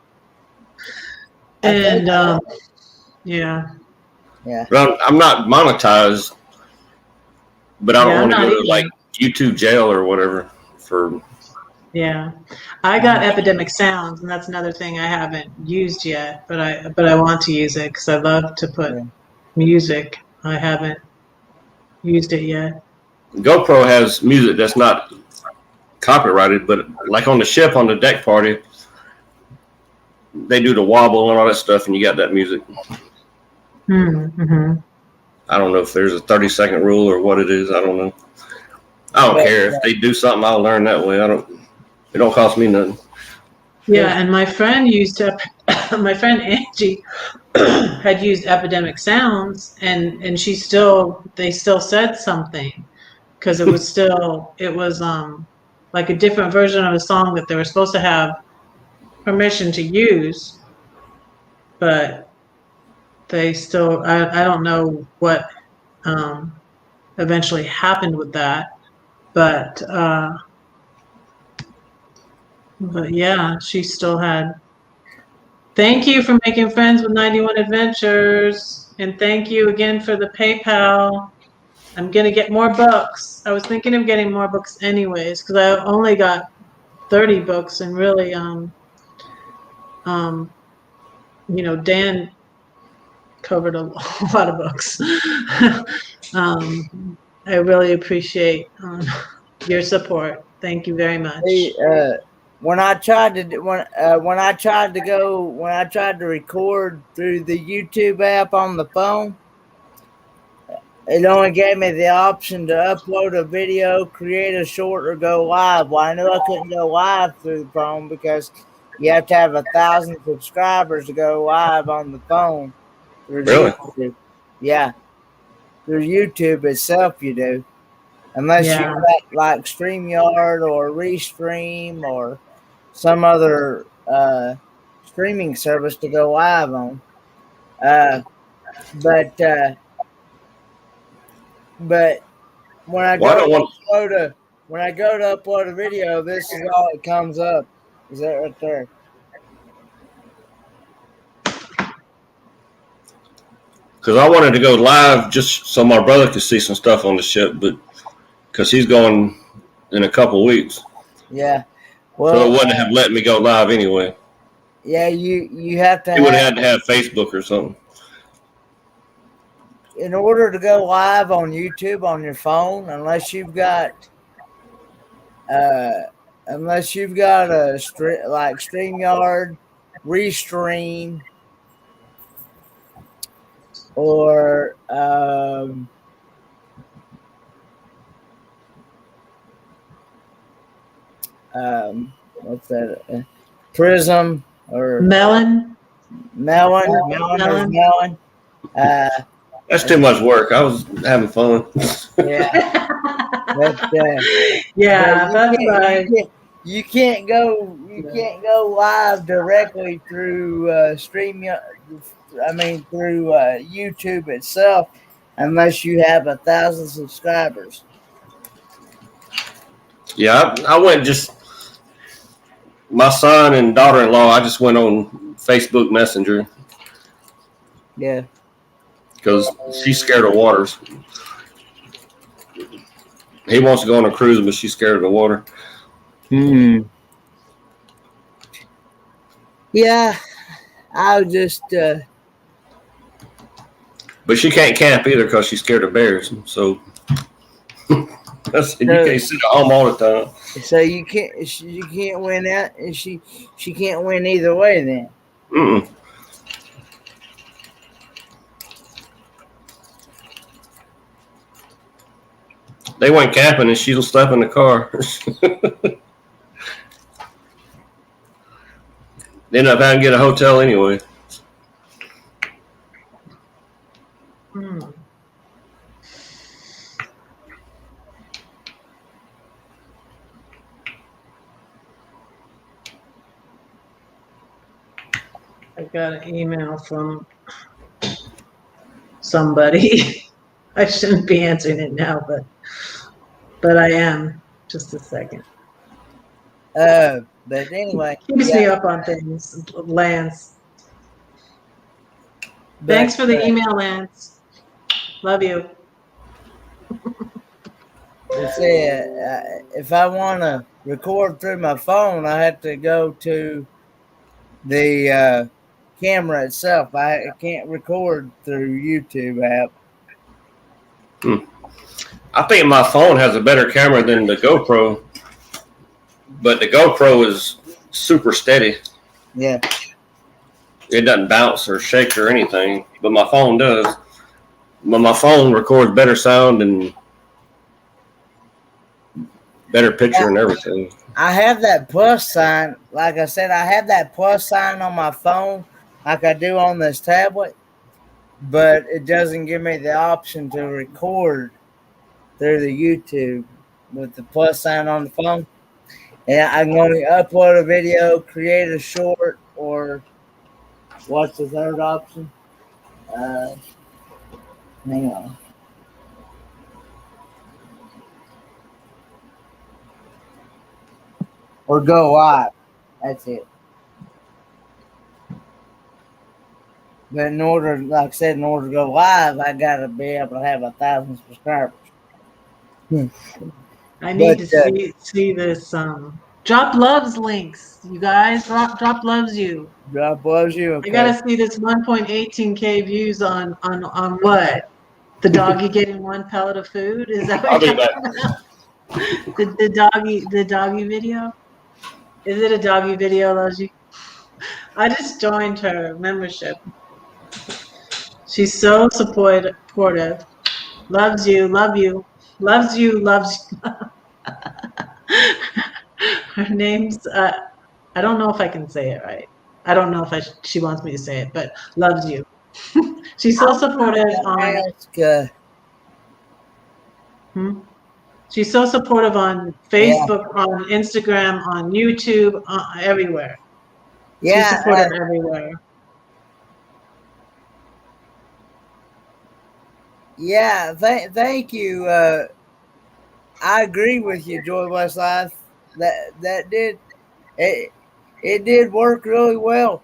And yeah. Well, I'm not monetized, but I don't want to go to like YouTube jail or whatever for. Yeah, I got Epidemic Sounds, and that's another thing I haven't used yet, but I want to use it because I love to put music. I haven't used it yet. GoPro has music that's not copyrighted, but like on the ship on the deck party, they do the wobble and all that stuff, and you got that music. Mm-hmm. I don't know if there's a 30-second rule or what it is. I don't know. I don't care if they do something. I'll learn that way. It don't cost me nothing. Yeah, and my friend my friend Angie had used Epidemic Sounds, and they still said something, because it was like a different version of a song that they were supposed to have permission to use, but they still, I don't know what eventually happened with that, but yeah, she still had. Thank you for making friends with 91 Adventures, and thank you again for the PayPal. I'm gonna get more books. I was thinking of getting more books anyways, because I only got 30 books, and really, Dan covered a lot of books. I really appreciate your support. Thank you very much. When I tried to record through the YouTube app on the phone, it only gave me the option to upload a video, create a short, or go live. Well, I knew I couldn't go live through the phone because you have to have 1,000 subscribers to go live on the phone. Through Really? YouTube. Yeah. Through YouTube itself, you do. Unless you Yeah. got like StreamYard or Restream or some other streaming service to go live on. But when I Well, I go don't to want. upload a video, this is all that comes up. Is that right there? Because I wanted to go live just so my brother could see some stuff on the ship, but because he's going in a couple weeks, Yeah. so Well, it wouldn't have let me go live anyway. yeah, you have to He would have have, had to have Facebook or something. in order to go live on YouTube on your phone, unless you've got a like StreamYard, Restream, or what's that? Prism or Melon. Melon. That's too much work. I was having fun. Yeah. But, Yeah, that's right. you can't go live directly through through YouTube itself unless you have 1,000 subscribers. Yeah, I went just my son and daughter-in-law. I just went on Facebook Messenger. Yeah. Because she's scared of waters. He wants to go on a cruise, but she's scared of the water. Yeah, I was just. But she can't camp either because she's scared of bears. So you can't sit at home all the time. So you can't win that, and she can't win either way then. Mm-mm. They went camping and she'll sleep in the car. They end up having to get a hotel anyway. I got an email from somebody. I shouldn't be answering it now, but I am. Just a second. But anyway, Keeps me up on things, Lance. Thanks for the email, Lance. Love you. If I want to record through my phone, I have to go to the camera itself. I can't record through YouTube app. I think my phone has a better camera than the GoPro, but the GoPro is super steady. Yeah. It doesn't bounce or shake or anything, but my phone does. But my phone records better sound and better picture and everything. I have that plus sign. Like I said, I have that plus sign on my phone like I do on this tablet, but it doesn't give me the option to record through the YouTube with the plus sign on the phone. And I'm going to upload a video, create a short, or what's the third option? Hang on. Or go live. That's it. But in order, like I said, in order to go live, I gotta be able to have 1,000 subscribers. I need to see this. Drop loves links, you guys. Drop loves you. Drop loves you. Okay. I gotta see this 1.18K views on what? The doggy getting one pellet of food? Is that what you're talking about? The doggy video? Is it a doggy video, Logie? I just joined her membership. She's so supportive. Loves you, love you. Loves you, loves her name's I don't know if I can say it right. I don't know if she wants me to say it, but loves you. She's so I wanted supportive on to ask, hmm? She's so supportive on yeah, Facebook, on Instagram, on YouTube, everywhere. She's yeah, supportive everywhere. yeah. Thank you. I agree with you, Joy West Life. That did it. It did work really well.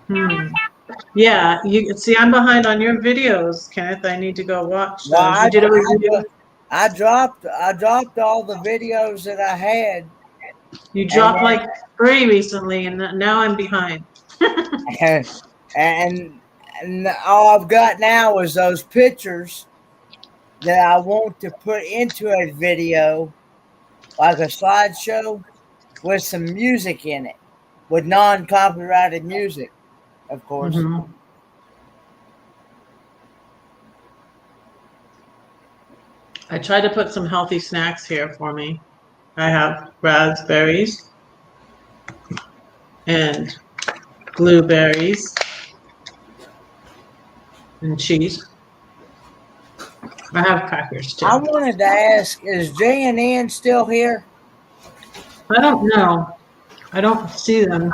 Hmm. Yeah, you see, I'm behind on your videos, Kenneth. I need to go watch Well, those. You did a review. I dropped all the videos that I had, You and dropped like 3 recently, and now I'm behind. then and all I've got now is those pictures that I want to put into a video, like a slideshow with some music in it, with non-copyrighted music, of course. Mhm. I tried to put some healthy snacks here for me. I have raspberries and blueberries and cheese. I have crackers too. I wanted to ask, is J&N still here? I don't know. I don't see them.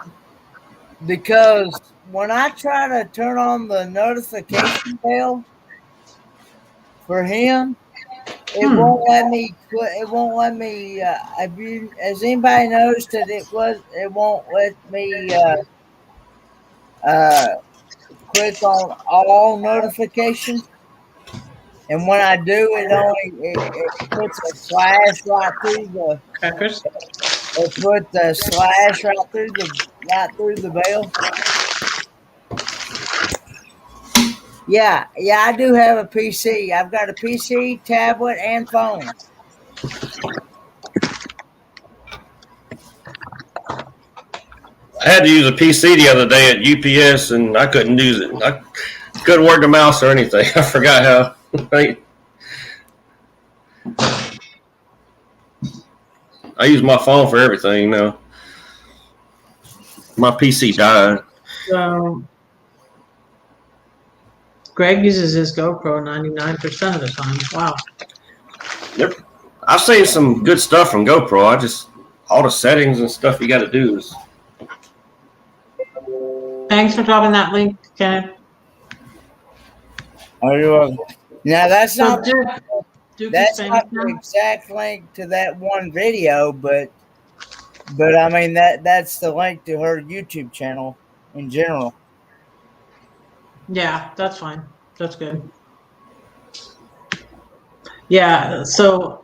Because when I try to turn on the notification bell for him, it Hmm. won't let me. It won't let me. Have you? Has anybody noticed that it was? It won't let me uh, click on all notifications. And when I do, it puts a slash right through the. Crackers. It put the slash right through the bell. Yeah, I do have a PC. I've got a PC, tablet, and phone. I had to use a PC the other day at UPS, and I couldn't use it. I couldn't work the mouse or anything. I forgot how. I use my phone for everything now. My PC died. So Greg uses his GoPro 99% of the time. Wow. Yep. I've seen some good stuff from GoPro. All the settings and stuff you got to do is. Thanks for dropping that link, Ken. Oh, you're welcome. Now that's So not Duke is famous the now? exact link to that one video, but I mean that's the link to her YouTube channel in general. Yeah, that's fine. That's good. Yeah, so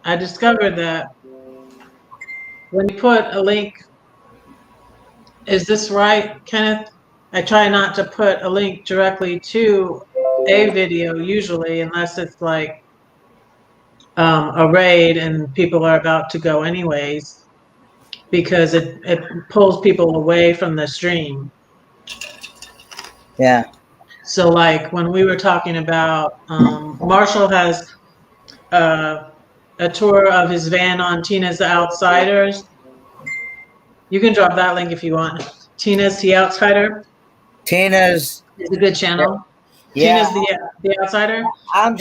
I discovered that when you put a link, is this right, Kenneth? I try not to put a link directly to a video usually, unless it's like a raid and people are about to go anyways, because it pulls people away from the stream. Yeah. So like when we were talking about, Marshall has a tour of his van on Tina's The Outsiders. You can drop that link if you want. Tina's The Outsider. Tina's is a good channel. Yeah. Tina's the Outsider. I'm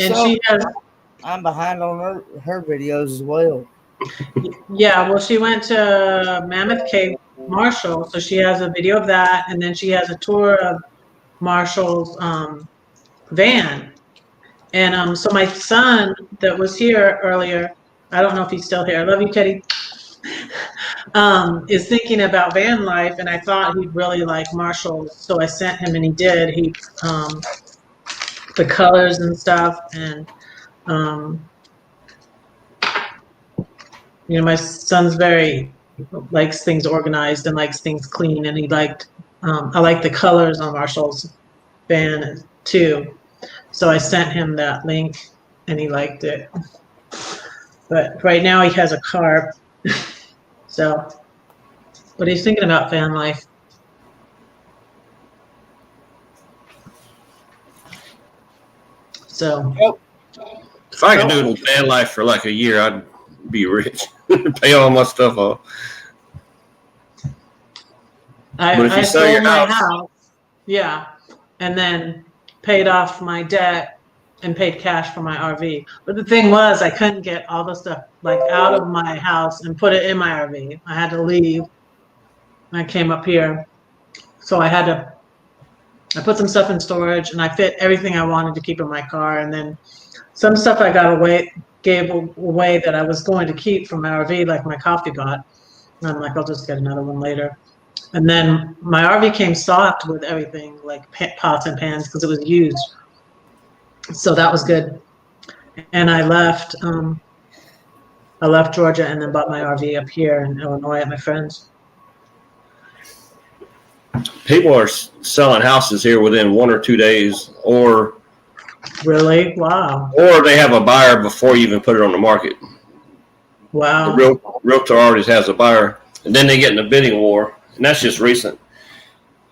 I'm behind on her videos as well. Yeah, well, she went to Mammoth Cave, Marshall, so she has a video of that, and then she has a tour of Marshall's van. And so my son that was here earlier, I don't know if he's still here. I love you, Teddy. Is thinking about van life, and I thought he'd really like Marshall, so I sent him, and he did. He the colors and stuff, and my son's likes things organized and likes things clean, and he liked I like the colors on Marshall's van too, so I sent him that link, and he liked it. But right now he has a car, but he's thinking about van life. So If I could do van life for like a year, I'd be rich. Pay all my stuff off. But if I you sell sold your my house, house, yeah, and then paid off my debt and paid cash for my RV. But the thing was, I couldn't get all the stuff like out of my house and put it in my RV. I had to leave. I came up here, so I put some stuff in storage, and I fit everything I wanted to keep in my car, and then some stuff I gave away that I was going to keep from my RV, like my coffee pot. And I'm like, I'll just get another one later. And then my RV came stocked with everything, like pots and pans, because it was used. So that was good. And I left Georgia and then bought my RV up here in Illinois at my friend's. people are selling houses here within 1 or 2 days, or Really? Wow. they have a buyer before you even put it on the market. Wow. The realtor already has a buyer, and then they get in a bidding war, and that's just recent.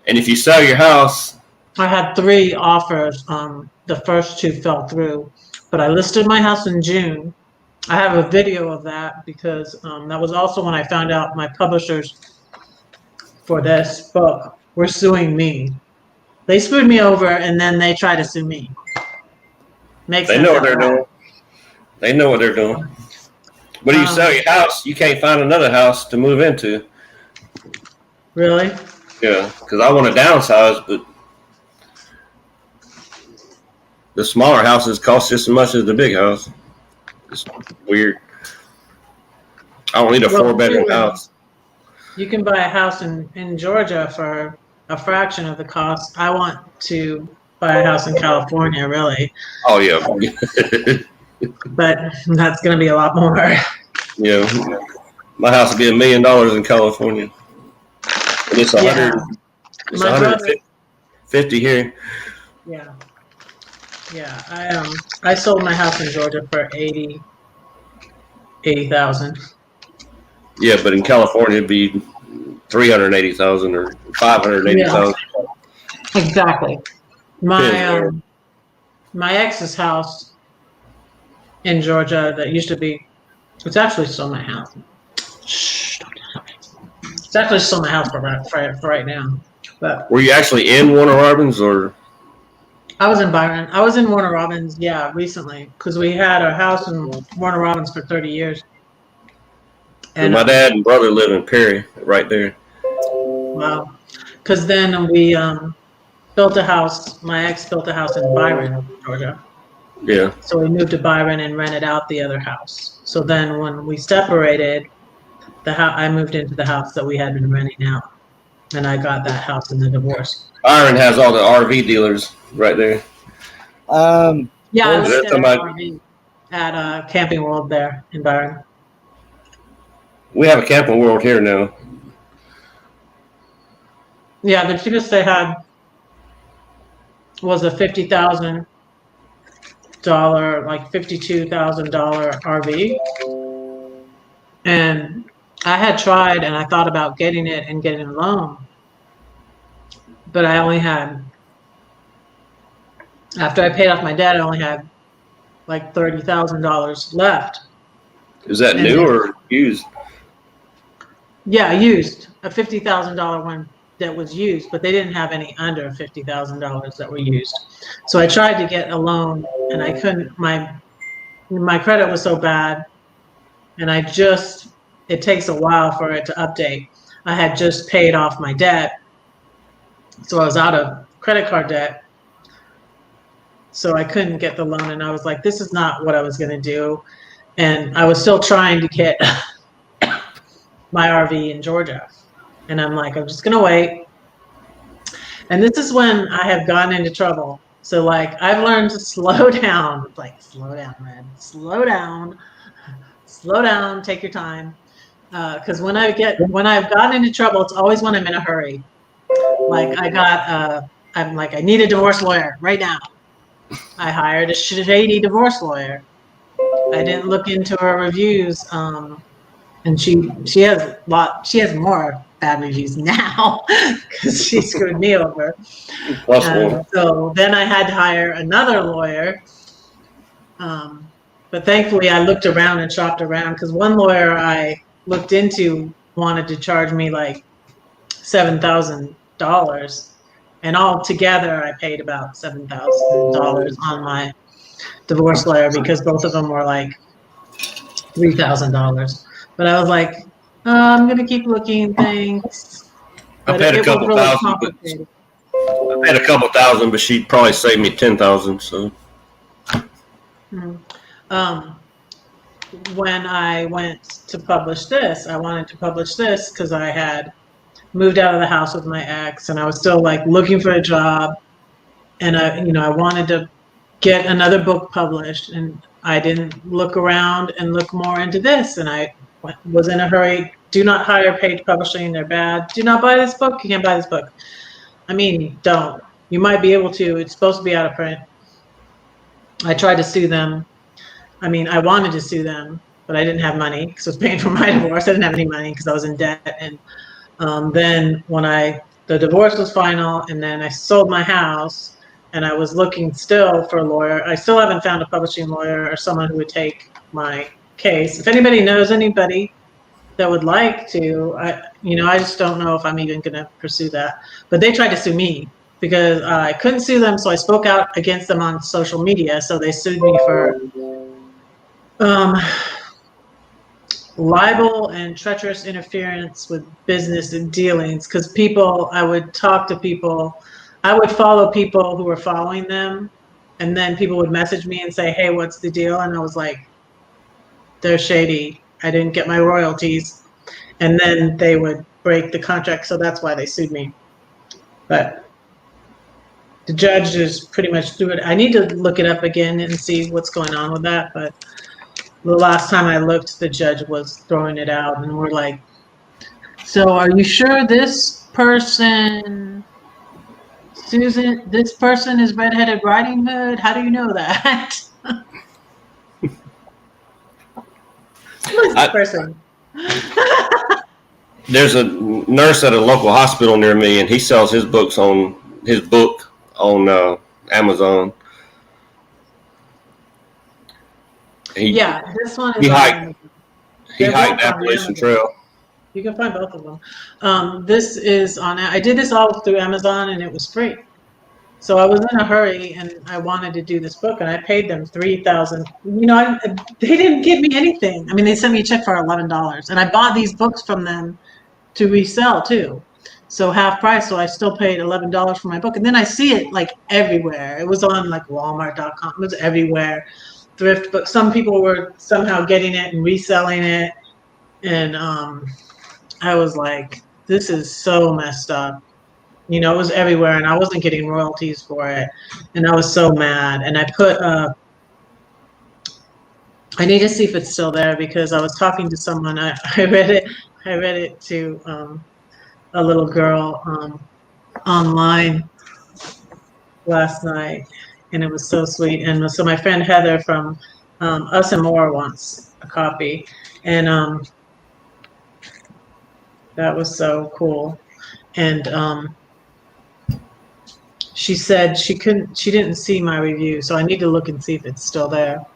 And if you sell your house, I had 3 offers. The first 2 fell through, but I listed my house in June. I have a video of that because that was also when I found out my publishers for this book were suing me. They screwed me over, and then they try to sue me. they know what they're doing. They know what they're doing. But if you sell your house, you can't find another house to move into. Really? Yeah, because I want to downsize, but the smaller houses cost just as much as the big house. It's weird. I don't need a 4-bedroom house. You can buy a house in Georgia for a fraction of the cost. I want to buy a house in California, really. Oh, yeah. But that's going to be a lot more. Yeah. My house would be $1 million in California. And it's 150 here. Yeah. Yeah. I sold my house in Georgia for $80,000. Yeah, but in California it'd be $380,000 or $580,000. Yeah. Exactly. My ex's house in Georgia that used to be, it's actually still my house. Shh, don't tell me. It's actually still my house for right now. But were you actually in Warner Robins or? I was in Byron. I was in Warner Robins, yeah, recently, because we had a house in Warner Robins for 30 years. And my dad and brother live in Perry, right there. Wow. Because then we built a house. My ex built a house in Byron, Georgia. Yeah. So we moved to Byron and rented out the other house. So then when we separated, I moved into the house that we had been renting out, and I got that house in the divorce. Byron has all the RV dealers right there. Yeah, I looked at RV at Camping World there in Byron. We have a Camping World here now. Yeah, the cheapest they had was a $50,000, like $52,000 RV. And I had tried and I thought about getting it and getting a loan. But I only had, after I paid off my debt, I only had like $30,000 left. Is that new or used? Yeah, used. A $50,000 one that was used, but they didn't have any under $50,000 that were used. So I tried to get a loan and I couldn't. My credit was so bad, and it takes a while for it to update. I had just paid off my debt, so I was out of credit card debt. So I couldn't get the loan, and I was like, this is not what I was going to do. And I was still trying to get my RV in Georgia. And I'm like, I'm just going to wait. And this is when I have gotten into trouble. So like, I've learned to slow down. Like, slow down, man. Slow down, take your time. Because when I've gotten into trouble, it's always when I'm in a hurry. Like I'm like, I need a divorce lawyer right now. I hired a shady divorce lawyer. I didn't look into her reviews. And she has more bad reviews now because she screwed me over. So then I had to hire another lawyer, But thankfully, I looked around and shopped around because one lawyer I looked into wanted to charge me like $7,000, and all together I paid about $7,000 on my divorce lawyer because both of them were like $3,000. But I was like, I'm gonna keep looking, thanks. I But paid a it was couple really thousand, but complicated. I paid a couple thousand, but she'd probably save me 10,000. So Um, when I went to publish this, I wanted to publish this because I had moved out of the house with my ex, and I was still like looking for a job, and I wanted to get another book published, and I didn't look around and look more into this, and I was in a hurry. Do not hire Page Publishing; they're bad. Do not buy this book. You can't buy this book. I mean, don't. You might be able to. It's supposed to be out of print. I tried to sue them. I mean, I wanted to sue them, but I didn't have money because I was paying for my divorce. I didn't have any money because I was in debt. And then when the divorce was final, and then I sold my house, and I was looking still for a lawyer. I still haven't found a publishing lawyer or someone who would take my case. If anybody knows anybody that would like to, I just don't know if I'm even going to pursue that. But they tried to sue me because I couldn't sue them, so I spoke out against them on social media. So they sued me for libel and treacherous interference with business and dealings, because I would talk to people, I would follow people who were following them, and then people would message me and say, hey, what's the deal? And I was like, they're shady. I didn't get my royalties. And then they would break the contract, so that's why they sued me. But the judge is pretty much through it. I need to look it up again and see what's going on with that, but the last time I looked, the judge was throwing it out, and we're like, so are you sure this person, Susan, this person is Red-Headed Riding Hood? How do you know that? Who's this person? there's a nurse at a local hospital near me, and he sells his book on Amazon. Yeah, this one is he on hiked Amazon. he They're hiked both on Appalachian Amazon. Trail. You can find both of them. This is on, I did this all through Amazon, and it was free. So I was in a hurry, and I wanted to do this book, and I paid them $3,000. They didn't give me anything. I mean, they sent me a check for $11, and I bought these books from them to resell too. So half price. So I still paid $11 for my book, and then I see it like everywhere. It was on like Walmart.com. It was everywhere. Thrift book. Some people were somehow getting it and reselling it, and I was like, this is so messed up. It was everywhere, and I wasn't getting royalties for it, and I was so mad. And I put, I need to see if it's still there, because I was talking to someone. I read it to a little girl online last night, and it was so sweet. And so my friend Heather from Us and More wants a copy, and that was so cool. And she said she didn't see my review, so I need to look and see if it's still there.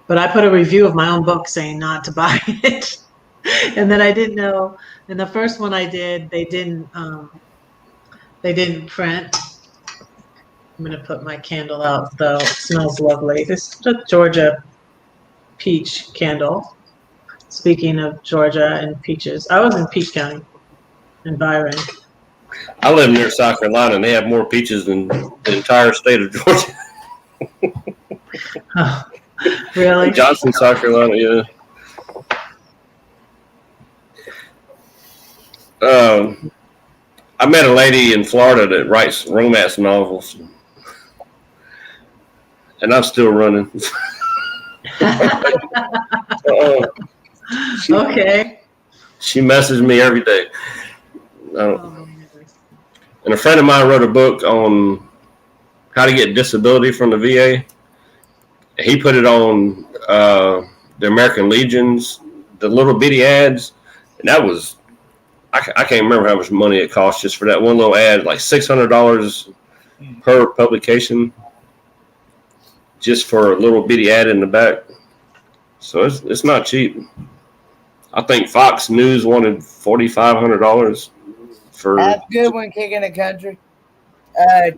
But I put a review of my own book saying not to buy it. And then I didn't know, and the first one I did, they didn't print. I'm gonna put my candle out though. It smells lovely. This is a Georgia peach candle. Speaking of Georgia and peaches, I was in Peach County in Byron. I live near South Carolina, and they have more peaches than the entire state of Georgia. Oh, really? Johnson, South Carolina, yeah. I met a lady in Florida that writes romance novels, and I'm still running. Okay. She messages me every day. And a friend of mine wrote a book on how to get disability from the VA. He put it on the American Legions, the little bitty ads, and that was, I can't remember how much money it cost just for that one little ad, like $600 per publication. just for a little bitty ad in the back. So it's not cheap. I think Fox News wanted $4,500 for That's a good one, Kicking the Country.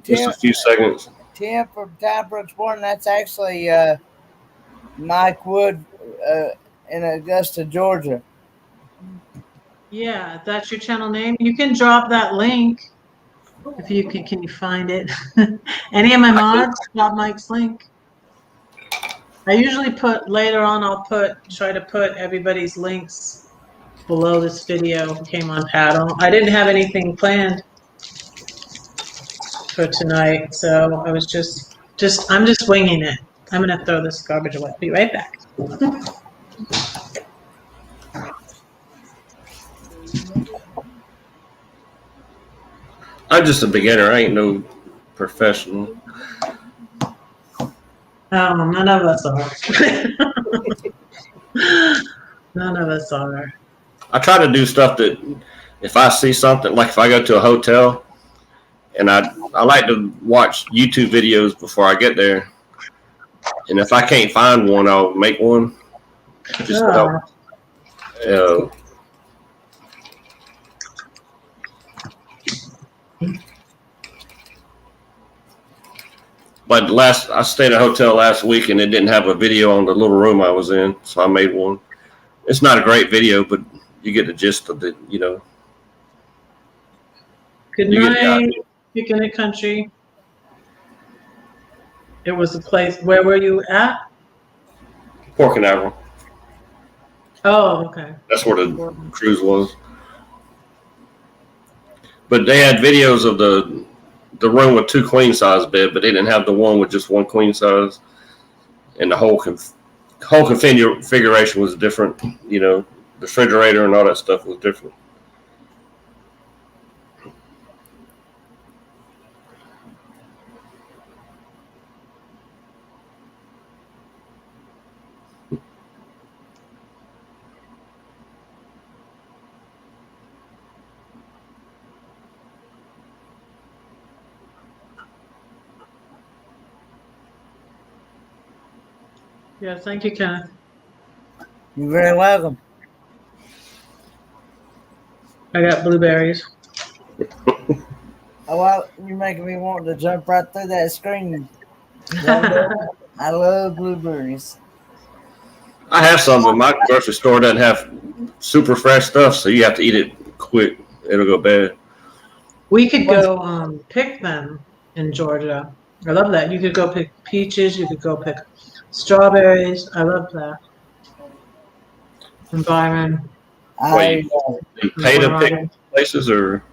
just a few seconds. Tim from Time Brooks Born, that's actually Mike Wood in Augusta, Georgia. Yeah, that's your channel name. You can drop that link if you can you find it? Any of my mods drop Mike's link. I usually put later on. Try to put everybody's links below this video who came on paddle. I didn't have anything planned for tonight, so I was I'm just winging it. I'm gonna throw this garbage away. Be right back. I'm just a beginner. I ain't no professional. None of us are. None of us are. I try to do stuff that if I see something, like if I go to a hotel, and I like to watch YouTube videos before I get there. And if I can't find one, I'll make one. Just but I stayed at a hotel last week and it didn't have a video on the little room I was in, so I made one. It's not a great video, but you get the gist of it, you know. Good night, Kicking the Country. It was a place. Where were you at? Port Canaveral. Oh, okay. That's where the cruise was. But they had videos of the room with 2 queen size bed, but they didn't have the one with just 1 queen size, and the whole configuration was different. You know, the refrigerator and all that stuff was different. Yeah, thank you, Kenneth. You're very welcome. I got blueberries. Oh, well, you're making me want to jump right through that screen. I love blueberries. I have some, but my grocery store doesn't have super fresh stuff, so you have to eat it quick. It'll go bad. We could go pick them in Georgia. I love that. You could go pick peaches. You could go pick strawberries. I love that. And Byron. Wait, you pay to pick places, or?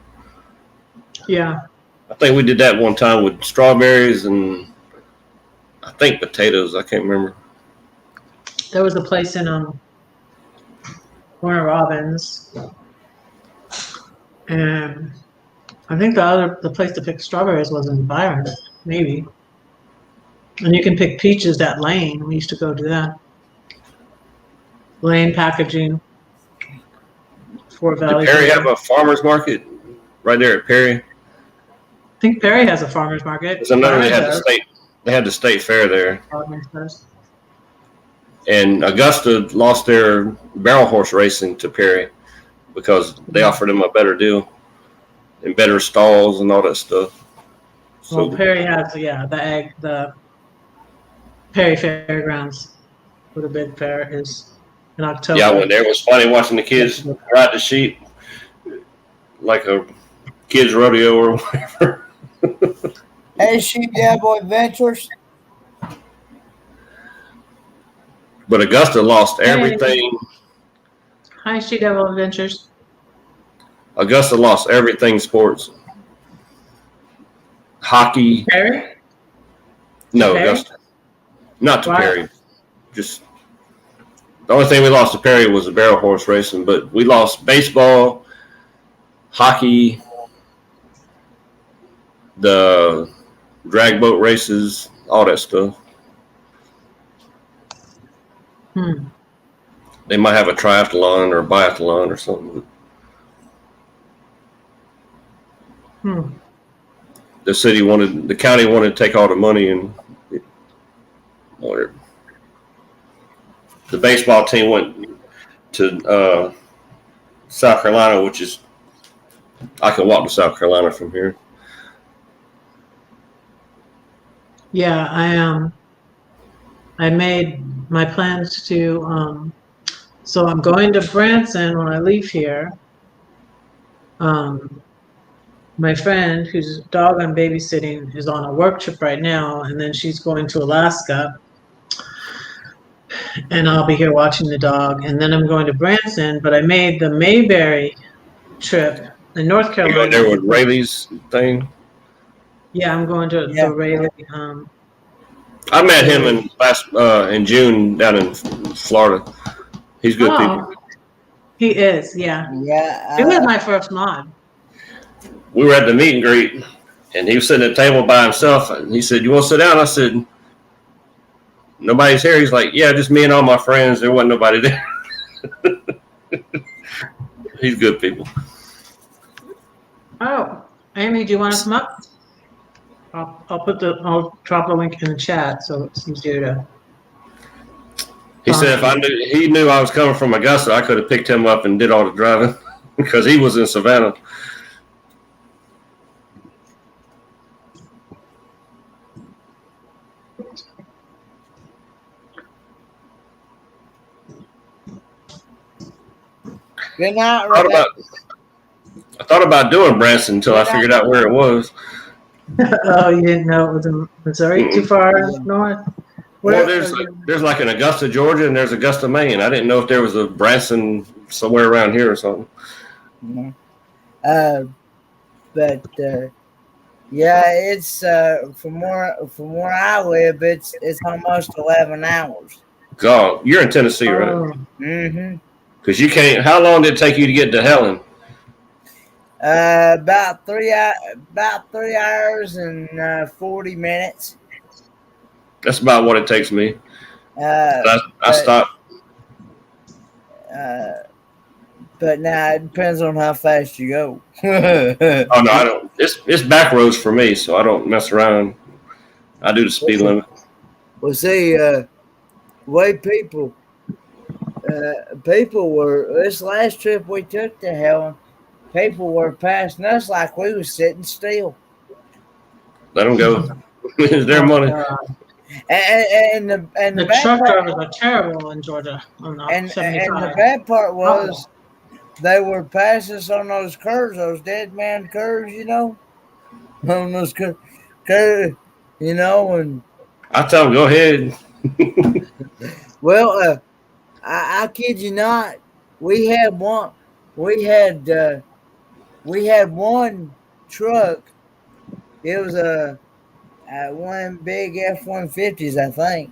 Yeah. I think we did that one time with strawberries and I think potatoes. I can't remember. There was a place in Warner Robins, and I think the place to pick strawberries was in Byron, maybe. And you can pick peaches at Lane. We used to go do that. Lane Packaging. Fort Valley. Did Perry have a farmer's market right there at Perry? I think Perry has a farmer's market. Because I know they had the state fair there. And Augusta lost their barrel horse racing to Perry because they offered them a better deal and better stalls and all that stuff. So well, Perry has the Perry Fairgrounds, where the big fair is in October. Yeah, I went there. It was funny watching the kids ride the sheep like a kids rodeo or whatever. Hey, Sheep Cowboy Adventures. But Augusta lost everything. Hi, Sheep Devil Adventures. Augusta lost everything sports. Hockey. Perry? No, Perry? Augusta. Not to Perry. Just the only thing we lost to Perry was the barrel horse racing, but we lost baseball, hockey, the drag boat races, all that stuff. They might have a triathlon or a biathlon or something. The county wanted to take all the money, and or the baseball team went to South Carolina, which is I can walk to South Carolina from here. Yeah, I made my plans to so I'm going to Branson when I leave here. My friend whose dog I'm babysitting is on a work trip right now, and then she's going to Alaska, and I'll be here watching the dog, and then I'm going to Branson, but I made the Mayberry trip in North You go Carolina. there with Rayleigh's thing. Yeah, I'm going to Yeah. the Rayleigh. I met him in June down in Florida. He's good people. He is, yeah. Yeah. He was my first mod. We were at the meet and greet, and he was sitting at the table by himself. And he said, "You want to sit down?" I said, "Nobody's here." He's like, "Yeah, just me and all my friends. There wasn't nobody there." He's good people. Oh, Amy, do you want to come up? I'll drop a link in the chat so it's easier to. He said if he knew I was coming from Augusta, I could have picked him up and did all the driving because he was in Savannah. Good night, I thought about doing Branson until I figured out where it was. Oh, you didn't know it was in Missouri, too far north? Well, there's like an Augusta, Georgia, and there's Augusta, Maine. I didn't know if there was a Branson somewhere around here or something. But yeah, it's from where I live, it's almost 11 hours. God, you're in Tennessee, right? Mm-hmm. Because you can't. How long did it take you to get to Helen? About 3 hours and 40 minutes. That's about what it takes me. I stopped. But now it depends on how fast you go. Oh no, I don't. It's back roads for me, so I don't mess around. I do the speed limit. Well, see, way people were this last trip we took to Helen. People were passing us like we was sitting still. Let them go. It's their money. And the truck drivers are terrible in Georgia. And the bad part was they were passing us on those curves, those dead man curves, you know, on those curves, you know. And I tell them, go ahead. Well, I kid you not, we had one truck. It was a one big F-150s, I think,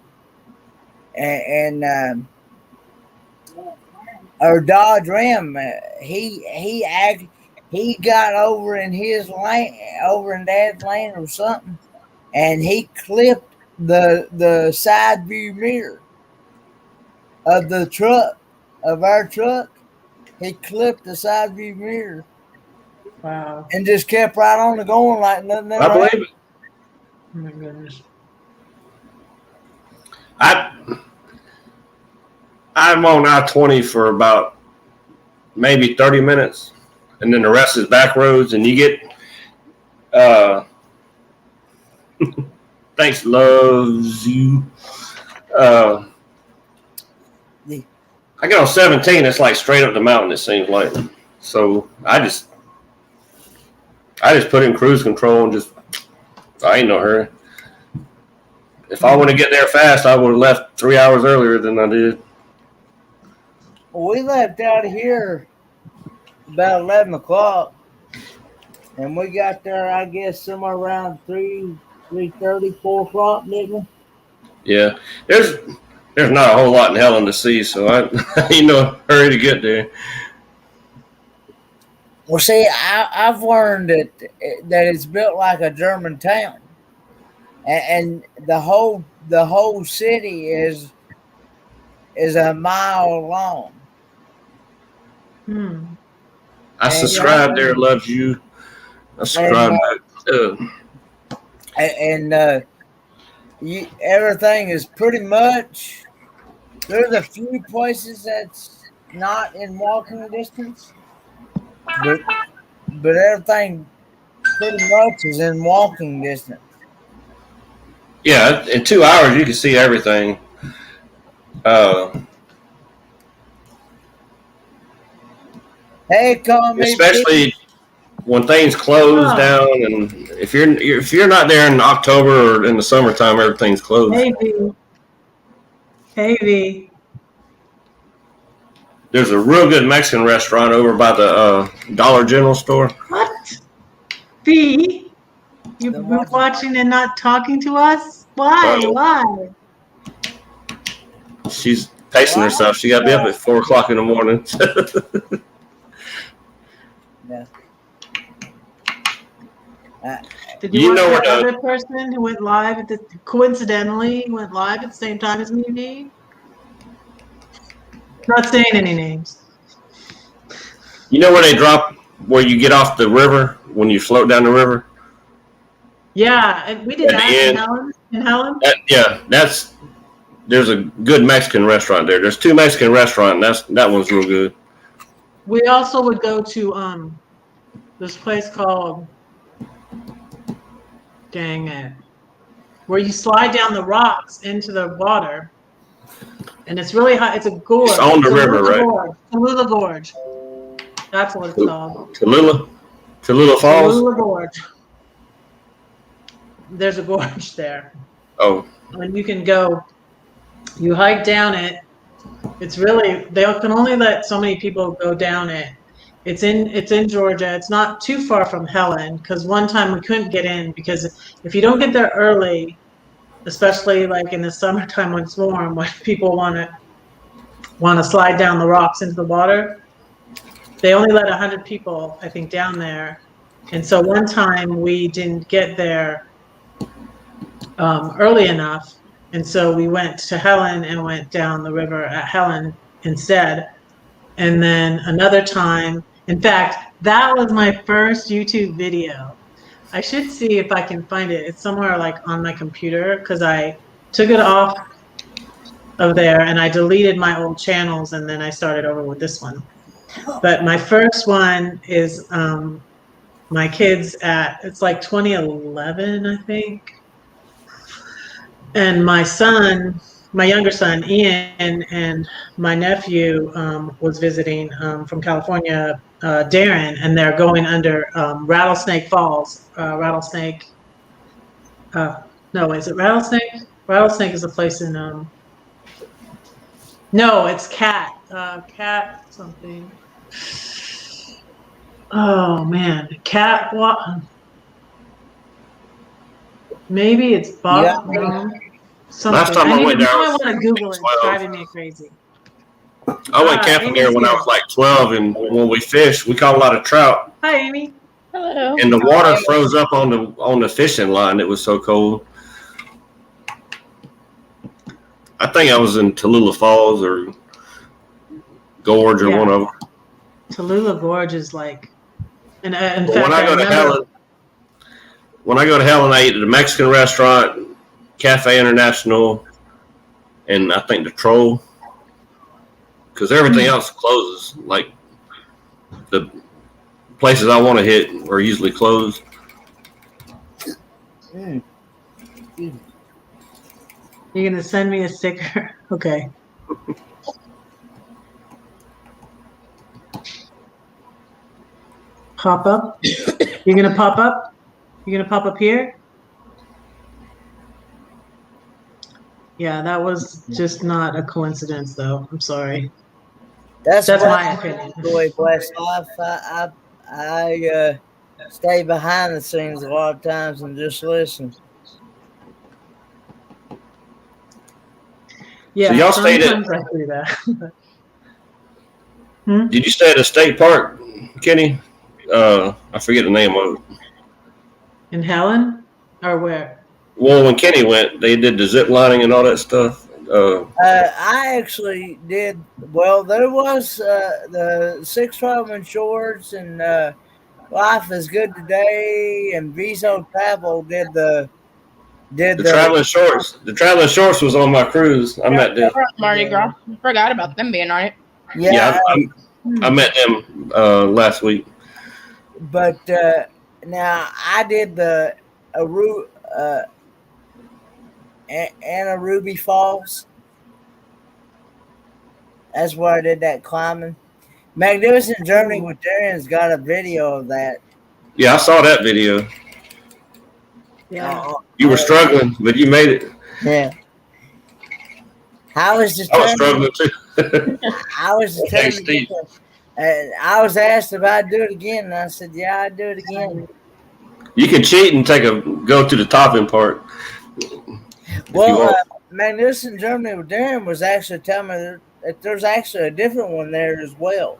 and our Dodge Ram. He got over in his lane, over in Dad's lane or something, and he clipped the side view mirror of the truck, of our truck. He clipped the side view mirror. Wow. And just kept right on the going like nothing ever I believe happened. it. Oh my goodness. I'm on I-20 for about maybe 30 minutes, and then the rest is back roads, and you get thanks loves you. I get on 17, it's like straight up the mountain, it seems like. So I just put in cruise control and I ain't no hurry. If I want to get there fast, I would have left 3 hours earlier than I did. We left out of here about 11 o'clock, and we got there, I guess, somewhere around 3:30, 4 o'clock, didn't we? Yeah, there's not a whole lot in Helen to see, so I ain't no hurry to get there. Well, see, I've learned that it's built like a German town, and the whole city is a mile long. I subscribe there, loves you. I subscribe back. everything is pretty much. There's a few places that's not in walking distance, but everything pretty much is in walking distance. Yeah, in 2 hours you can see everything. Hey, call me. Especially when things close down, and if you're not there in October or in the summertime, everything's closed. Hey V. Hey V. There's a real good Mexican restaurant over by the Dollar General store. What? V? You're watching and not talking to us? Why? Why? She's pacing herself. She got to be up at 4 o'clock in the morning. Yeah. Did you watch the other person who went live coincidentally went live at the same time as me, V? Not saying any names. You know where they drop, where you get off the river when you float down the river? Yeah, and we did that in Helen. There's a good Mexican restaurant there. There's 2 Mexican restaurants. That one's real good. We also would go to this place called, dang it, where you slide down the rocks into the water, and it's really high. It's a gorge. It's on the river, right? Tallulah Gorge. That's what it's called. Tallulah Falls. Tallulah Gorge. There's a gorge there. Oh. And you can go. You hike down it. It's really, they can only let so many people go down it. It's in Georgia. It's not too far from Helen, because one time we couldn't get in because if you don't get there early, especially like in the summertime when it's warm, when people want to slide down the rocks into the water, they only let 100 people, I think, down there. And so one time we didn't get there early enough. And so we went to Helen and went down the river at Helen instead. And then another time, in fact, that was my first YouTube video. I should see if I can find it. It's somewhere like on my computer because I took it off of there and I deleted my old channels and then I started over with this one. But my first one is my kids it's like 2011, I think. And my son, my younger son, Ian, and my nephew was visiting from California, Darren, and they're going under Rattlesnake Falls. No, is it Rattlesnake? Rattlesnake is a place in, no, it's Cat. Cat something. Oh, man. Cat, what? Maybe it's Bob. Yeah. Last time I went there, I want to Google it. It's driving me crazy. I went camping there when I was like 12, and when we fished, we caught a lot of trout. Hi, Amy. Hello. And the water froze up on the fishing line. It was so cold. I think I was in Tallulah Falls or Gorge or one of them. Tallulah Gorge is like, and in fact, when I go to Helen, I eat at a Mexican restaurant, Cafe International, and I think the Troll, because everything else closes. Like the places I want to hit are usually closed. You're gonna send me a sticker, okay? Pop up. You're gonna pop up. You're gonna pop up here. Yeah, that was just not a coincidence, though. I'm sorry. That's my opinion. Boy, bless life. I stay behind the scenes a lot of times and just listen. Yeah, so y'all stayed at. I do that. Did you stay at a state park, Kenny? I forget the name of it. In Helen, or where? Well, when Kenny went, they did the zip lining and all that stuff. I actually did. Well, there was the 612 Shorts and Life is Good Today, and Viso Travel did the did The traveling shorts. The traveling shorts was on my cruise. I met them. Mardi Gras. Forgot about them being on it. Yeah, I met them last week. but now I did the Anna Ruby Falls. That's where I did that climbing. Magnificent Journey with Darian's got a video of that. Yeah, I saw that video. Yeah. You were struggling, but you made it. Yeah. I was struggling too. I was determined to get there. I was asked if I'd do it again, and I said, yeah, I'd do it again. You can cheat and go to the topping part. Well, Magnificent Journey with Darren was actually telling me that there's actually a different one there as well.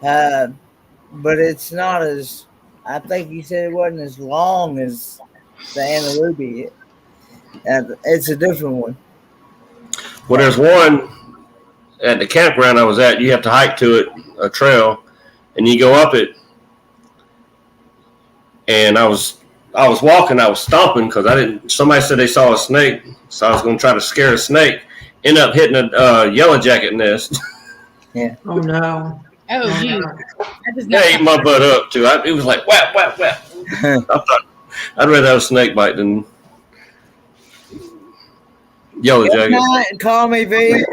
But it's not as, I think he said it wasn't as long as the Anna Ruby. It's a different one. Well, there's one at the campground I was at. You have to hike to it, a trail, and you go up it. And I was walking, I was stomping because somebody said they saw a snake, so I was going to try to scare a snake. End up hitting a yellow jacket nest. Yeah. Oh no. Oh, geez. That ate my butt up too. It was like whap, whap, whap. I thought I'd rather have a snake bite than yellow jacket. Good night, call me V.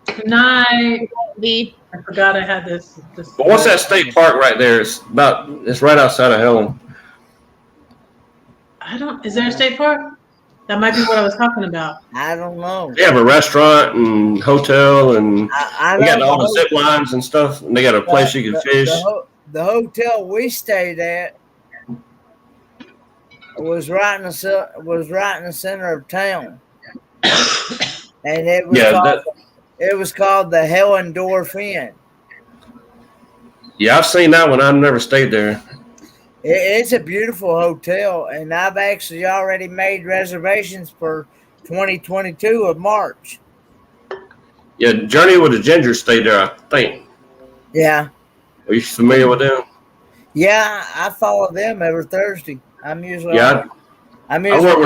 Good night. V. I forgot I had this. But what's that state park right there? It's right outside of Helen. Is there a state park? That might be what I was talking about. I don't know. They have a restaurant and hotel, and they got all the zip lines and stuff. And they got a place you can fish. The hotel we stayed at was right in the center of town, and it was called the Hellendorf Inn. Yeah, I've seen that one. I've never stayed there. It's a beautiful hotel, and I've actually already made reservations for 2022 of March. Yeah, Journey with the Ginger stayed there, I think. Yeah. Are you familiar with them? Yeah, I follow them every Thursday. I work with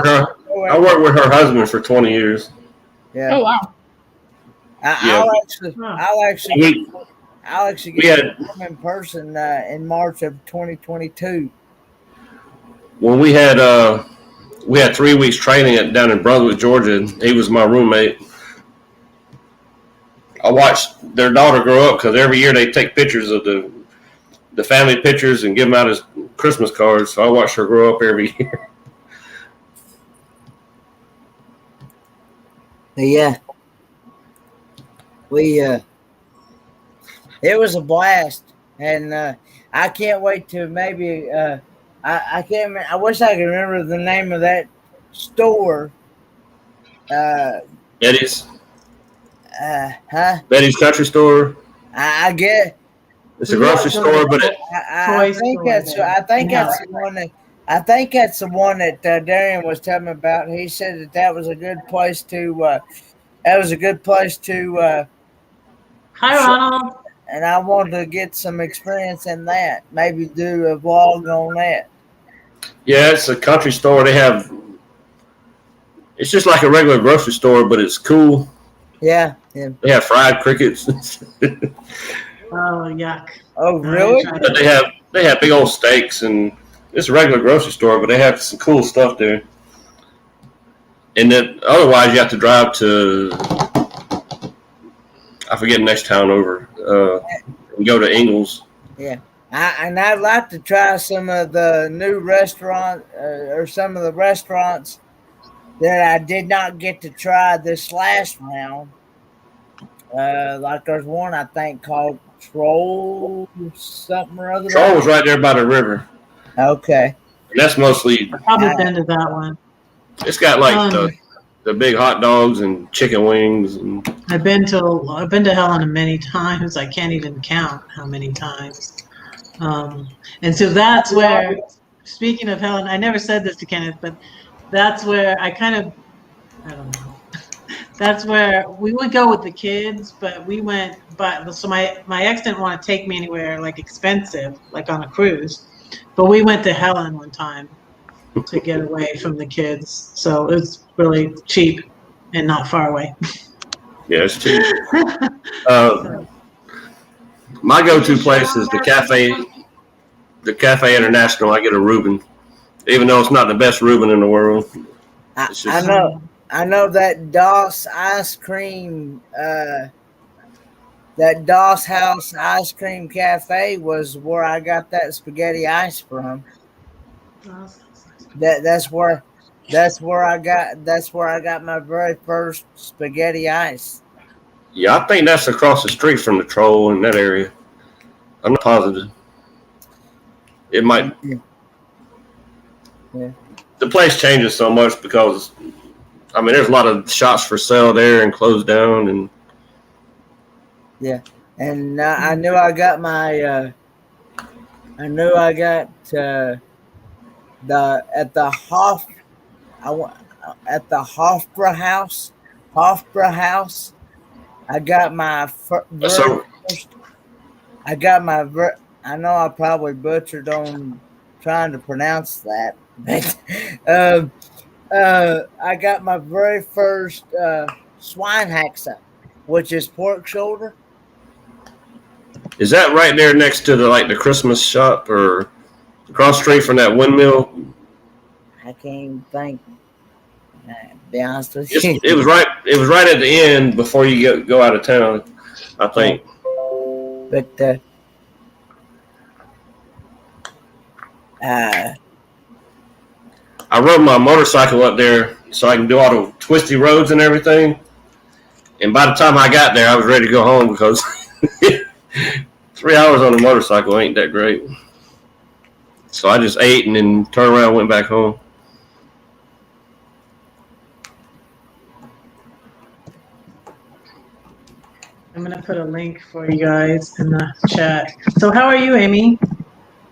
her. I worked with her husband for 20 years. Yeah. Oh wow. I'll actually get them in person in March of 2022. When we had 3 weeks training down in Brunswick, Georgia. He was my roommate. I watched their daughter grow up because every year they take pictures of the family pictures and give them out as Christmas cards. So I watched her grow up every year. Yeah. It was a blast, and I can't wait to maybe. I can't. I wish I could remember the name of that store. Betty's. Betty's Country Store. I get. It's a grocery store, but I think that's the one that. I think that's the one that Darian was telling me about. He said that was a good place to. Hi, Ronald. And I wanted to get some experience in that. Maybe do a vlog on that. Yeah, it's a country store. It's just like a regular grocery store, but it's cool. Yeah. They have fried crickets. Oh, yuck. Oh, really? But they have big old steaks, and it's a regular grocery store, but they have some cool stuff there. And then otherwise, you have to drive to, I forget the next town over, and go to Ingalls. Yeah. I'd like to try some of the new restaurant or some of the restaurants that I did not get to try this last round. Like there's one I think called Troll something or other. Troll was right there by the river. Okay. And that's mostly. I've probably been to that one. It's got like the big hot dogs and chicken wings. And I've been to Helen many times. I can't even count how many times. And so that's where, speaking of Helen, I never said this to Kenneth, but that's where I don't know. That's where we would go with the kids, but so my ex didn't want to take me anywhere like expensive, like on a cruise, but we went to Helen one time. to get away from the kids. So it's really cheap and not far away. Yeah, it's cheap. My go-to place is the Cafe International. I get a Reuben, even though it's not the best Reuben in the world. It's just, I know that Doss ice cream, that Doss House Ice Cream Cafe was where I got that spaghetti ice from. That's where I got my very first spaghetti ice. yeah, I think that's across the street from the Troll in that area. I'm not positive. It might. Yeah. The place changes so much because, I mean, there's a lot of shops for sale there and closed down, and yeah, and I knew I got my. I knew I got at the Hofbräu House. I got my first. I got my. I know I probably butchered on trying to pronounce that, but I got my very first Schweinehaxe, which is pork shoulder. is that right there next to the Christmas shop or across the street from that windmill? I can't even think. To be honest with you, It was right. It was right at the end before you go out of town, I think. But I rode my motorcycle up there so I can do all the twisty roads and everything. And by the time I got there, I was ready to go home because 3 hours on a motorcycle ain't that great. So I just ate and then turned around and went back home. I'm going to put a link for you guys in the chat. So how are you, Amy?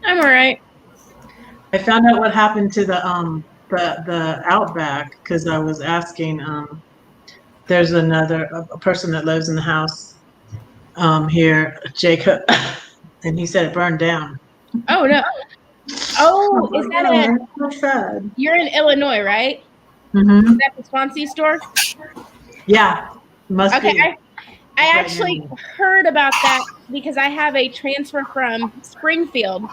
I'm all right. I found out what happened to the Outback because I was asking. There's a person that lives in the house here, Jacob, and he said it burned down. Oh no! Oh, is that so sad? You're in Illinois, right? Mm-hmm. Is that the Swansea store? Yeah, must be. Okay, I actually heard about that because I have a transfer from Springfield,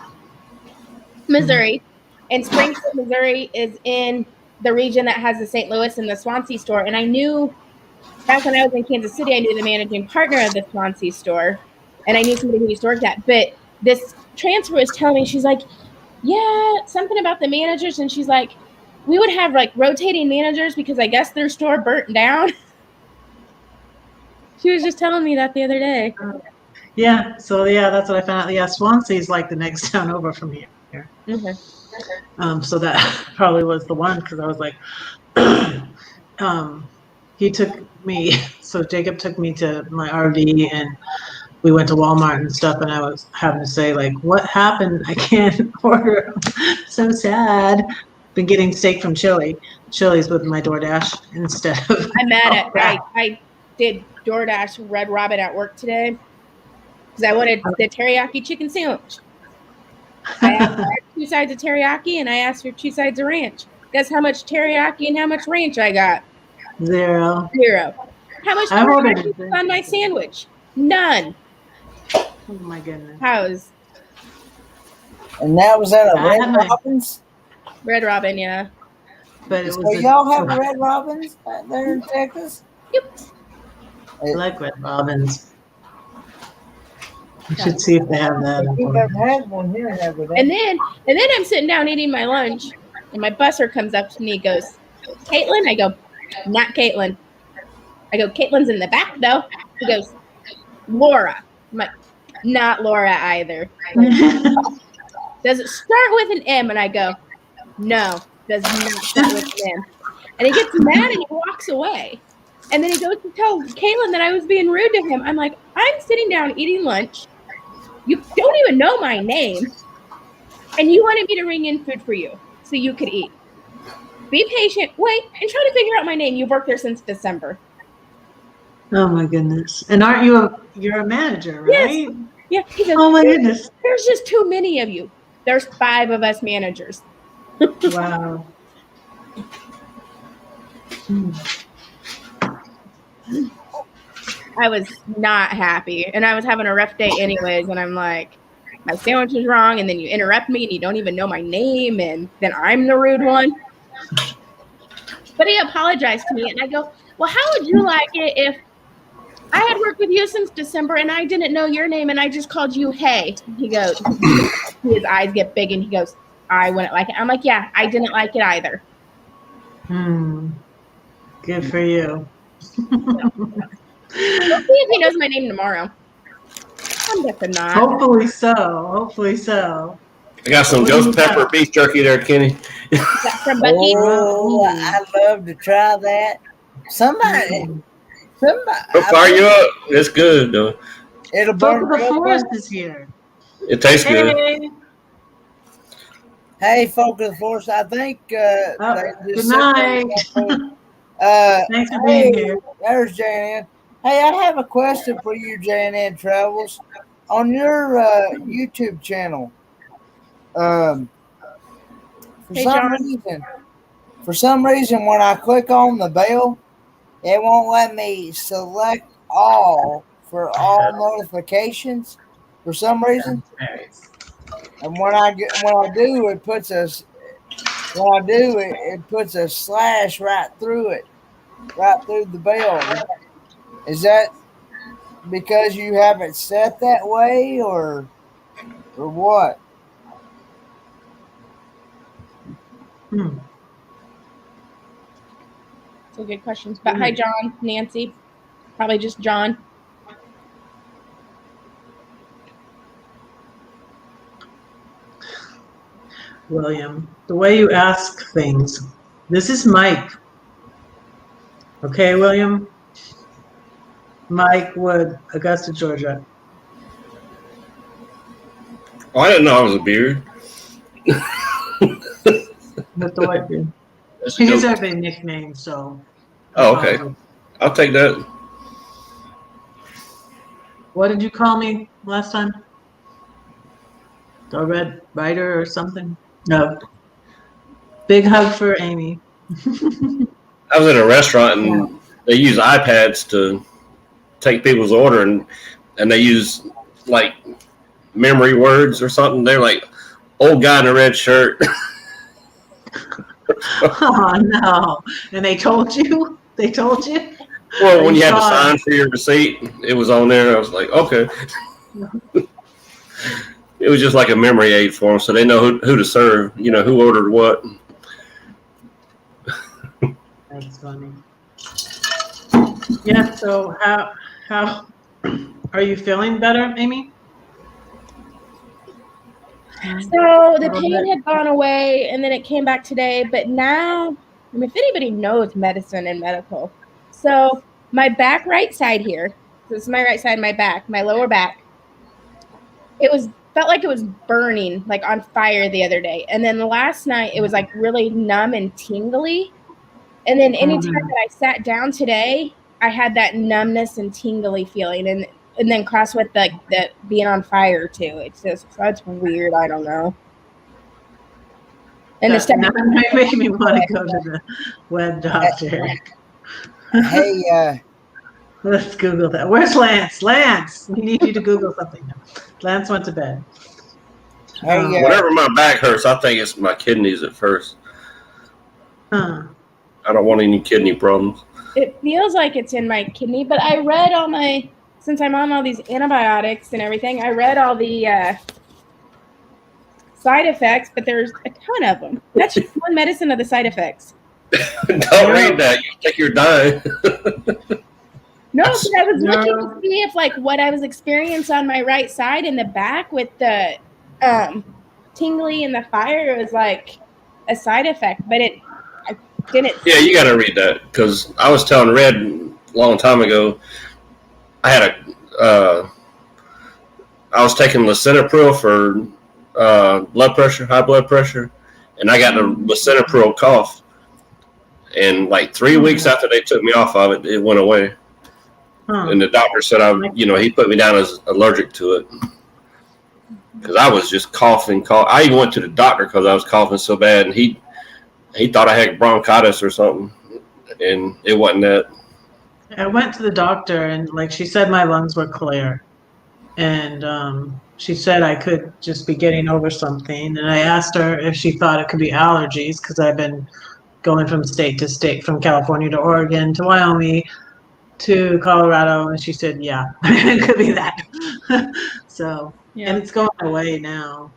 Missouri, and Springfield, Missouri is in the region that has the St. Louis and the Swansea store. And I knew back when I was in Kansas City, I knew the managing partner of the Swansea store, and I knew somebody who used to work that. But this transfer was telling me, she's like, yeah, something about the managers, and she's like, we would have rotating managers because I guess their store burnt down. She was just telling me that the other day. Yeah, so that's what I found out. Yeah, Swansea is like the next town over from here. Mm-hmm. So that probably was the one because I was like, he took me. So Jacob took me to my RV and we went to Walmart and stuff. And I was having to say what happened? I can't order. So sad. Been getting steak from Chili's with my DoorDash instead of. I'm mad at. I did DoorDash Red Robin at work today because I wanted the teriyaki chicken sandwich. I asked for 2 sides of teriyaki and I asked for 2 sides of ranch. Guess how much teriyaki and how much ranch I got? 0. How much teriyaki was on my sandwich? None. Oh my goodness. How's? And that was at a Red Robin's? Red Robin, yeah. But it so was y'all have Red Robins there in Texas? Yep. I like Red Robins. You should see if they have that. We've never had one here, have we? And then I'm sitting down eating my lunch, and my busser comes up to me and goes, Caitlin? I go, not Caitlin. I go, Caitlin's in the back, though. He goes, Laura. I'm like, not Laura either. Does it start with an M? And I go, no, does not start with an M. And he gets mad and he walks away. And then he goes to tell Caitlin that I was being rude to him. I'm like, I'm sitting down eating lunch. You don't even know my name. And you wanted me to ring in food for you so you could eat. Be patient, wait, and try to figure out my name. You've worked there since December. Oh my goodness. And aren't you're a manager, right? Yes. Yeah. He goes, oh my goodness. There's just too many of you. There's 5 of us managers. Wow. I was not happy, and I was having a rough day anyways, and I'm like, my sandwich is wrong, and then you interrupt me, and you don't even know my name, and then I'm the rude one. But he apologized to me, and I go, well, how would you like it if I had worked with you since December, and I didn't know your name, and I just called you Hey? He goes, his eyes get big, and he goes, I wouldn't like it. I'm like, yeah, I didn't like it either. Good for you. We'll see if he knows my name tomorrow. I'm guessing not. Hopefully so. Hopefully so. I got some ghost pepper beef jerky there, Kenny. From Becky. Oh, I'd love to try that. Somebody. It'll fire you up. It's good, though. It'll Folk burn of the you up. Forest is here. It tastes good. Hey, folk of the forest, I think Good night. Thanks for being here. There's Jan. Hey, I have a question for you, Jan Travels. On your YouTube channel, for some reason, when I click on the bell, it won't let me select all for all notifications for some reason. And when I do, it puts a slash right through the bell. Is that because you have it set that way, or what? So good questions. But hi, John, Nancy, probably just John. William, the way you ask things. This is Mike. Okay, William? Mike Wood, Augusta, Georgia. Oh, I didn't know I was a beard. With the white beard. He does have a nickname, so. Oh, okay. I'll take that. What did you call me last time? The Red Rider or something? No. Big hug for Amy. I was at a restaurant and they use iPads to take people's order, and they use like memory words or something. They're like, old guy in a red shirt. Oh no! And they told you? They told you? Well, when you had to sign for your receipt, it was on there. I was like, okay. It was just like a memory aid for them, so they know who to serve. You know, who ordered what. That's funny. Yeah. So how are you feeling better, Amy? So the pain had gone away, and then it came back today. But now, I mean, if anybody knows medicine and medical, so my back right side here, this is my right side of my back, my lower back, felt like it was burning, like on fire the other day. And then the last night, it was like really numb and tingly. And then anytime that I sat down today, I had that numbness and tingly feeling. And then cross with the being on fire too. It's just, that's weird. I don't know. And that made me want to go to the web doctor. Hey, let's Google that. Where's Lance? Lance, we need you to Google something. Lance went to bed. Hey, whenever my back hurts, I think it's my kidneys at first. Huh. I don't want any kidney problems. It feels like it's in my kidney, but I read all my, since I'm on all these antibiotics and everything, I read all the side effects, but there's a ton of them. That's just one medicine of the side effects. Don't read that. You think you're dying. No, because I was looking to see if, like, what I was experiencing on my right side in the back with the tingly and the fire was like a side effect, but I didn't. Yeah, you got to read that, because I was telling Red a long time ago. I had I was taking lisinopril for blood pressure, high blood pressure, and I got the lisinopril cough. And like 3 weeks after they took me off of it, it went away. And the doctor said, he put me down as allergic to it. because I was just coughing. I even went to the doctor because I was coughing so bad, and he thought I had bronchitis or something, and it wasn't that. I went to the doctor, and like she said, my lungs were clear, and she said I could just be getting over something. And I asked her if she thought it could be allergies because I've been going from state to state, from California to Oregon to Wyoming to Colorado, and she said, yeah, it could be that. So, and it's going away now.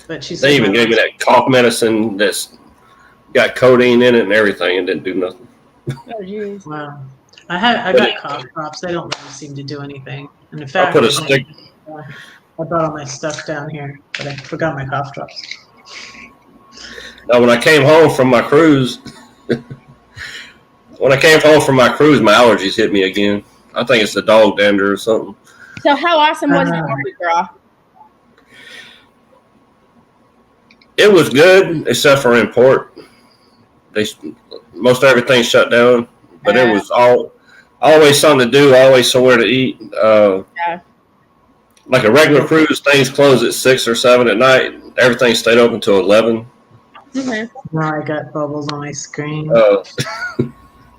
But she said They even gave me that cough medicine that's got codeine in it and everything, and didn't do nothing. Oh, geez. Wow. I got cough drops. They don't really seem to do anything. And in fact, I put a stick. I brought all my stuff down here, but I forgot my cough drops. Now, when I came home from my cruise, my allergies hit me again. I think it's the dog dander or something. So how awesome was the Mardi Gras? It was good, except for in port. Most everything shut down, but it was always something to do, always somewhere to eat. Like a regular cruise, things close at 6 or 7 at night. Everything stayed open till 11. Mm-hmm. Now I got bubbles on my screen.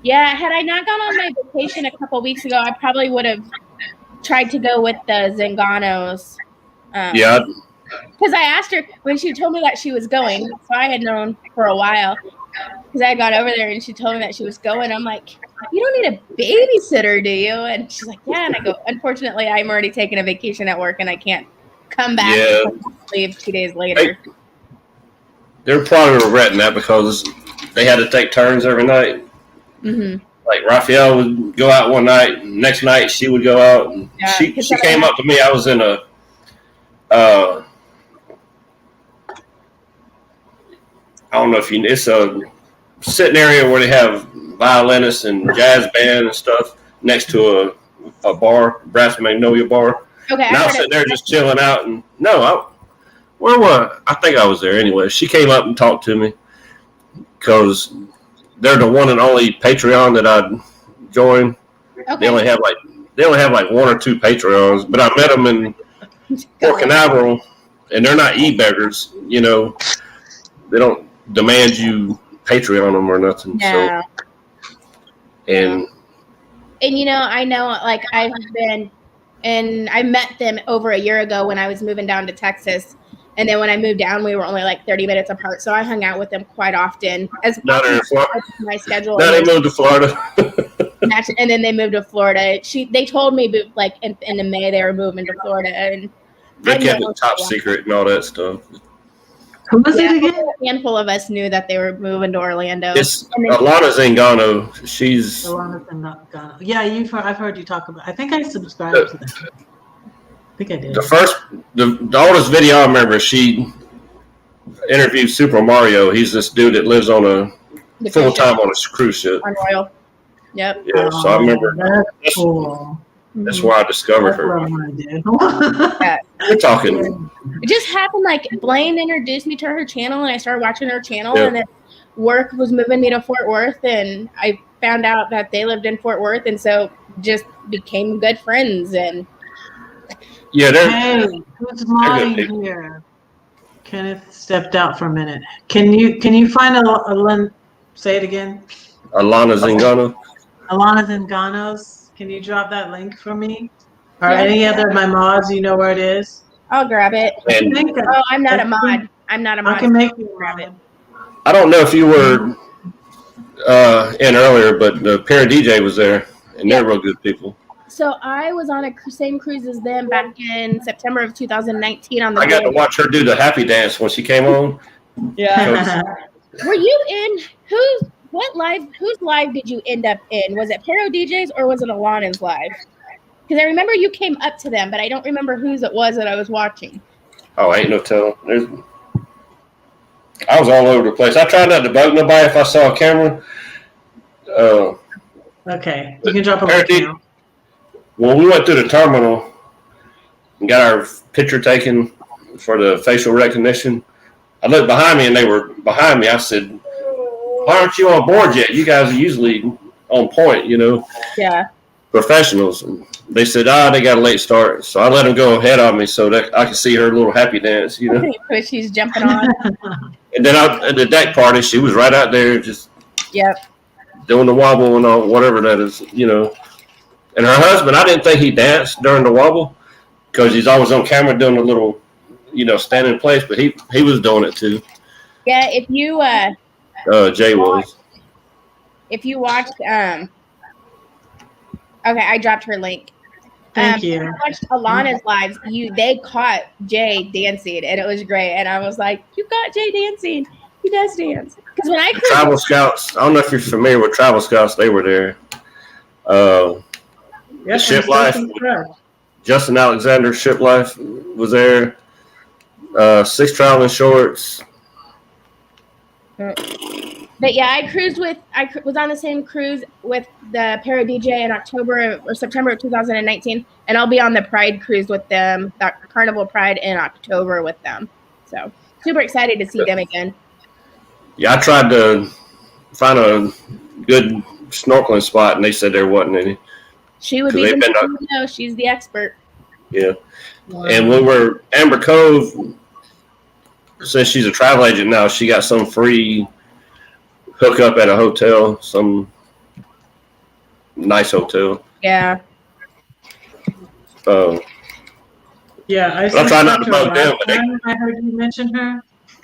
Yeah, had I not gone on my vacation a couple weeks ago, I probably would have tried to go with the Zanganos. Yeah. Because I asked her when she told me that she was going, so I had known for a while. Because I had gone over there and she told me that she was going. I'm like, you don't need a babysitter, do you? And she's like, yeah. And I go, unfortunately, I'm already taking a vacation at work and I can't come back and leave 2 days later. They're probably regretting that because they had to take turns every night. Mm-hmm. Like Raphael would go out one night, next night she would go out. And she came up to me. I was in a I don't know if it's a sitting area where they have violinists and jazz band and stuff next to a bar, Brass Magnolia bar. Okay, and I was sitting there just chilling out, and where was I? think I was there anyway. She came up and talked to me because they're the one and only Patreon that I joined. Okay. They only have like 1 or 2 Patreons, but I met them in Port Canaveral, and they're not e-beggars. You know, they don't demand you Patreon them or nothing. Yeah. So, and you know, I know, like I met them over a year ago when I was moving down to Texas. And then when I moved down, we were only like 30 minutes apart. So I hung out with them quite often. As my schedule. Now they moved to Florida. And then they moved to Florida. They told me like in May they were moving to Florida. And they kept it top secret and all that stuff. Who was it again? A handful of us knew that they were moving to Orlando. It's Alana Zingano. She's Alana Zingano. Yeah, I've heard you talk about. I think I subscribed to that. I think I did. The oldest video I remember, she interviewed Super Mario. He's this dude that lives on a full time on a cruise ship. On Royal. Yep. Yeah, so I remember. That's cool. That's where I discovered her. We're talking. It just happened like Blaine introduced me to her channel and I started watching her channel and then work was moving me to Fort Worth and I found out that they lived in Fort Worth and so just became good friends and hey, who's modding here? Kenneth stepped out for a minute. Can you find a say it again? Alana Zingano. Alana Zingano's. Can you drop that link for me? Or any other of my mods, you know where it is? I'll grab it. I'm not a mod. I'm not a mod. I can make you grab it. I don't know if you were in earlier, but the Para DJ was there, and they're real good people. So I was on a same cruise as them back in September of 2019 on the I got to watch her do the happy dance when she came on. Yeah. Were you in whose live did you end up in? Was it Pero DJ's or was it Alana's live? Because I remember you came up to them, but I don't remember whose it was that I was watching. Oh, ain't no telling. I was all over the place. I tried not to bug nobody if I saw a camera. Okay, you can drop a link now. When we went through the terminal and got our picture taken for the facial recognition, I looked behind me and they were behind me. I said, why aren't you on board yet? You guys are usually on point, you know. Yeah. professionals. They said, they got a late start. So I let them go ahead of me so that I could see her little happy dance, you know. Which she's jumping on. And then at the deck party, she was right out there just Yep. doing the wobble and all, whatever that is, you know. And her husband, I didn't think he danced during the wobble because he's always on camera doing a little, you know, stand in place, but he was doing it too. Yeah, if you Jay was. if you watched okay, I dropped her link. Thank you. If you watched Alana's lives, they caught Jay dancing and it was great. And I was like, you got Jay dancing. He does dance. Because when I Travel Scouts, I don't know if you're familiar with Travel Scouts, they were there. Yes, Ship Life, Justin Alexander, Ship Life was there. Six Traveling Shorts. But yeah, I was on the same cruise with the Para DJ in October or September of 2019, and I'll be on the Pride cruise with them, that Carnival Pride in October with them. So super excited to see them again. Yeah, I tried to find a good snorkeling spot, and they said there wasn't any. She would be the know. She's the expert. Yeah. Wow. And when we're Amber Cove, since she's a travel agent now, she got some free hookup at a hotel, some nice hotel. Yeah. Yeah, I'm trying not to bug them. But I heard you mention her,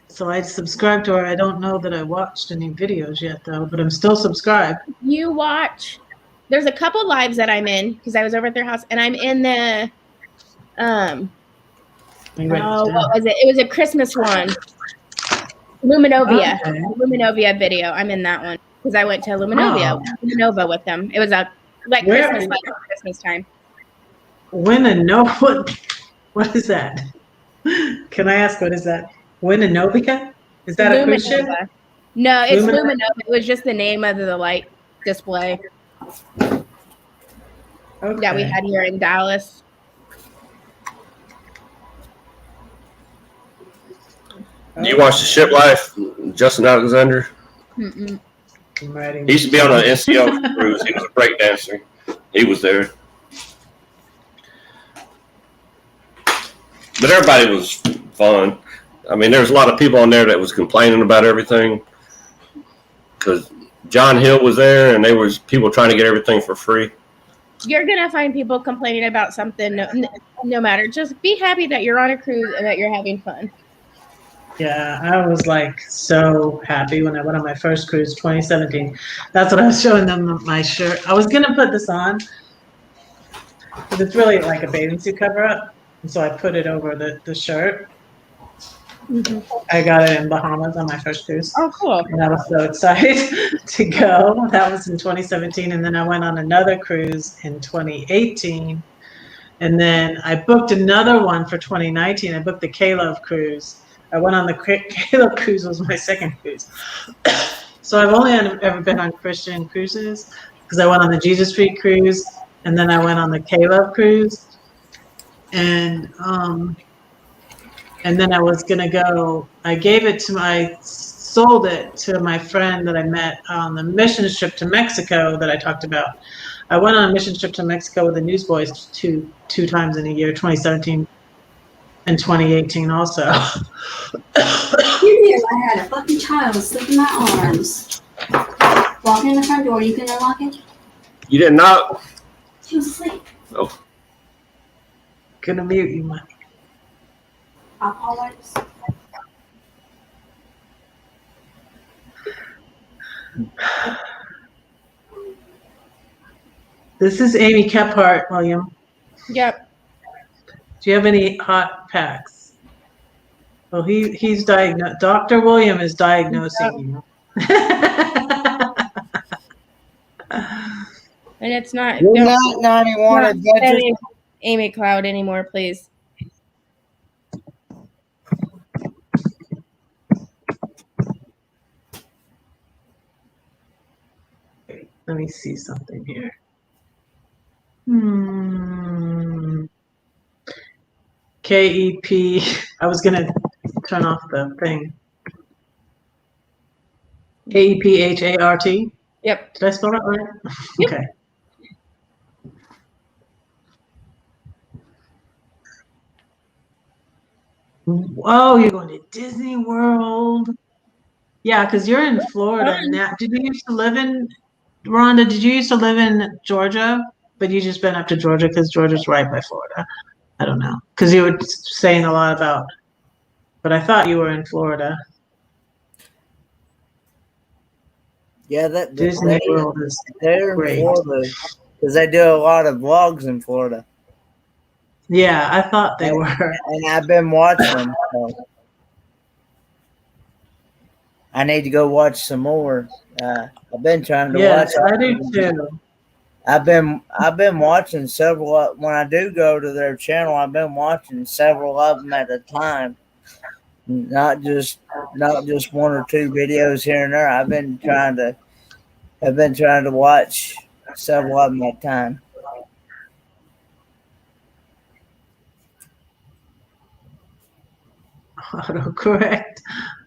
so I subscribed to her. I don't know that I watched any videos yet, though, but I'm still subscribed. You watch. There's a couple lives that I'm in because I was over at their house, and I'm in the what was it? It was a Christmas one. Luminovia. Okay. Luminovia video. I'm in that one because I went to Luminova with them. It was Christmas, like Christmas time. What is that? Can I ask what is that? Winnenova? Is that a cruise ship? No, it's Luminova. It was just the name of the light display that we had here in Dallas. You watch the Ship Life, Justin Alexander? Mm-mm. He used to be on an NCL cruise. He was a break dancer. He was there. But everybody was fun. I mean, there was a lot of people on there that was complaining about everything because John Hill was there and there was people trying to get everything for free. You're going to find people complaining about something no matter. Just be happy that you're on a cruise and that you're having fun. Yeah, I was so happy when I went on my first cruise, 2017. That's what I was showing them, my shirt. I was going to put this on because it's really like a bathing suit cover up. And so I put it over the shirt. Mm-hmm. I got it in Bahamas on my first cruise. Oh, cool. And I was so excited to go. That was in 2017. And then I went on another cruise in 2018. And then I booked another one for 2019. I booked the K-Love cruise. I went on the K-Love cruise. It was my second cruise. So I've only ever been on Christian cruises because I went on the Jesus Street cruise. And then I went on the K-Love cruise. And then I was gonna go. I sold it to my friend that I met on the mission trip to Mexico that I talked about. I went on a mission trip to Mexico with the Newsboys two times in a year, 2017 and 2018 also. You knew I had a fucking child asleep in my arms. Walking in the front door, you can unlock it? You did not? She was asleep. Oh. Gonna mute you, Mike. Always. This is Amy Kephart, William. Yep. Do you have any hot packs? Well, he's diagnosed. Dr. William is diagnosing you. And it's not. Good night, 91. Amy Cloud anymore, please. Let me see something here. KEP. I was going to turn off the thing. KEPHART? Yep. Did I spell that right? Yep. Okay. Oh, you're going to Disney World. Yeah, because you're in Florida now. Did you used to live in Rhonda? Did you used to live in Georgia? But you just been up to Georgia because Georgia's right by Florida. I don't know because you were saying a lot about. But I thought you were in Florida. Yeah, Disney World is they're in great. Florida because they do a lot of vlogs in Florida. Yeah, I thought they were. And I've been watching them. So I need to go watch some more. I've been trying to Yes, watch. I do too. I've been watching several. When I do go to their channel, I've been watching several of them at a time, not just one or two videos here and there. I've been trying to watch several of them at a time. Autocorrect.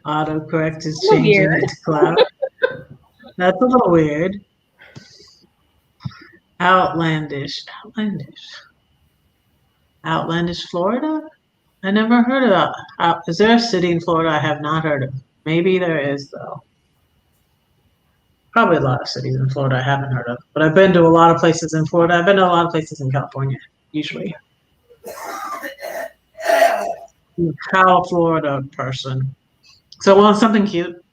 Autocorrect is changing it to cloud. That's a little weird. Outlandish. Outlandish, Florida? I never heard of that. Is there a city in Florida I have not heard of? Maybe there is, though. Probably a lot of cities in Florida I haven't heard of. But I've been to a lot of places in Florida. I've been to a lot of places in California, usually. I'm a Cal, Florida person. So, well, something cute.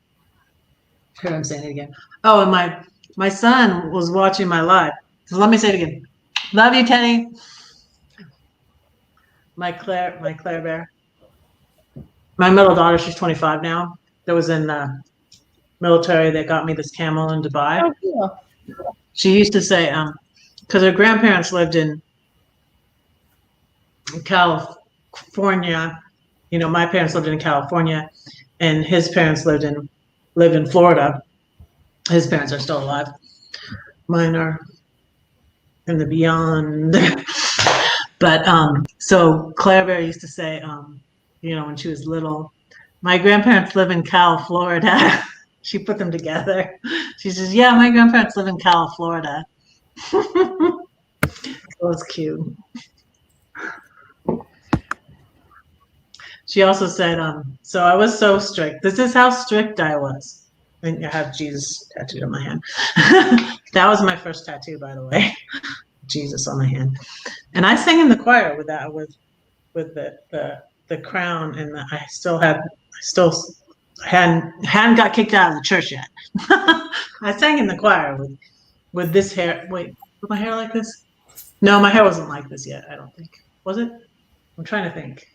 Here, I'm saying it again. Oh, and my son was watching my live. So let me say it again. Love you, Kenny. My Claire Bear. My middle daughter, she's 25 now. That was in the military. They got me this camel in Dubai. Oh, cool. She used to say, because her grandparents lived in California. You know, my parents lived in California, and his parents lived in Florida. His parents are still alive. Mine are in the beyond. But so Claire Bear used to say, you know, when she was little, my grandparents live in Cal, Florida. She put them together. She says, yeah, my grandparents live in Cal, Florida. That was cute. She also said, so I was so strict. This is how strict I was. And I have Jesus tattooed on my hand. That was my first tattoo, by the way. Jesus on my hand. And I sang in the choir with that, with the crown, and I still hadn't got kicked out of the church yet. I sang in the choir with this hair. Wait, was my hair like this? No, my hair wasn't like this yet. I don't think. Was it? I'm trying to think.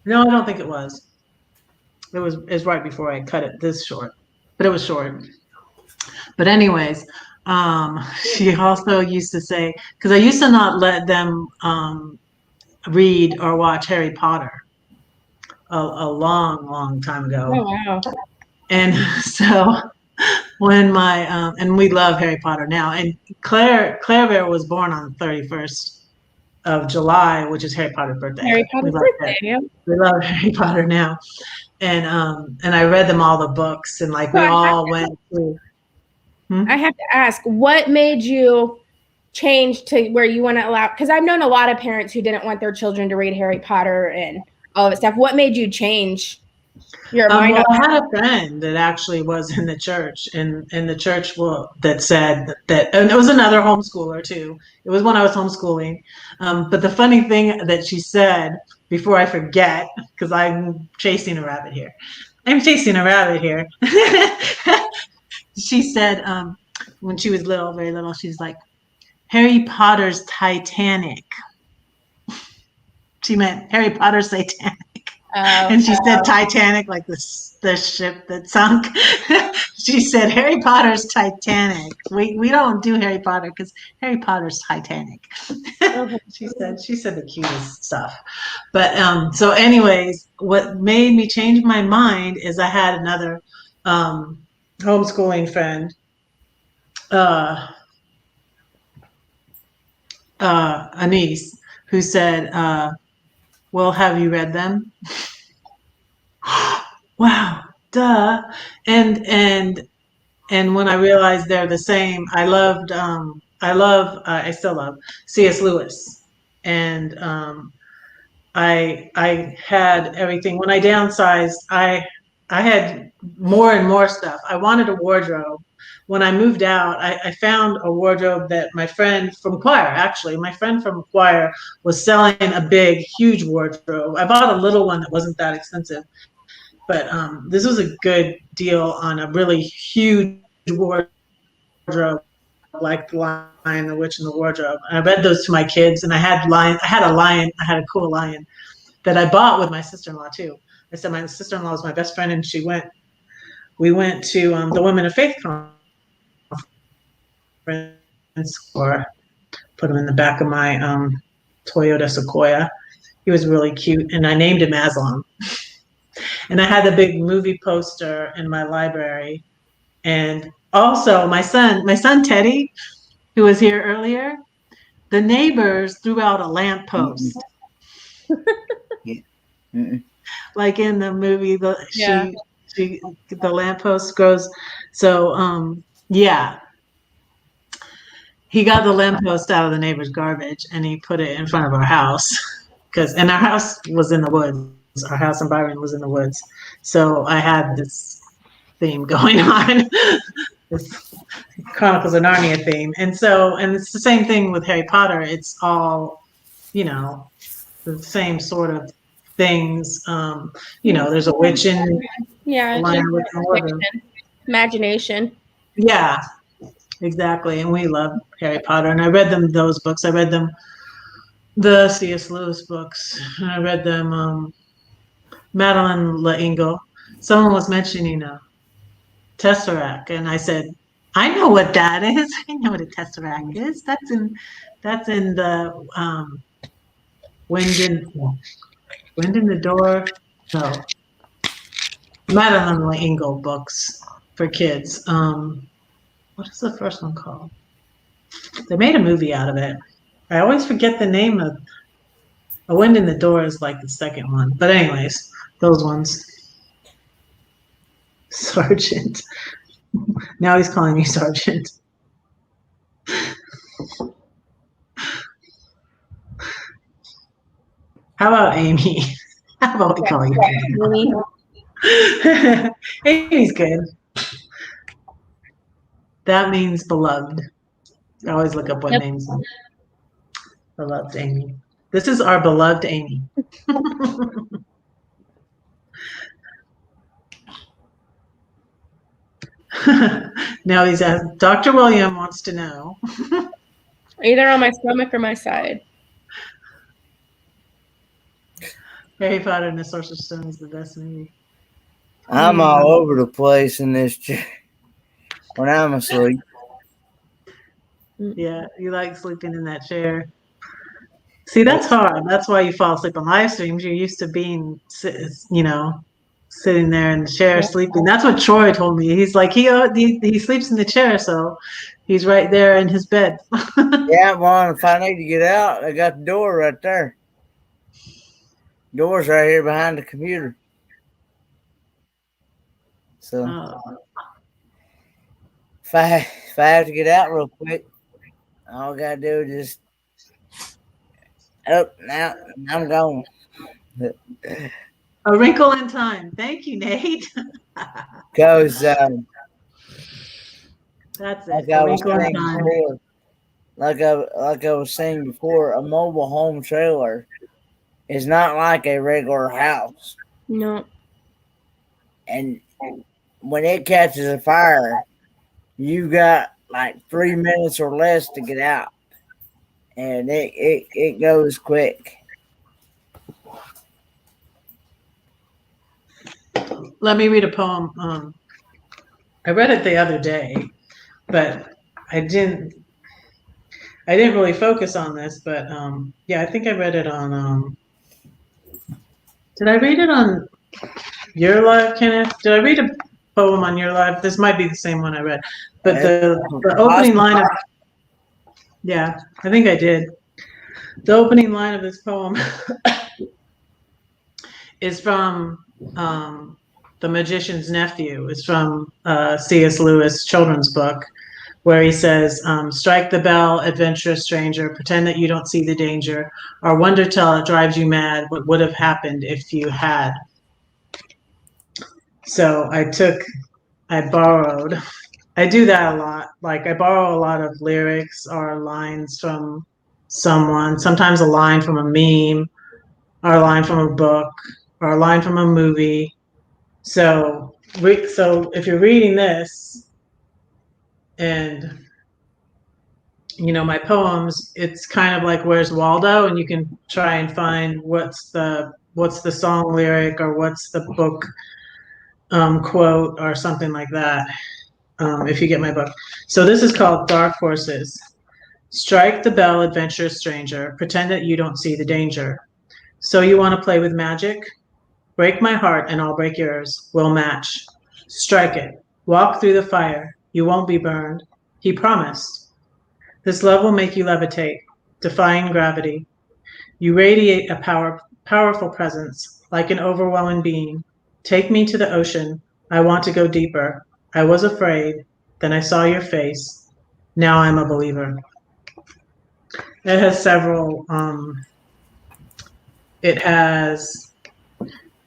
No, I don't think it was. It was right before I cut it this short, but it was short. But anyways, she also used to say, because I used to not let them read or watch Harry Potter a long time ago. Oh, wow. And so when and we love Harry Potter now, and Claire Bear was born on the 31st of July, which is Harry Potter's birthday. Harry Potter's birthday, yeah. We love Harry Potter now. And I read them all the books, and like we all went through. I have to ask, what made you change to where you want to allow, because I've known a lot of parents who didn't want their children to read Harry Potter and all of that stuff. What made you change your mind? Well, I had a friend that actually was in the church, and the church that said that, and it was another homeschooler too. It was when I was homeschooling. But the funny thing that she said, before I forget, because I'm chasing a rabbit here. She said, when she was little, very little, she's like, Harry Potter's Titanic. She meant Harry Potter's Satanic. And she said Titanic, like the ship that sunk. She said Harry Potter's Titanic. We don't do Harry Potter because Harry Potter's Titanic. She said the cutest stuff. But so anyways, what made me change my mind is I had another homeschooling friend, a niece, who said, well, have you read them? Wow, duh. And when I realized they're the same, I still love C.S. Lewis. And I had everything. When I downsized, I had more and more stuff. I wanted a wardrobe. When I moved out, I found a wardrobe that my friend from choir, actually, my friend from choir was selling a big, huge wardrobe. I bought a little one that wasn't that expensive, but this was a good deal on a really huge wardrobe, like The Lion, the Witch, and the Wardrobe. And I read those to my kids, and I had a cool lion that I bought with my sister-in-law too. I said my sister-in-law was my best friend, and we went to the Women of Faith conference, or put him in the back of my Toyota Sequoia. He was really cute, and I named him Aslam. And I had the big movie poster in my library. And also my son Teddy, who was here earlier, the neighbors threw out a lamppost. Yeah. Like in the movie, the lamppost grows. So yeah. He got the lamppost out of the neighbor's garbage and he put it in front of our house. And our house was in the woods. Our house in Byron was in the woods. So I had this theme going on. This Chronicles of Narnia theme. And it's the same thing with Harry Potter. It's all, the same sort of things. There's a witch in Imagination. Yeah, exactly. And we love Harry Potter. And I read them those books. I read them the C.S. Lewis books. And I read them Madeline L'Engle. Someone was mentioning Tesseract, and I said, I know what that is. I know what a Tesseract is. That's in the Wind in the Door. No, Madeline L'Engle books for kids. What is the first one called? They made a movie out of it. I always forget the name of. A Wind in the Door is like the second one, but anyways, those ones. Sergeant. Now he's calling me Sergeant. How about Amy? How about we call you Amy? Amy's good. That means beloved. I always look up what names mean. Beloved Amy. This is our beloved Amy. Now he's asked, Dr. William wants to know. Either on my stomach or my side. Harry Potter and the Sorcerer's Stone is the best movie. I'm all over the place in this chair when I'm asleep. Yeah, you like sleeping in that chair. See, that's hard. That's why you fall asleep on live streams. You're used to being, sitting there in the chair sleeping. That's what Troy told me. He's like, he sleeps in the chair, so he's right there in his bed. Yeah, well, if I need to get out, I got the door right there. Door's right here behind the computer. So if I have to get out real quick, all I gotta do is just now I'm gone. A Wrinkle in Time. Thank you, Nate. Because that's it. Like I was saying before, like I was saying before, a mobile home trailer is not like a regular house. No. And when it catches a fire, you got like 3 minutes or less to get out. And it goes quick. Let me read a poem. I read it the other day, but I didn't really focus on this, but I think I read it on did I read it on your live, Kenneth? Did I read a poem on your live? This might be the same one I read. But the opening line of I think I did. The opening line of this poem is from The Magician's Nephew. It's from C.S. Lewis children's book. where he says, strike the bell, adventurous stranger, pretend that you don't see the danger, or wonder till it drives you mad what would have happened if you had. So I borrowed. I do that a lot. Like I borrow a lot of lyrics or lines from someone, sometimes a line from a meme, or a line from a book, or a line from a movie. So if you're reading this and my poems, it's kind of like Where's Waldo, and you can try and find what's the song lyric or what's the book quote or something like that. If you get my book. So this is called Dark Horses. Strike the bell, adventurous stranger. Pretend that you don't see the danger. So you want to play with magic? Break my heart and I'll break yours. We'll match. Strike it. Walk through the fire. You won't be burned. He promised. This love will make you levitate, defying gravity. You radiate a powerful presence, like an overwhelming being. Take me to the ocean. I want to go deeper. I was afraid. Then I saw your face. Now I'm a believer. It has several. It has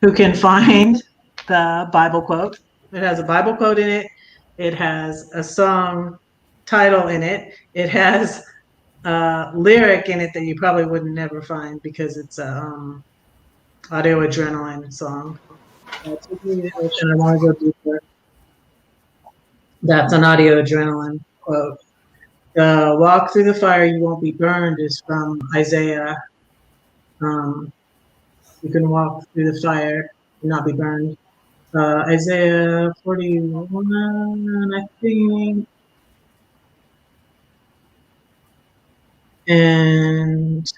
who can find the Bible quote. It has a Bible quote in it. It has a song title in it. It has a lyric in it that you probably would never find because it's a audio adrenaline song. Take me to the ocean, I want to go deeper. That's an audio adrenaline quote. The walk through the fire, you won't be burned is from Isaiah. You can walk through the fire and not be burned. Isaiah 41, I think. And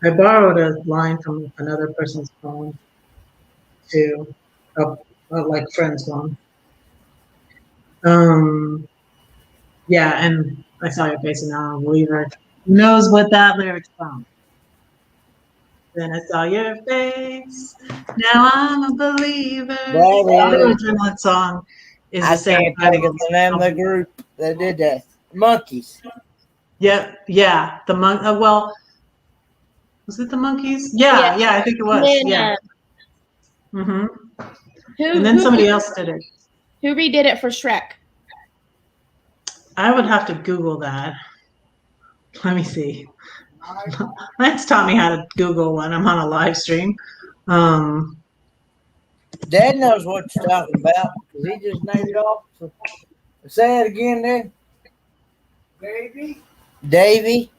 I borrowed a line from another person's phone too, like friend's phone. Yeah, and I saw your face and now a believer knows what that lyric's from. Then I saw your face. Now I'm a believer. The adrenaline song is the same. I can't think of the name of the group that did that. Monkeys. Yeah. The well, was it the Monkeys? Yeah, I think it was. Then, yeah. And then somebody else did it. Who redid it for Shrek? I would have to Google that. Let me see. Lance taught me how to Google when I'm on a live stream. Dad knows what you're talking about because he just named it off. So, say it again there. Davy.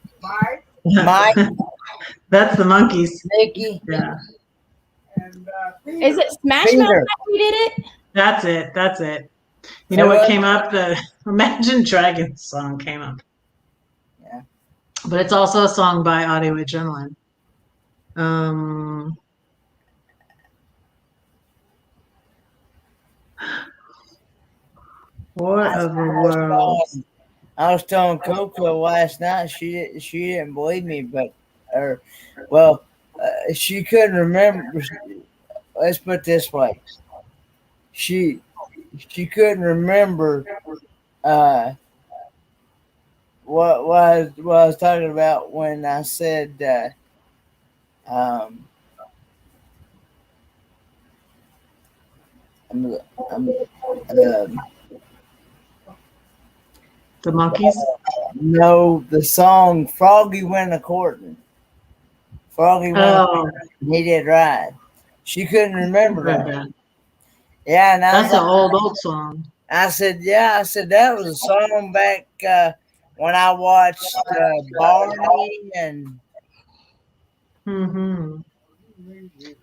Mike. That's the Monkeys. Mickey. Yeah. And, is it Smash Mouth that we did it? That's it. You know what came up? The Imagine Dragons song came up. Yeah. But it's also a song by Audio Adrenaline. War of the Worlds. I was telling Coco last night. She didn't believe me, but she couldn't remember. Let's put it this way. She couldn't remember what I was talking about when I said The Monkeys? No, the song Froggy Went a Courtin'. Froggy went a courtin'. He did right. She couldn't remember that. Yeah, and that's an old song. I said that was a song back when I watched Barney and.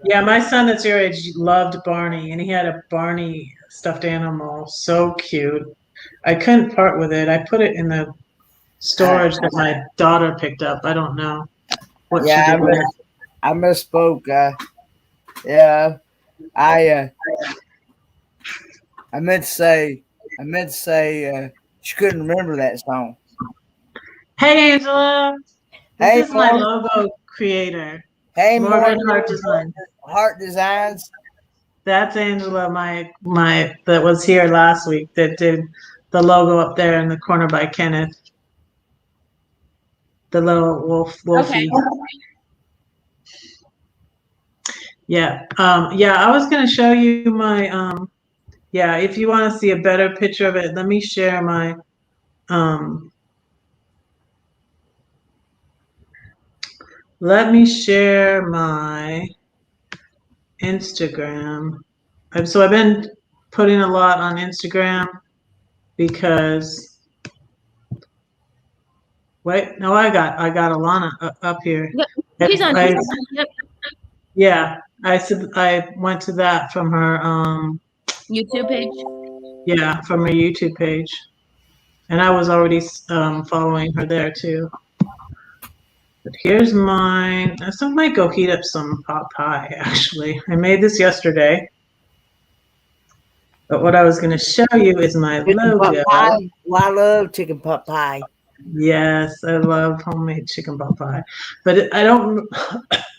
Yeah, my son that's your age loved Barney, and he had a Barney stuffed animal, so cute. I couldn't part with it. I put it in the storage that my daughter picked up. I don't know what she did with it. I misspoke. Yeah, I meant to say she couldn't remember that song. Hey, Angela. This is my Morgan. logo creator. Hey, Morgan Heart Design. Heart Designs. That's Angela, my that was here last week that did the logo up there in the corner by Kenneth. The little wolfie. Okay. Yeah. Yeah, I was gonna show you my yeah, if you want to see a better picture of it, let me share my Instagram. So I've been putting a lot on Instagram because wait, no, I got Alana up here. She's on. I, Yep. yeah, I went to that from her YouTube page. yeah, from her YouTube page, and I was already following her there too. But here's mine. I might go heat up some pot pie. Actually, I made this yesterday. But what I was going to show you is my Chicken logo. pot pie. Well, I love chicken pot pie. Yes, I love homemade chicken pot pie. But I don't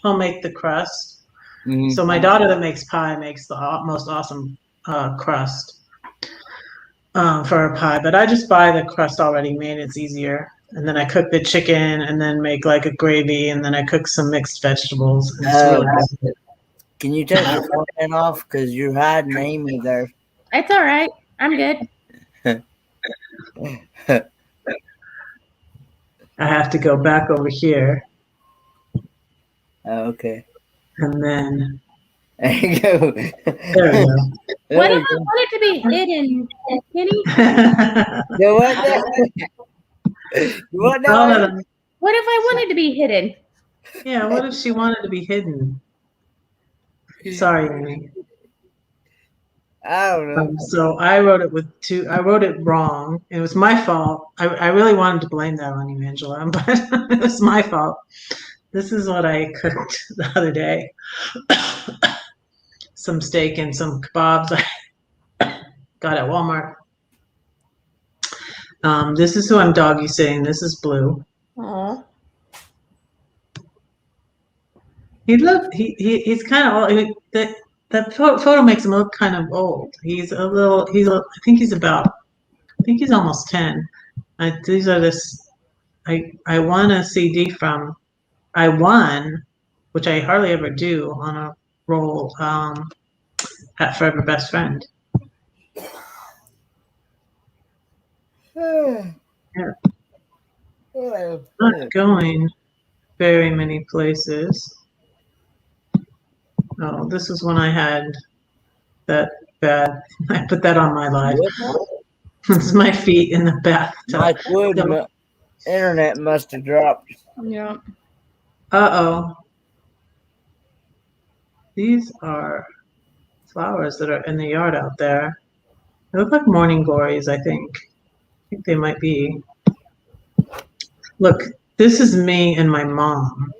I'll make the crust. Mm-hmm. So my daughter that makes pie makes the most awesome crust for her pie. But I just buy the crust already made. It's easier. And then I cook the chicken and then make like a gravy. And then I cook some mixed vegetables. And it's really good. Can you take your phone off? Because you're hiding Amy there. It's all right. I'm good. I have to go back over here. Oh, okay. And then there you go. There we go. What if I want it to be hidden, Kenny? You want that? You want that? What if I wanted to be hidden? Yeah, what if she wanted to be hidden? Sorry, Amy. I don't know. So I wrote it I wrote it wrong. It was my fault. I really wanted to blame that on you, Angela, but it was my fault. This is what I cooked the other day. Some steak and some kebabs I got at Walmart. This is who I'm doggy sitting. This is Blue. Aww. He's kind of old. That photo makes him look kind of old. I think he's almost 10. These are I won a CD from, which I hardly ever do on a roll, at Forever Best Friend. Yeah. Not going very many places. Oh, this is when I had that bad. I put that on my live. This is my feet in the bathtub. My internet must have dropped. Yeah. Uh-oh. These are flowers that are in the yard out there. They look like morning glories, I think. I think they might be. Look, this is me and my mom.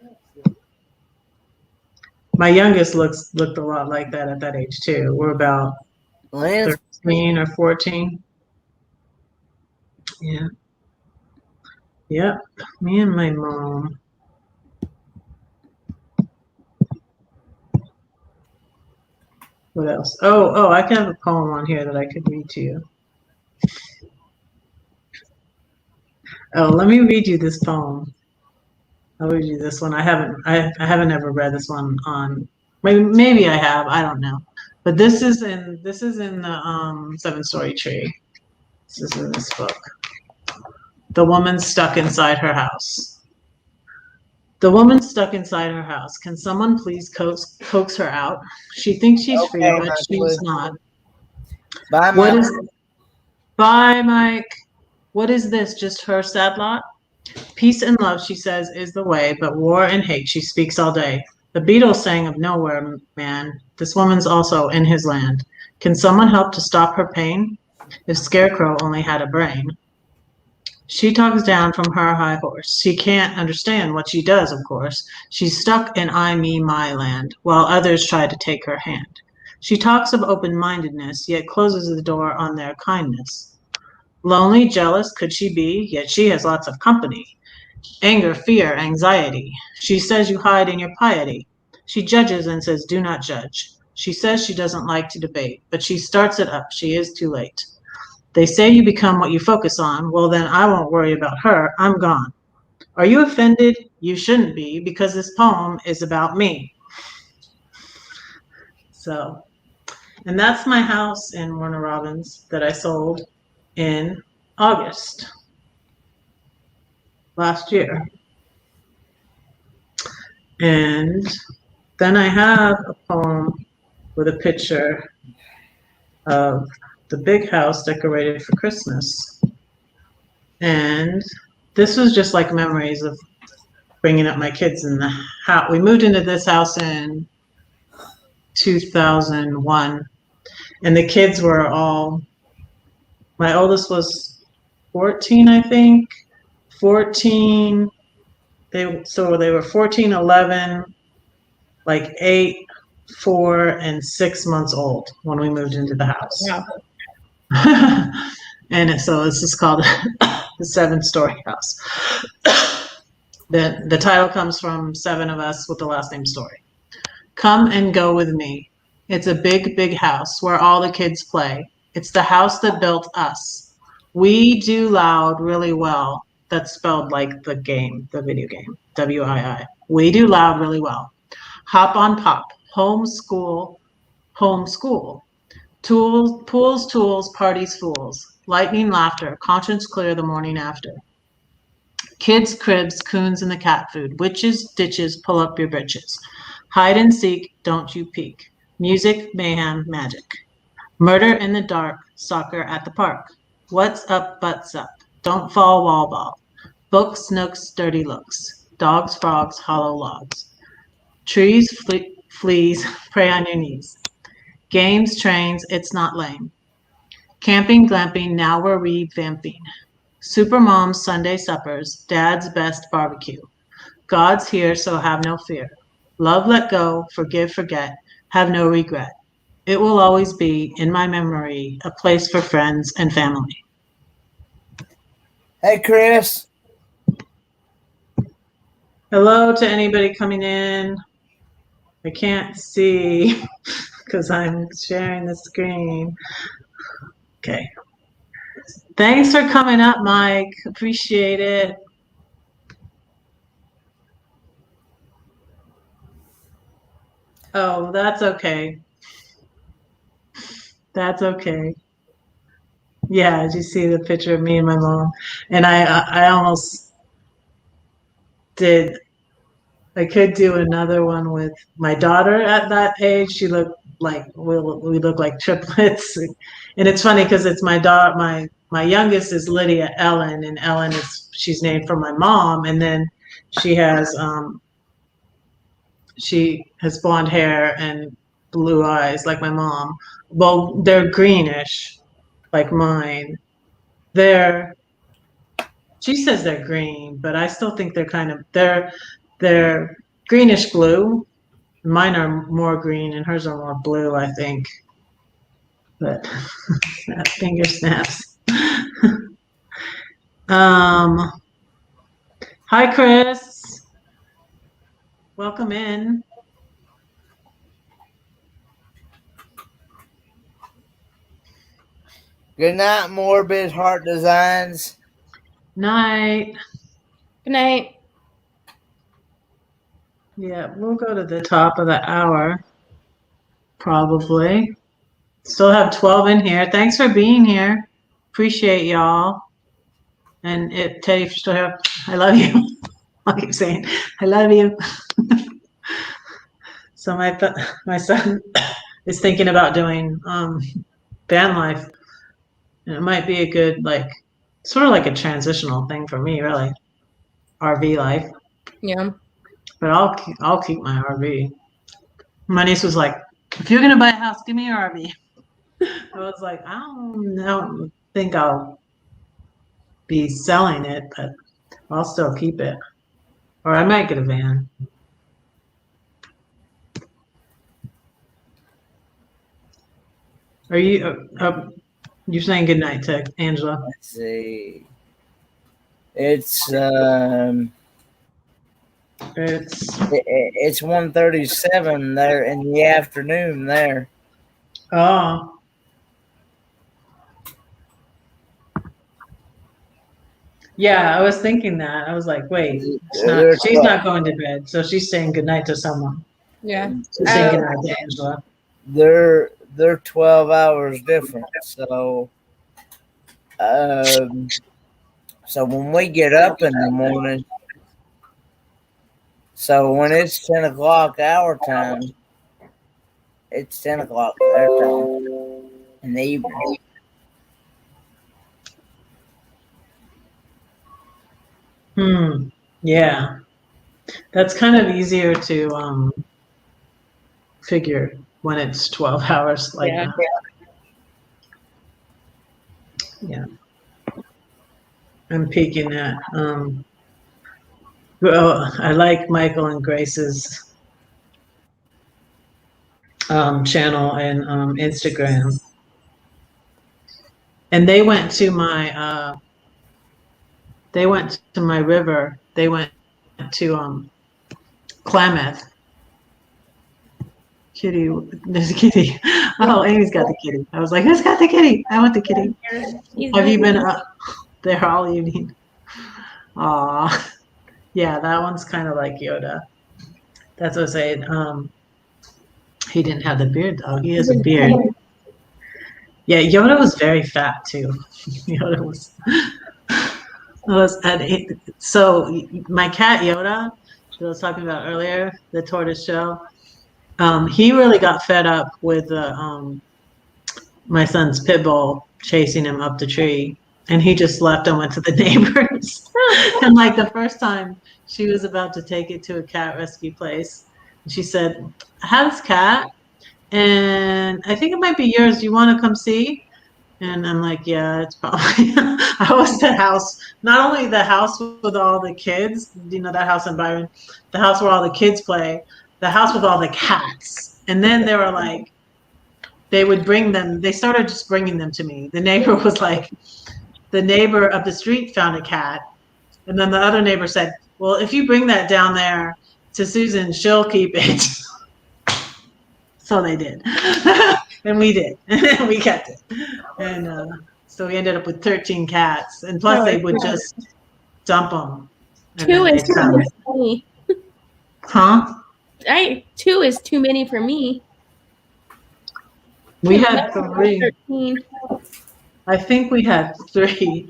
My youngest looked a lot like that at that age too. We're about 13 or 14. Yeah. Yep. Me and my mom. What else? Oh, I can have a poem on here that I could read to you. Oh, let me read you this poem. I'll read you this one. I haven't ever read this one on. Maybe I have. I don't know. But this is in the 7-Story Tree. This is in this book. The woman stuck inside her house. The woman stuck inside her house. Can someone please coax her out? She thinks she's free, but she's not. Bye, Mike. Bye, Mike. What is this? Just her sad lot? Peace and love, she says, is the way, but war and hate she speaks all day. The Beatles sang of nowhere, man. This woman's also in his land. Can someone help to stop her pain? If Scarecrow only had a brain. She talks down from her high horse. She can't understand what she does, of course. She's stuck in I, me, my land, while others try to take her hand. She talks of open-mindedness, yet closes the door on their kindness. Lonely, jealous, could she be? Yet she has lots of company. Anger, fear, anxiety. She says you hide in your piety. She judges and says, do not judge. She says she doesn't like to debate, but she starts it up. She is too late. They say you become what you focus on. Well, then I won't worry about her. I'm gone. Are you offended? You shouldn't be, because this poem is about me. So, and that's my house in Warner Robins that I sold in August last year. And then I have a poem with a picture of the big house decorated for Christmas. And this was just like memories of bringing up my kids in the house. We moved into this house in 2001, and the kids were all, my oldest was 14, I think. 14, they were 14, 11, like 8, 4, and 6 months old when we moved into the house. Wow. And so this is called the 7-story house. The title comes from 7 of us with the last name Story. Come and go with me. It's a big, big house where all the kids play. It's the house that built us. We do loud really well. That's spelled like the game, the video game, WII. We do loud really well. Hop on pop, homeschool, homeschool. Tools, pools, tools, parties, fools. Lightning, laughter, conscience clear the morning after. Kids, cribs, coons, and the cat food. Witches, ditches, pull up your britches. Hide and seek, don't you peek. Music, mayhem, magic. Murder in the dark, soccer at the park. What's up, butts up. Don't fall, wall ball. Books, nooks, dirty looks. Dogs, frogs, hollow logs. Trees, fleas, pray on your knees. Games, trains, it's not lame. Camping, glamping, now we're revamping. Supermom's Sunday suppers, Dad's best barbecue. God's here, so have no fear. Love, let go, forgive, forget, have no regret. It will always be, in my memory, a place for friends and family. Hey, Chris. Hello to anybody coming in. I can't see because I'm sharing the screen. Okay. Thanks for coming up, Mike. Appreciate it. Oh, that's okay. That's okay. Yeah, did you see the picture of me and my mom? And I almost did. I could do another one with my daughter at that age. She looked like we look like triplets, and it's funny because it's my daughter. My youngest is Lydia Ellen, and Ellen she's named for my mom, and then she has blonde hair and blue eyes like my mom. Well, they're greenish, like mine. She says they're green, but I still think they're greenish blue. Mine are more green and hers are more blue, I think. But finger snaps. Hi, Chris. Welcome in. Good night, Morbid Heart Designs. Night. Good night. Yeah, we'll go to the top of the hour, probably. Still have 12 in here. Thanks for being here. Appreciate y'all. And Teddy, if you're still here, I love you. I'll keep saying, I love you. So my son is thinking about doing van life. And it might be a good, sort of like a transitional thing for me, really. RV life. Yeah. But I'll keep my RV. My niece was like, if you're gonna buy a house, give me your RV. I was like, I don't think I'll be selling it, but I'll still keep it. Or I might get a van. Are you you're saying good night to Angela? Let's see. It's 1:37 there in the afternoon there. Oh. Yeah, I was thinking that. I was like, wait, They're she's 12, not going to bed, so she's saying goodnight to someone. Yeah. She's saying goodnight to Angela. they're 12 hours different. Um, so when we get up in the morning, so when it's 10 o'clock our time, it's 10 o'clock their time in the evening. Yeah. That's kind of easier to figure when it's 12 hours like Yeah. that. Yeah. I'm peeking at well, I like Michael and Grace's channel and Instagram. And they went to my river. They went to Klamath. Kitty, there's a kitty. Oh, Amy's got the kitty. I was like, who's got the kitty? I want the kitty. Have you been up there all evening? Aw. Yeah, that one's kind of like Yoda. That's what I say. He didn't have the beard though. He has a beard. Yeah, Yoda was very fat too. Yoda was at so my cat Yoda, that I was talking about earlier, the tortoise shell. He really got fed up with my son's pit bull chasing him up the tree, and he just left and went to the neighbors. And like the first time she was about to take it to a cat rescue place, she said, I have this cat and I think it might be yours. Do you want to come see? And I'm like, yeah, it's probably. I was the house, not only the house with all the kids, you know, that house in Byron, the house where all the kids play, the house with all the cats. And then they were like, they would bring them, they started just bringing them to me. The neighbor was like, the neighbor up the street found a cat. And then the other neighbor said, well, if you bring that down there to Susan, she'll keep it. So they did. And we did. And we kept it. And so we ended up with 13 cats. And plus they would just dump them. Two is too many for me. Huh? 2 is too many for me. We had 3. 13. I think we had 3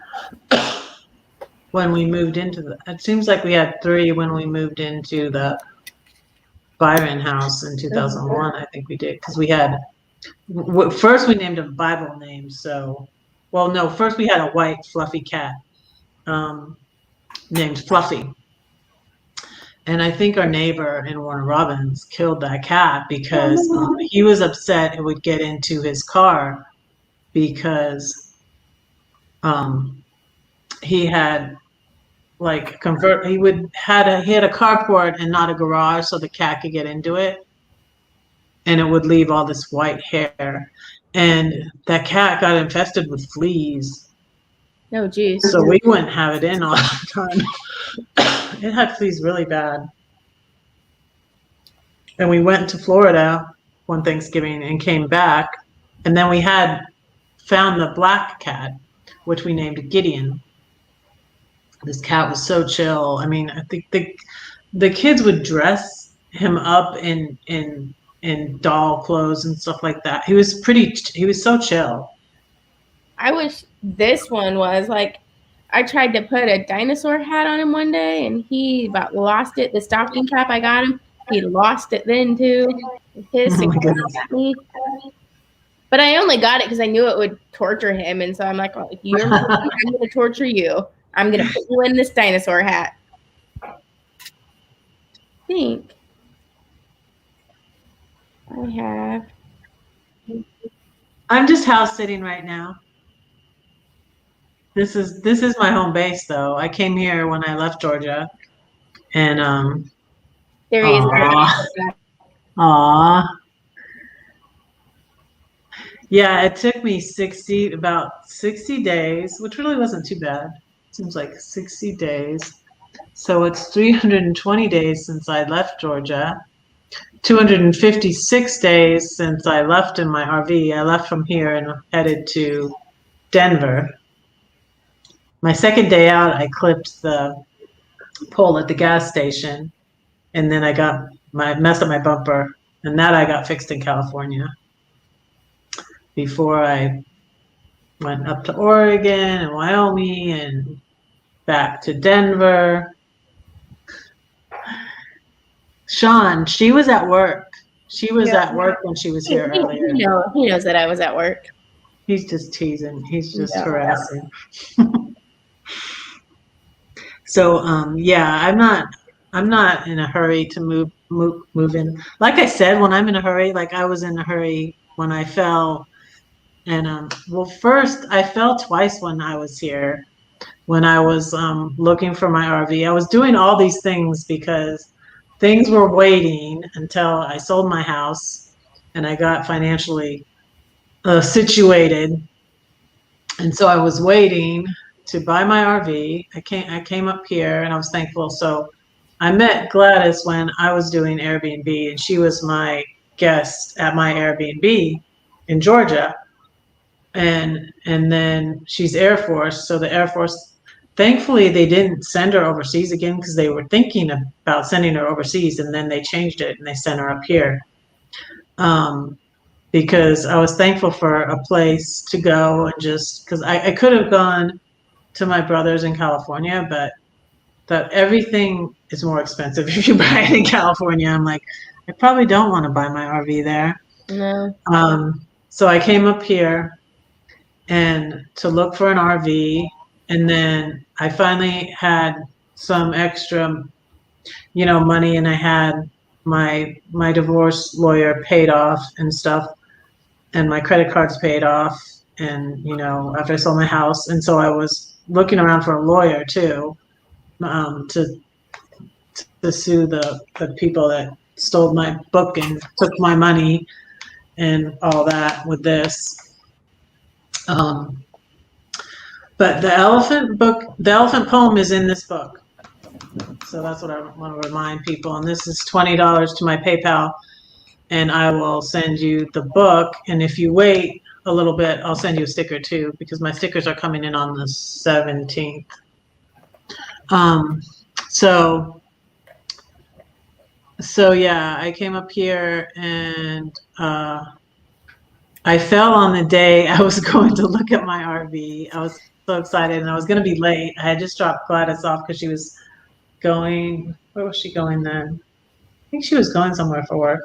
when we moved into the. It seems like we had 3 when we moved into the Byron house in 2001. I think we did because we had. First, we named them Bible names. So, well, no. First, we had a white fluffy cat named Fluffy, and I think our neighbor in Warner Robins killed that cat because he was upset it would get into his car because he had like he had a carport and not a garage, so the cat could get into it, and it would leave all this white hair, and that cat got infested with fleas. Oh, geez. So we wouldn't have it in all the time. It had fleas really bad. And we went to Florida one Thanksgiving and came back, and then we had found the black cat, which we named Gideon. This cat was so chill. I mean, I think the kids would dress him up in doll clothes and stuff like that. He was so chill. I wish this one was like, I tried to put a dinosaur hat on him one day and he about lost it. The stocking cap I got him, he lost it then too. His at me. But I only got it because I knew it would torture him. And so I'm like, well, if you're I'm going to torture you. I'm going to put you in this dinosaur hat. I think I have. I'm just house sitting right now. This is my home base though. I came here when I left Georgia. And there he is. Aww. Yeah, it took me about 60 days, which really wasn't too bad. Seems like 60 days. So it's 320 days since I left Georgia. 256 days since I left in my RV. I left from here and headed to Denver. my second day out, I clipped the pole at the gas station, and then I got messed up my bumper, and that I got fixed in California before I went up to Oregon and Wyoming and back to Denver. Sean, she was at work. She was at work when she was here earlier. He knows that I was at work. He's just teasing. He's just harassing. So yeah, I'm not in a hurry to move in. Like I said, when I'm in a hurry, like I was in a hurry when I fell. And well, first I fell twice when I was here. When I was looking for my RV, I was doing all these things because things were waiting until I sold my house and I got financially situated. And so I was waiting to buy my RV. I came up here and I was thankful. So I met Gladys when I was doing Airbnb, and she was my guest at my Airbnb in Georgia. And then she's Air Force. So the Air Force, thankfully they didn't send her overseas again because they were thinking about sending her overseas, and then they changed it and they sent her up here. Because I was thankful for a place to go, and just because I could have gone to my brother's in California, but that everything is more expensive if you buy it in California. I'm like, I probably don't want to buy my RV there. No. So I came up here and to look for an RV, and then I finally had some extra, money, and I had my divorce lawyer paid off and stuff, and my credit cards paid off, and after I sold my house, and so I was looking around for a lawyer too, to sue the people that stole my book and took my money and all that with this. But the elephant poem is in this book. So that's what I want to remind people. And this is $20 to my PayPal, and I will send you the book. And if you wait a little bit, I'll send you a sticker too, because my stickers are coming in on the 17th. So yeah, I came up here and I fell on the day I was going to look at my RV. I was so excited, and I was going to be late. I had just dropped Gladys off because she was going, where was she going then? I think she was going somewhere for work.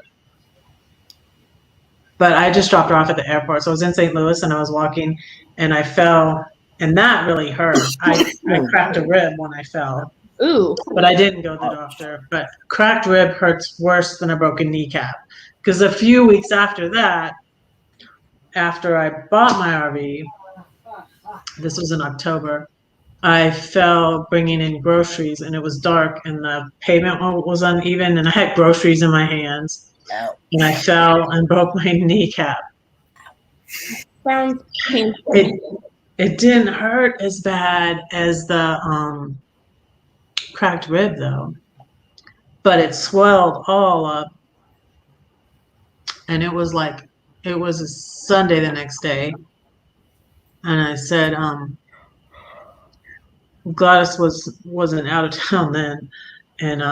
But I just dropped her off at the airport. So I was in St. Louis, and I was walking, and I fell, and that really hurt. I cracked a rib when I fell. Ooh. But I didn't go to the doctor. But cracked rib hurts worse than a broken kneecap. Because a few weeks after that, after I bought my RV, this was in October, I fell bringing in groceries, and it was dark, and the pavement was uneven, and I had groceries in my hands, and I fell and broke my kneecap. Sounds painful. It didn't hurt as bad as the cracked rib though, but it swelled all up, and it was a Sunday the next day, and I said, Gladys wasn't out of town then, and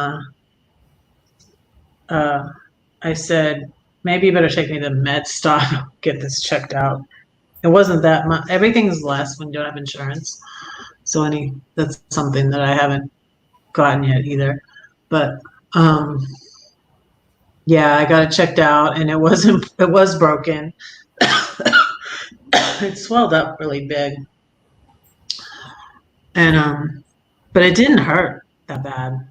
I said, maybe you better take me to the med stop, get this checked out. It wasn't that much. Everything's less when you don't have insurance. So that's something that I haven't gotten yet either. But yeah, I got it checked out, and it was broken. It swelled up really big. And but it didn't hurt that bad.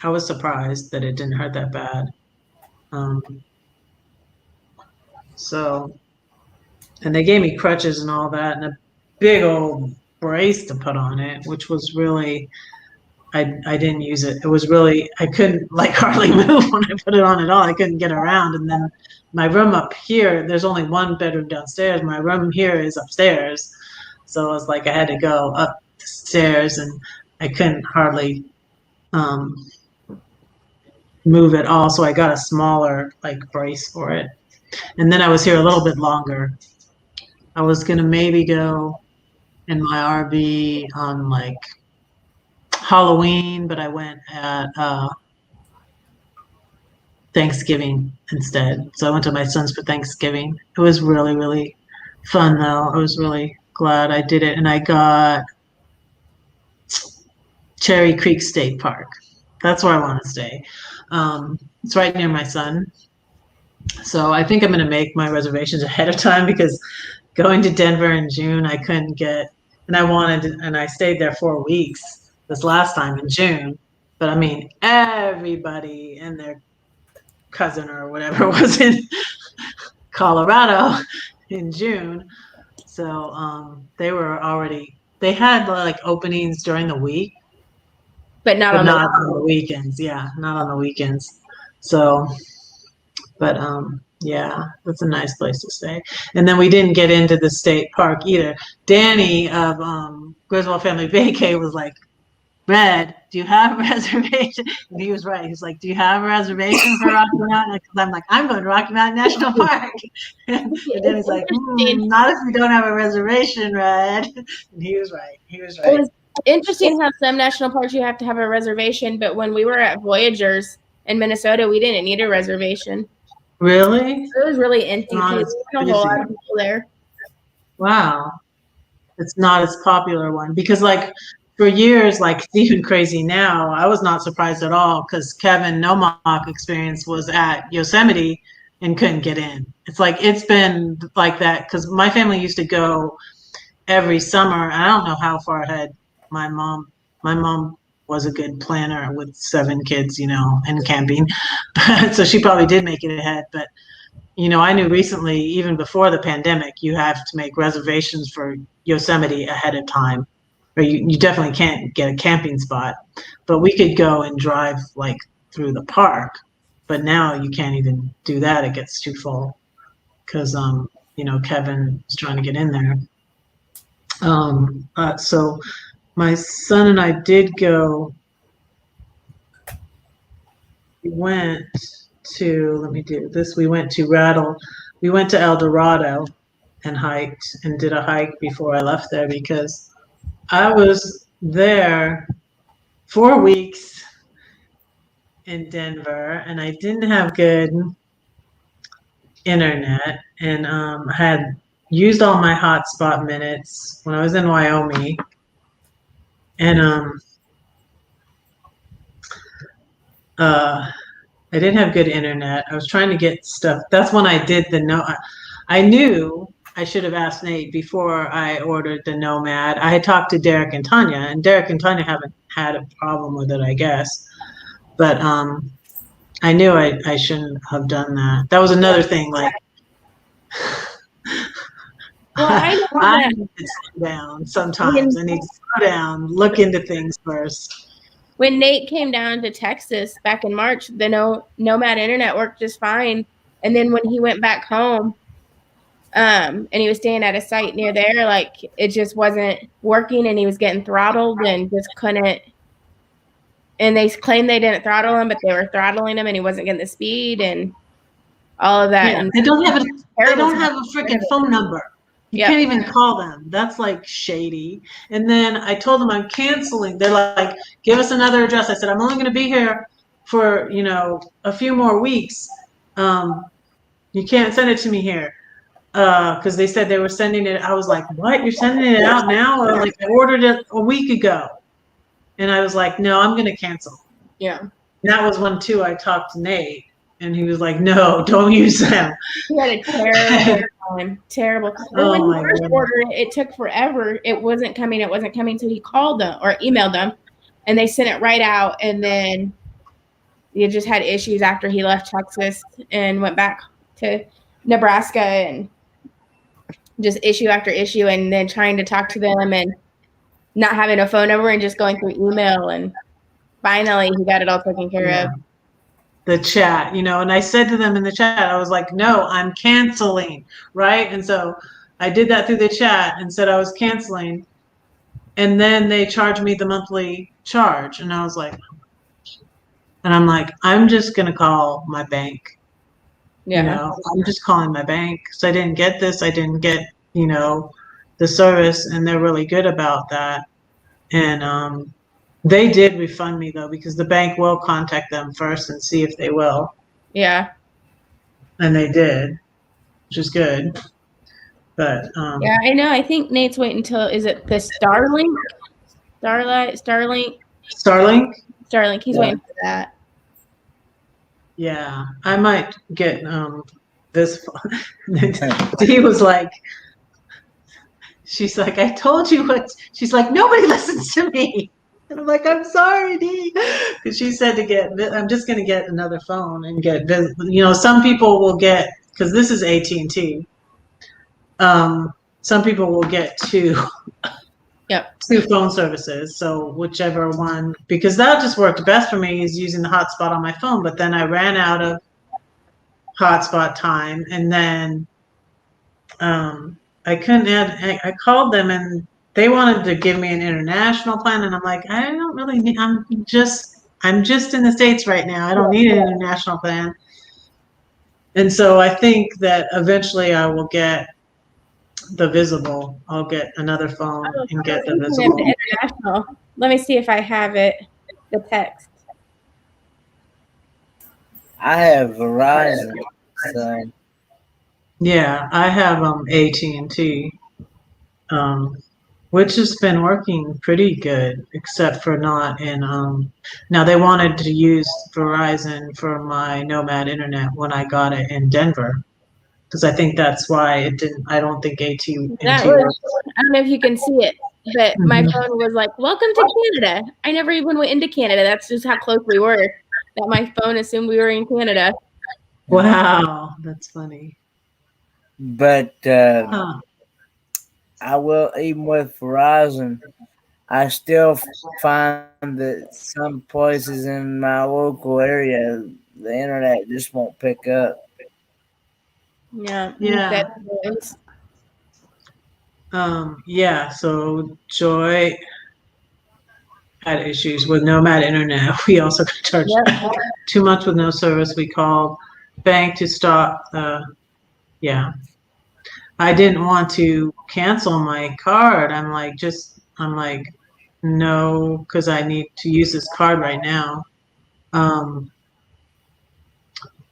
I was surprised that it didn't hurt that bad. So, and they gave me crutches and all that, and a big old brace to put on it, which was really, I didn't use it. It was really, I couldn't hardly move when I put it on at all. I couldn't get around. And then my room up here, there's only one bedroom downstairs. My room here is upstairs. So it was like I had to go up the stairs, and I couldn't hardly move at all. So I got a smaller brace for it. And then I was here a little bit longer. I was gonna maybe go in my RV on like Halloween, but I went at Thanksgiving instead. So I went to my son's for Thanksgiving. It was really, really fun though. I was really glad I did it. And I got Cherry Creek State Park. That's where I want to stay. It's right near my son. So I think I'm going to make my reservations ahead of time because going to Denver in June, I couldn't get, and I stayed there 4 weeks this last time in June. But I mean, everybody and their cousin or whatever was in Colorado in June. So they had like openings during the week, but not but on not on the weekends. Yeah, not on the weekends. So, but yeah, that's a nice place to stay. And then we didn't get into the state park either. Danny of Griswold Family Vacay was like, Red, do you have a reservation? And he was right. He's like, do you have a reservation for Rocky Mountain? Because I'm like, I'm going to Rocky Mountain National Park. And then he's like, not if you don't have a reservation, Red. And he was right. He was right. It was interesting how some national parks you have to have a reservation, but when we were at Voyagers in Minnesota, we didn't need a reservation. Really? It was really empty. There was a whole lot of people there. Wow. It's not as popular one because like for years, like even crazy now, I was not surprised at all because Kevin Nomock Experience was at Yosemite and couldn't get in. It's like it's been like that because my family used to go every summer. I don't know how far ahead my mom was a good planner with 7 kids, you know, and camping. So she probably did make it ahead. But, you know, I knew recently, even before the pandemic, you have to make reservations for Yosemite ahead of time, or you definitely can't get a camping spot. But we could go and drive like through the park. But now you can't even do that. It gets too full because, you know, Kevin is trying to get in there. So my son and I did go. We went to, let me do this. We went to El Dorado and hiked and did a hike before I left there because I was there 4 weeks in Denver and I didn't have good internet and I had used all my hotspot minutes when I was in Wyoming and I didn't have good internet. I was trying to get stuff. That's when I did I knew I should have asked Nate before I ordered the Nomad. I had talked to Derek and Tanya, and Derek and Tanya haven't had a problem with it, I guess. But I knew I shouldn't have done that. That was another thing. Like, well, I need to slow down sometimes. I need to slow down, look into things first. When Nate came down to Texas back in March, the Nomad internet worked just fine. And then when he went back home, and he was staying at a site near there, like it just wasn't working and he was getting throttled and just couldn't. And they claimed they didn't throttle him, but they were throttling him and he wasn't getting the speed and all of that. Yeah, and they don't have a freaking phone number. You can't even call them. That's like shady. And then I told them I'm canceling. They're like, give us another address. I said, I'm only going to be here for, you know, a few more weeks. You can't send it to me here. Because they said they were sending it. I was like, what? You're sending it out now? Or like I ordered it a week ago. And I was like, no, I'm going to cancel. Yeah. And that was when too I talked to Nate. And he was like, no, don't use them. He had a terrible time. Terrible. And when he first ordered it, it took forever. It wasn't coming. So he called them or emailed them and they sent it right out. And then he just had issues after he left Texas and went back to Nebraska and just issue after issue and then trying to talk to them and not having a phone number and just going through email. And finally he got it all taken care of. The chat, you know, and I said to them in the chat, I was like, no, I'm canceling, right? And so I did that through the chat and said I was canceling. And then they charged me the monthly charge. And I was like, and I'm like, I'm just going to call my bank. Yeah. You know, I'm just calling my bank. So I didn't get this. I didn't get, you know, the service, and they're really good about that. And they did refund me though, because the bank will contact them first and see if they will, Yeah. and they did, which is good. But Yeah, I know. I think Nate's waiting until, is it the Starlink? Starlink? Starlink. He's waiting for that. Yeah, I might get this. He was like, she's like, I told you what. She's like, nobody listens to me. And I'm like, I'm sorry, Dee. Because she said to get, I'm just going to get another phone and get, some people will get, because this is AT&T. Some people will get two phone services. So whichever one, because that just worked best for me is using the hotspot on my phone. But then I ran out of hotspot time, and then I couldn't add. I called them, and they wanted to give me an international plan, and I'm like, I don't really need. I'm just in the States right now. I don't need an international plan. And so I think that eventually I will get the Visible. I'll get another phone and get the Visible. International. Let me see if I have it. The text. I have Verizon, so Yeah, I have AT&T, which has been working pretty good, except for not in now they wanted to use Verizon for my Nomad internet when I got it in Denver, because I think that's why it didn't. I don't think AT&T That was, I don't know if you can see it, but my phone was like, welcome to Canada. I never even went into Canada. That's just how close we were. That my phone assumed we were in Canada. Wow, that's funny. But I will, even with Verizon, I still find that some places in my local area, the internet just won't pick up. Yeah. Yeah. Yeah, so Joy had issues with Nomad internet. We also got charged too much with no service. We called bank to stop. Yeah, I didn't want to cancel my card. I'm like, no, because I need to use this card right now.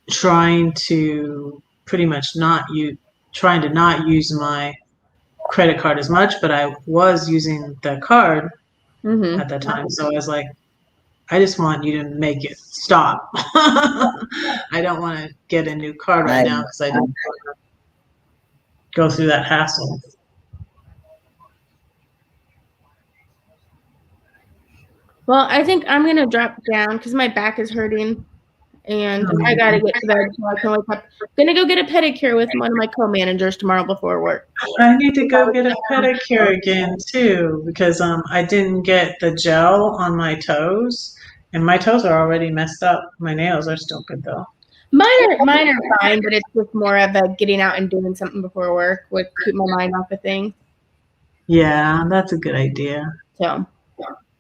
Trying to pretty much trying to not use my credit card as much, but I was using the card at that time. So I was like, I just want you to make it stop. I don't want to get a new card right now because I didn't want to go through that hassle. Well, I think I'm going to drop down because my back is hurting and I got to get to bed so I can wake up. I'm going to go get a pedicure with one of my co-managers tomorrow before work. I need to go get a pedicure again too, because I didn't get the gel on my toes, and my toes are already messed up. My nails are still good though. Mine are fine, but it's just more of a getting out and doing something before work would keep my mind off of things. Yeah, that's a good idea. So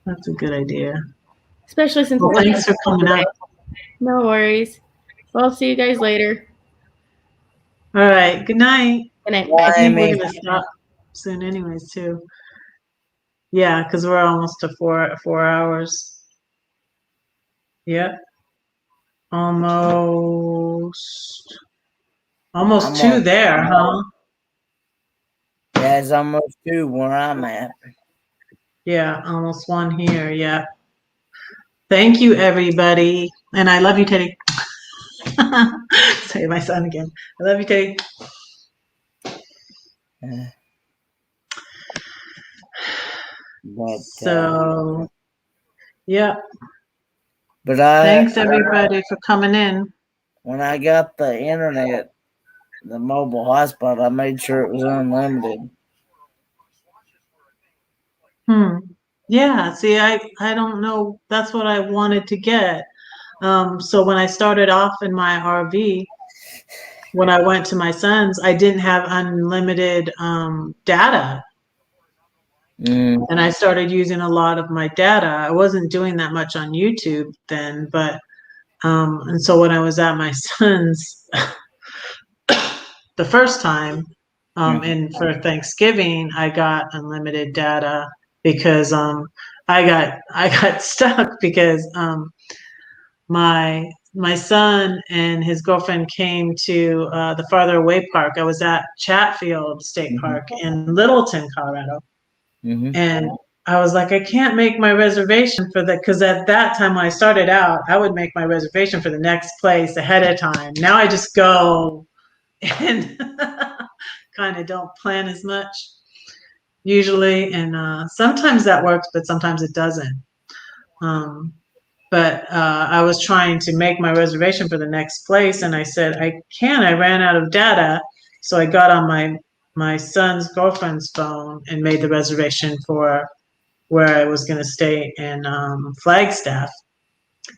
that's a good idea. Especially since thanks for coming out. No worries. Well, I'll see you guys later. All right. Good night. Good night. I think we're gonna stop soon, anyways, too. Yeah, because we're almost to 4 hours. Yep. Almost 2 there, huh? Yeah, it's almost 2 where I'm at. Yeah, almost 1 here. Yeah. Thank you, everybody, and I love you, Teddy. Say my son again. I love you, Teddy. So, yeah. But thanks everybody for coming in. When I got the internet, the mobile hotspot, I made sure it was unlimited. Yeah. See, I don't know. That's what I wanted to get. So when I started off in my RV, when I went to my son's, I didn't have unlimited data. And I started using a lot of my data. I wasn't doing that much on YouTube then, but and so when I was at my son's the first time, And for Thanksgiving, I got unlimited data because I got stuck because my son and his girlfriend came to the farther away park. I was at Chatfield State Park in Littleton, Colorado, and I was like, I can't make my reservation for the because at that time when I started out, I would make my reservation for the next place ahead of time. Now I just go and kind of don't plan as much usually, and sometimes that works, but sometimes it doesn't. Um, but I was trying to make my reservation for the next place, and I said I can't. I ran out of data, so I got on my son's girlfriend's phone and made the reservation for where I was going to stay in Flagstaff,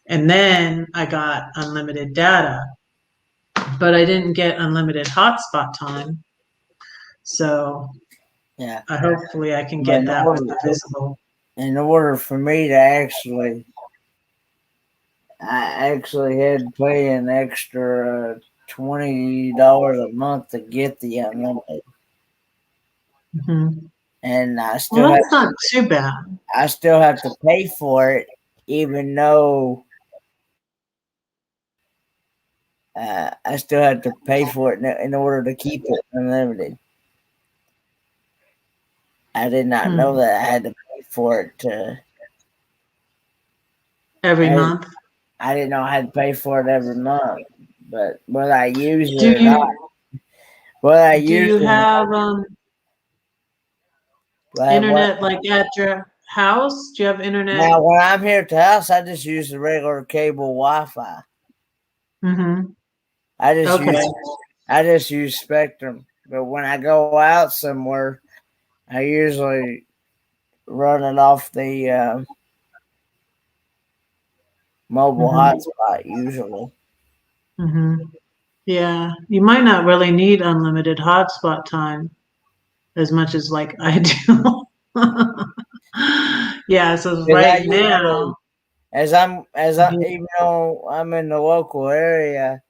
and then I got unlimited data, but I didn't get unlimited hotspot time. So Yeah. hopefully I can But get that with the visible. in order for me to I actually had to pay an extra $20 a month to get the unlimited. And I still Well, that's not too bad. I still have to pay for it, even though I still have to pay for it in order to keep it unlimited. I did not know that I had to pay for it every month. I didn't know I had to pay for it every month, but whether I use it or not, whether I Do use you it, have internet like at your house? Do you have internet? Now, when I'm here at the house, I just use the regular cable Wi-Fi. I just use Spectrum. But when I go out somewhere, I usually run it off the mobile hotspot. Usually. Yeah, you might not really need unlimited hotspot time as much as like I do. Yeah, so right now, even though I'm in the local area,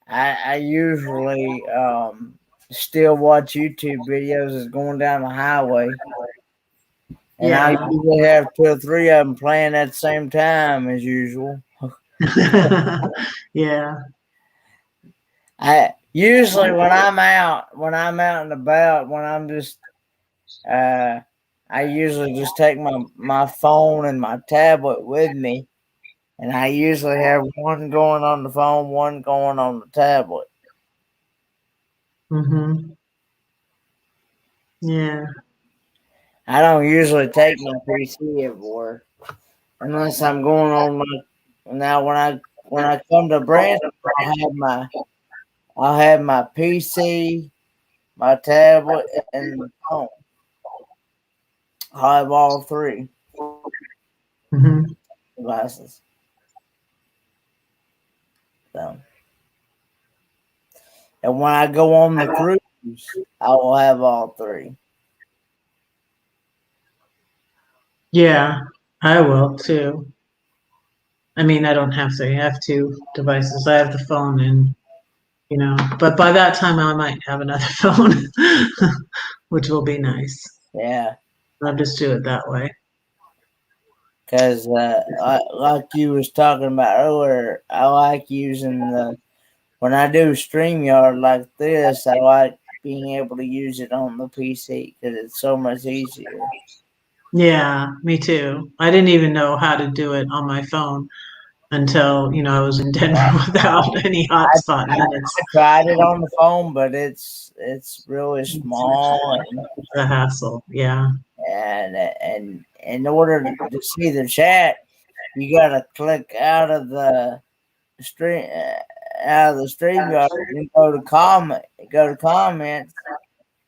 I usually still watch YouTube videos as going down the highway. And I usually have 2 or 3 of them playing at the same time as usual. Yeah. I usually when I'm out and about, when I'm just I usually just take my phone and my tablet with me, and I usually have one going on the phone, one going on the tablet. Yeah. I don't usually take my PC everywhere unless I'm going on my. Now when I come to Branson, I'll have my PC, my tablet, and the phone. I'll have all 3 devices. So, and when I go on the cruise, I will have all 3. Yeah, I will too. I mean, I don't have to. I have 2 devices. I have the phone and, but by that time I might have another phone, which will be nice. Yeah. I'll just do it that way. Because like you was talking about earlier, I like using when I do StreamYard like this, I like being able to use it on the PC because it's so much easier. Yeah, me too. I didn't even know how to do it on my phone until, I was in Denver without any hotspot minutes. I tried it on the phone, but it's really small. It's a hassle, yeah. And in order to see the chat, you gotta click out of the stream StreamYard and go to comments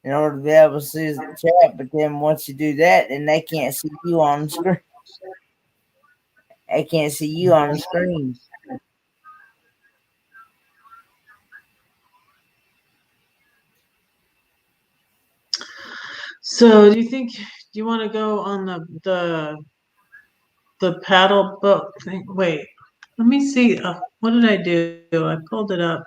in order to be able to see the chat. But then once you do that, then they can't see you on the screen. They can't see you on the screen. So do you want to go on the paddle boat thing? Wait, let me see. What did I do? I pulled it up.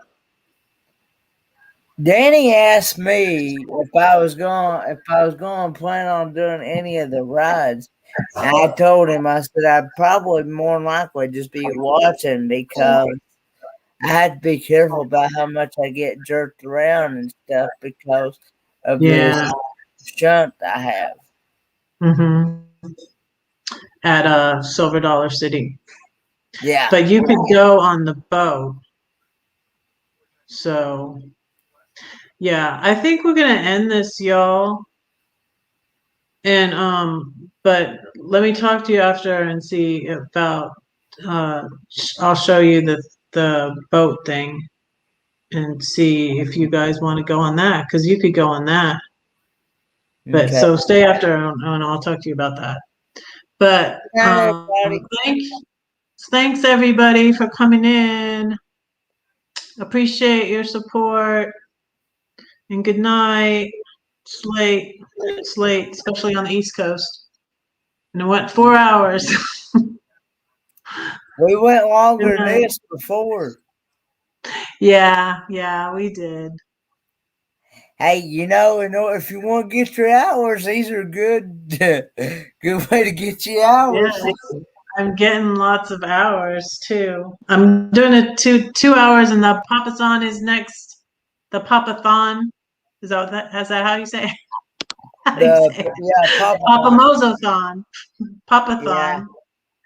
Danny asked me if I was going to plan on doing any of the rides. And I told him, I said I'd probably more than likely just be watching because I had to be careful about how much I get jerked around and stuff because of this Yeah. shunt I have. Mm-hmm. At Silver Dollar City. Yeah. But you could go on the boat. So, yeah, I think we're gonna end this, y'all. And but let me talk to you after and see about I'll show you the boat thing and see if you guys want to go on that because you could go on that. But Okay. so stay after and I'll talk to you about that. But Good night, everybody. thanks everybody for coming in. Appreciate your support and good night. It's late. It's late, especially on the East Coast. And it went 4 hours. We went longer than this before. Yeah, we did. Hey, you know, if you want to get your hours, these are good way to get you hours. Yeah, I'm getting lots of hours too. I'm doing it 2 hours, and the Papathon is next. The Papathon is that how you say it? How do you say it? Yeah, Papamozothon. Papathon Yeah.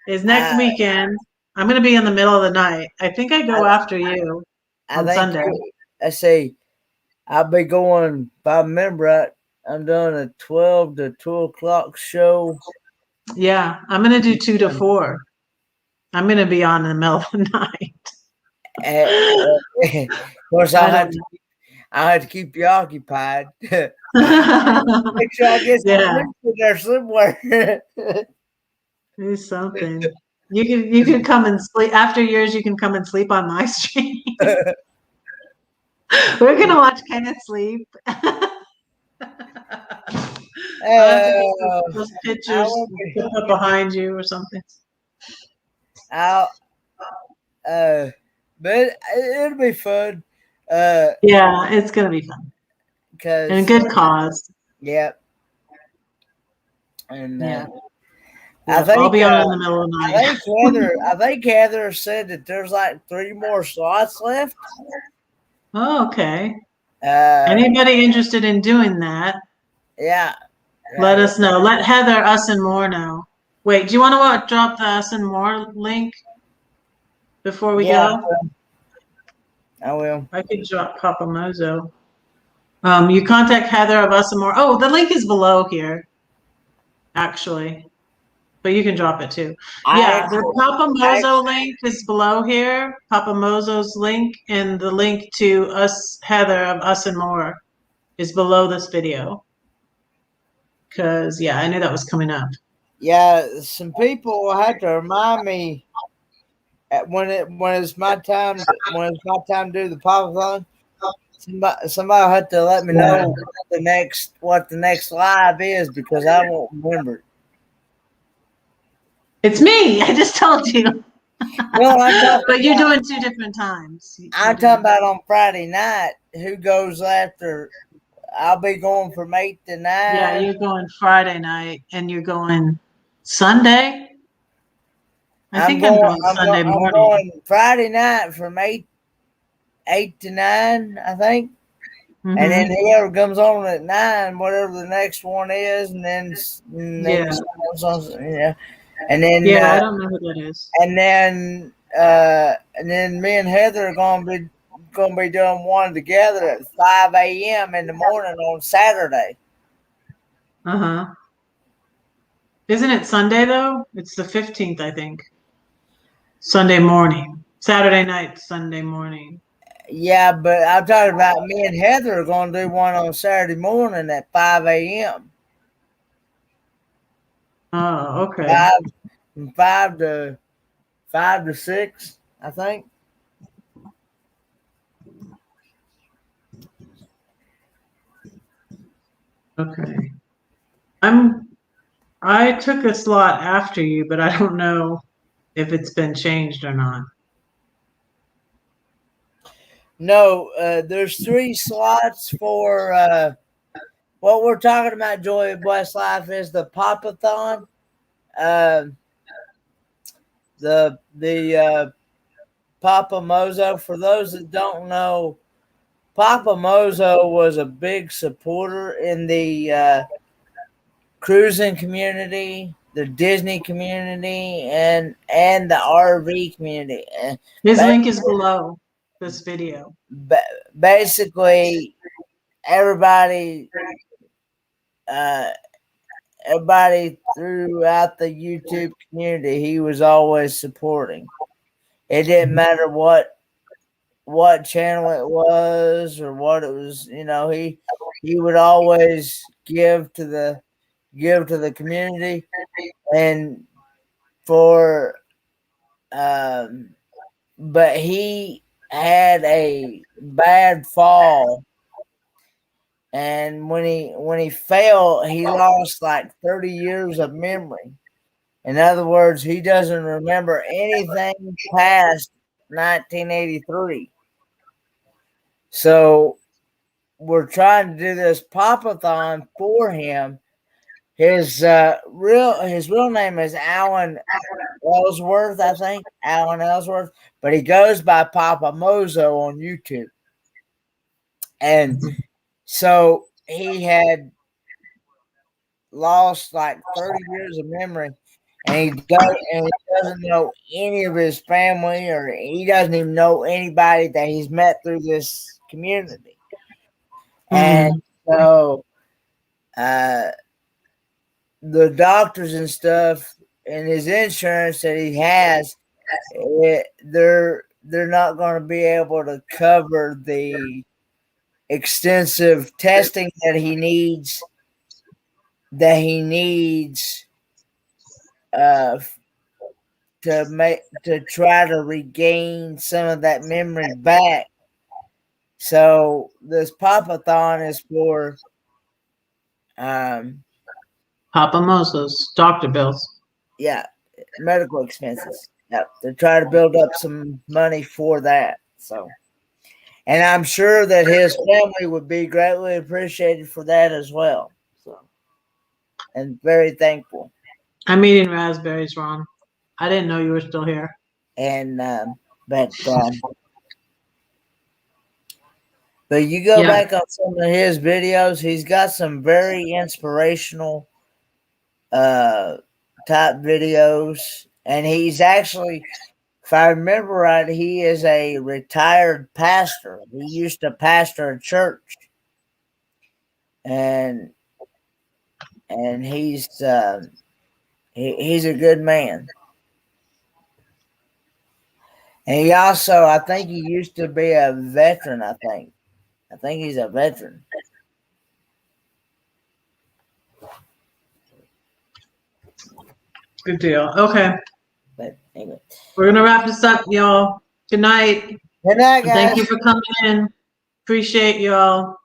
is next weekend. I'm gonna be in the middle of the night. I think I go after you on Sunday. I say I'll be going. If I remember right, I'm doing a 12 to 2 o'clock show. Yeah, I'm gonna do 2 to 4. I'm gonna be on in the middle of the night. Of course, I'll have to keep you occupied. Make sure I get some sleep there somewhere. Do something. You can come and sleep after yours. You can come and sleep on my stream. We're gonna watch Kenneth sleep. Those pictures put up behind you or something. But it'll be fun. Yeah, it's gonna be fun. And a good cause. Yep. And yeah. I think I'll be on in the middle of the night. I think Heather said that there's like 3 more slots left. Oh, okay. Anybody interested in doing that? Yeah. Let us know. Let Heather, us and more know. Wait, do you want to drop the us and more link before we go? I will. I could drop Papa Mozo. You contact Heather of us and more. Oh, the link is below here, actually. But you can drop it too. Yeah, the Papa Mozo link is below here. Papa Mozo's link and the link to us, Heather of us and more, is below this video. Because yeah, I knew that was coming up. Yeah, some people will have to remind me when it's my time to do the Papathon. Somebody will have to let me know what the next live is because I won't remember. It's me. I just told you. Well, but you're doing 2 different times. I'm talking about on Friday night. Who goes after? I'll be going from 8 to 9. Yeah, you're going Friday night, and you're going Sunday. I'm going Sunday morning. I'm going Friday night from 8 to 9, I think. Mm-hmm. And then whoever comes on at 9, whatever the next one is, and then and then I don't know who that is. And then me and Heather are gonna be doing one together at 5 a.m. in the morning on Saturday. Isn't it Sunday though? It's the 15th, I think. Sunday morning, Saturday night, Sunday morning. Yeah, but I'm talking about me and Heather are going to do one on Saturday morning at 5 a.m. Oh, okay. 5 to 6, I think. Okay. I took a slot after you, but I don't know if it's been changed or not. No, there's 3 slots for what we're talking about. Joy of Blessed Life is the Papathon. The Papa Mozo. For those that don't know, Papa Mozo was a big supporter in the cruising community, the Disney community, and the RV community. His link is below this video. Basically, everybody throughout the YouTube community, he was always supporting. It didn't matter what channel it was or what it was. You know, he would always give to the community. And for but he had a bad fall, and when he fell, he lost like 30 years of memory. In other words, he doesn't remember anything past 1983. So we're trying to do this Papathon for him. His real name is Alan Ellsworth, I think. Alan Ellsworth. But he goes by Papa Mozo on YouTube. And so he had lost like 30 years of memory. And he doesn't know any of his family, or he doesn't even know anybody that he's met through this community. And so the doctors and stuff and his insurance that he has, they're not going to be able to cover the extensive testing that he needs to try to regain some of that memory back. So this Papathon is for Papa Mozo's doctor bills. Yeah, medical expenses. Yep, to try to build up some money for that. So, and I'm sure that his family would be greatly appreciated for that as well. So, and very thankful. I'm eating raspberries, Ron. I didn't know you were still here. And but you go back on some of his videos. He's got some very inspirational type videos, and he's actually, if I remember right, he is a retired pastor. He used to pastor a church, and he's a good man. And he also, I think he used to be a veteran. I think he's a veteran. Good deal. Okay. But anyway, we're gonna wrap this up, y'all. Good night. Good night, guys. Thank you for coming in. Appreciate y'all.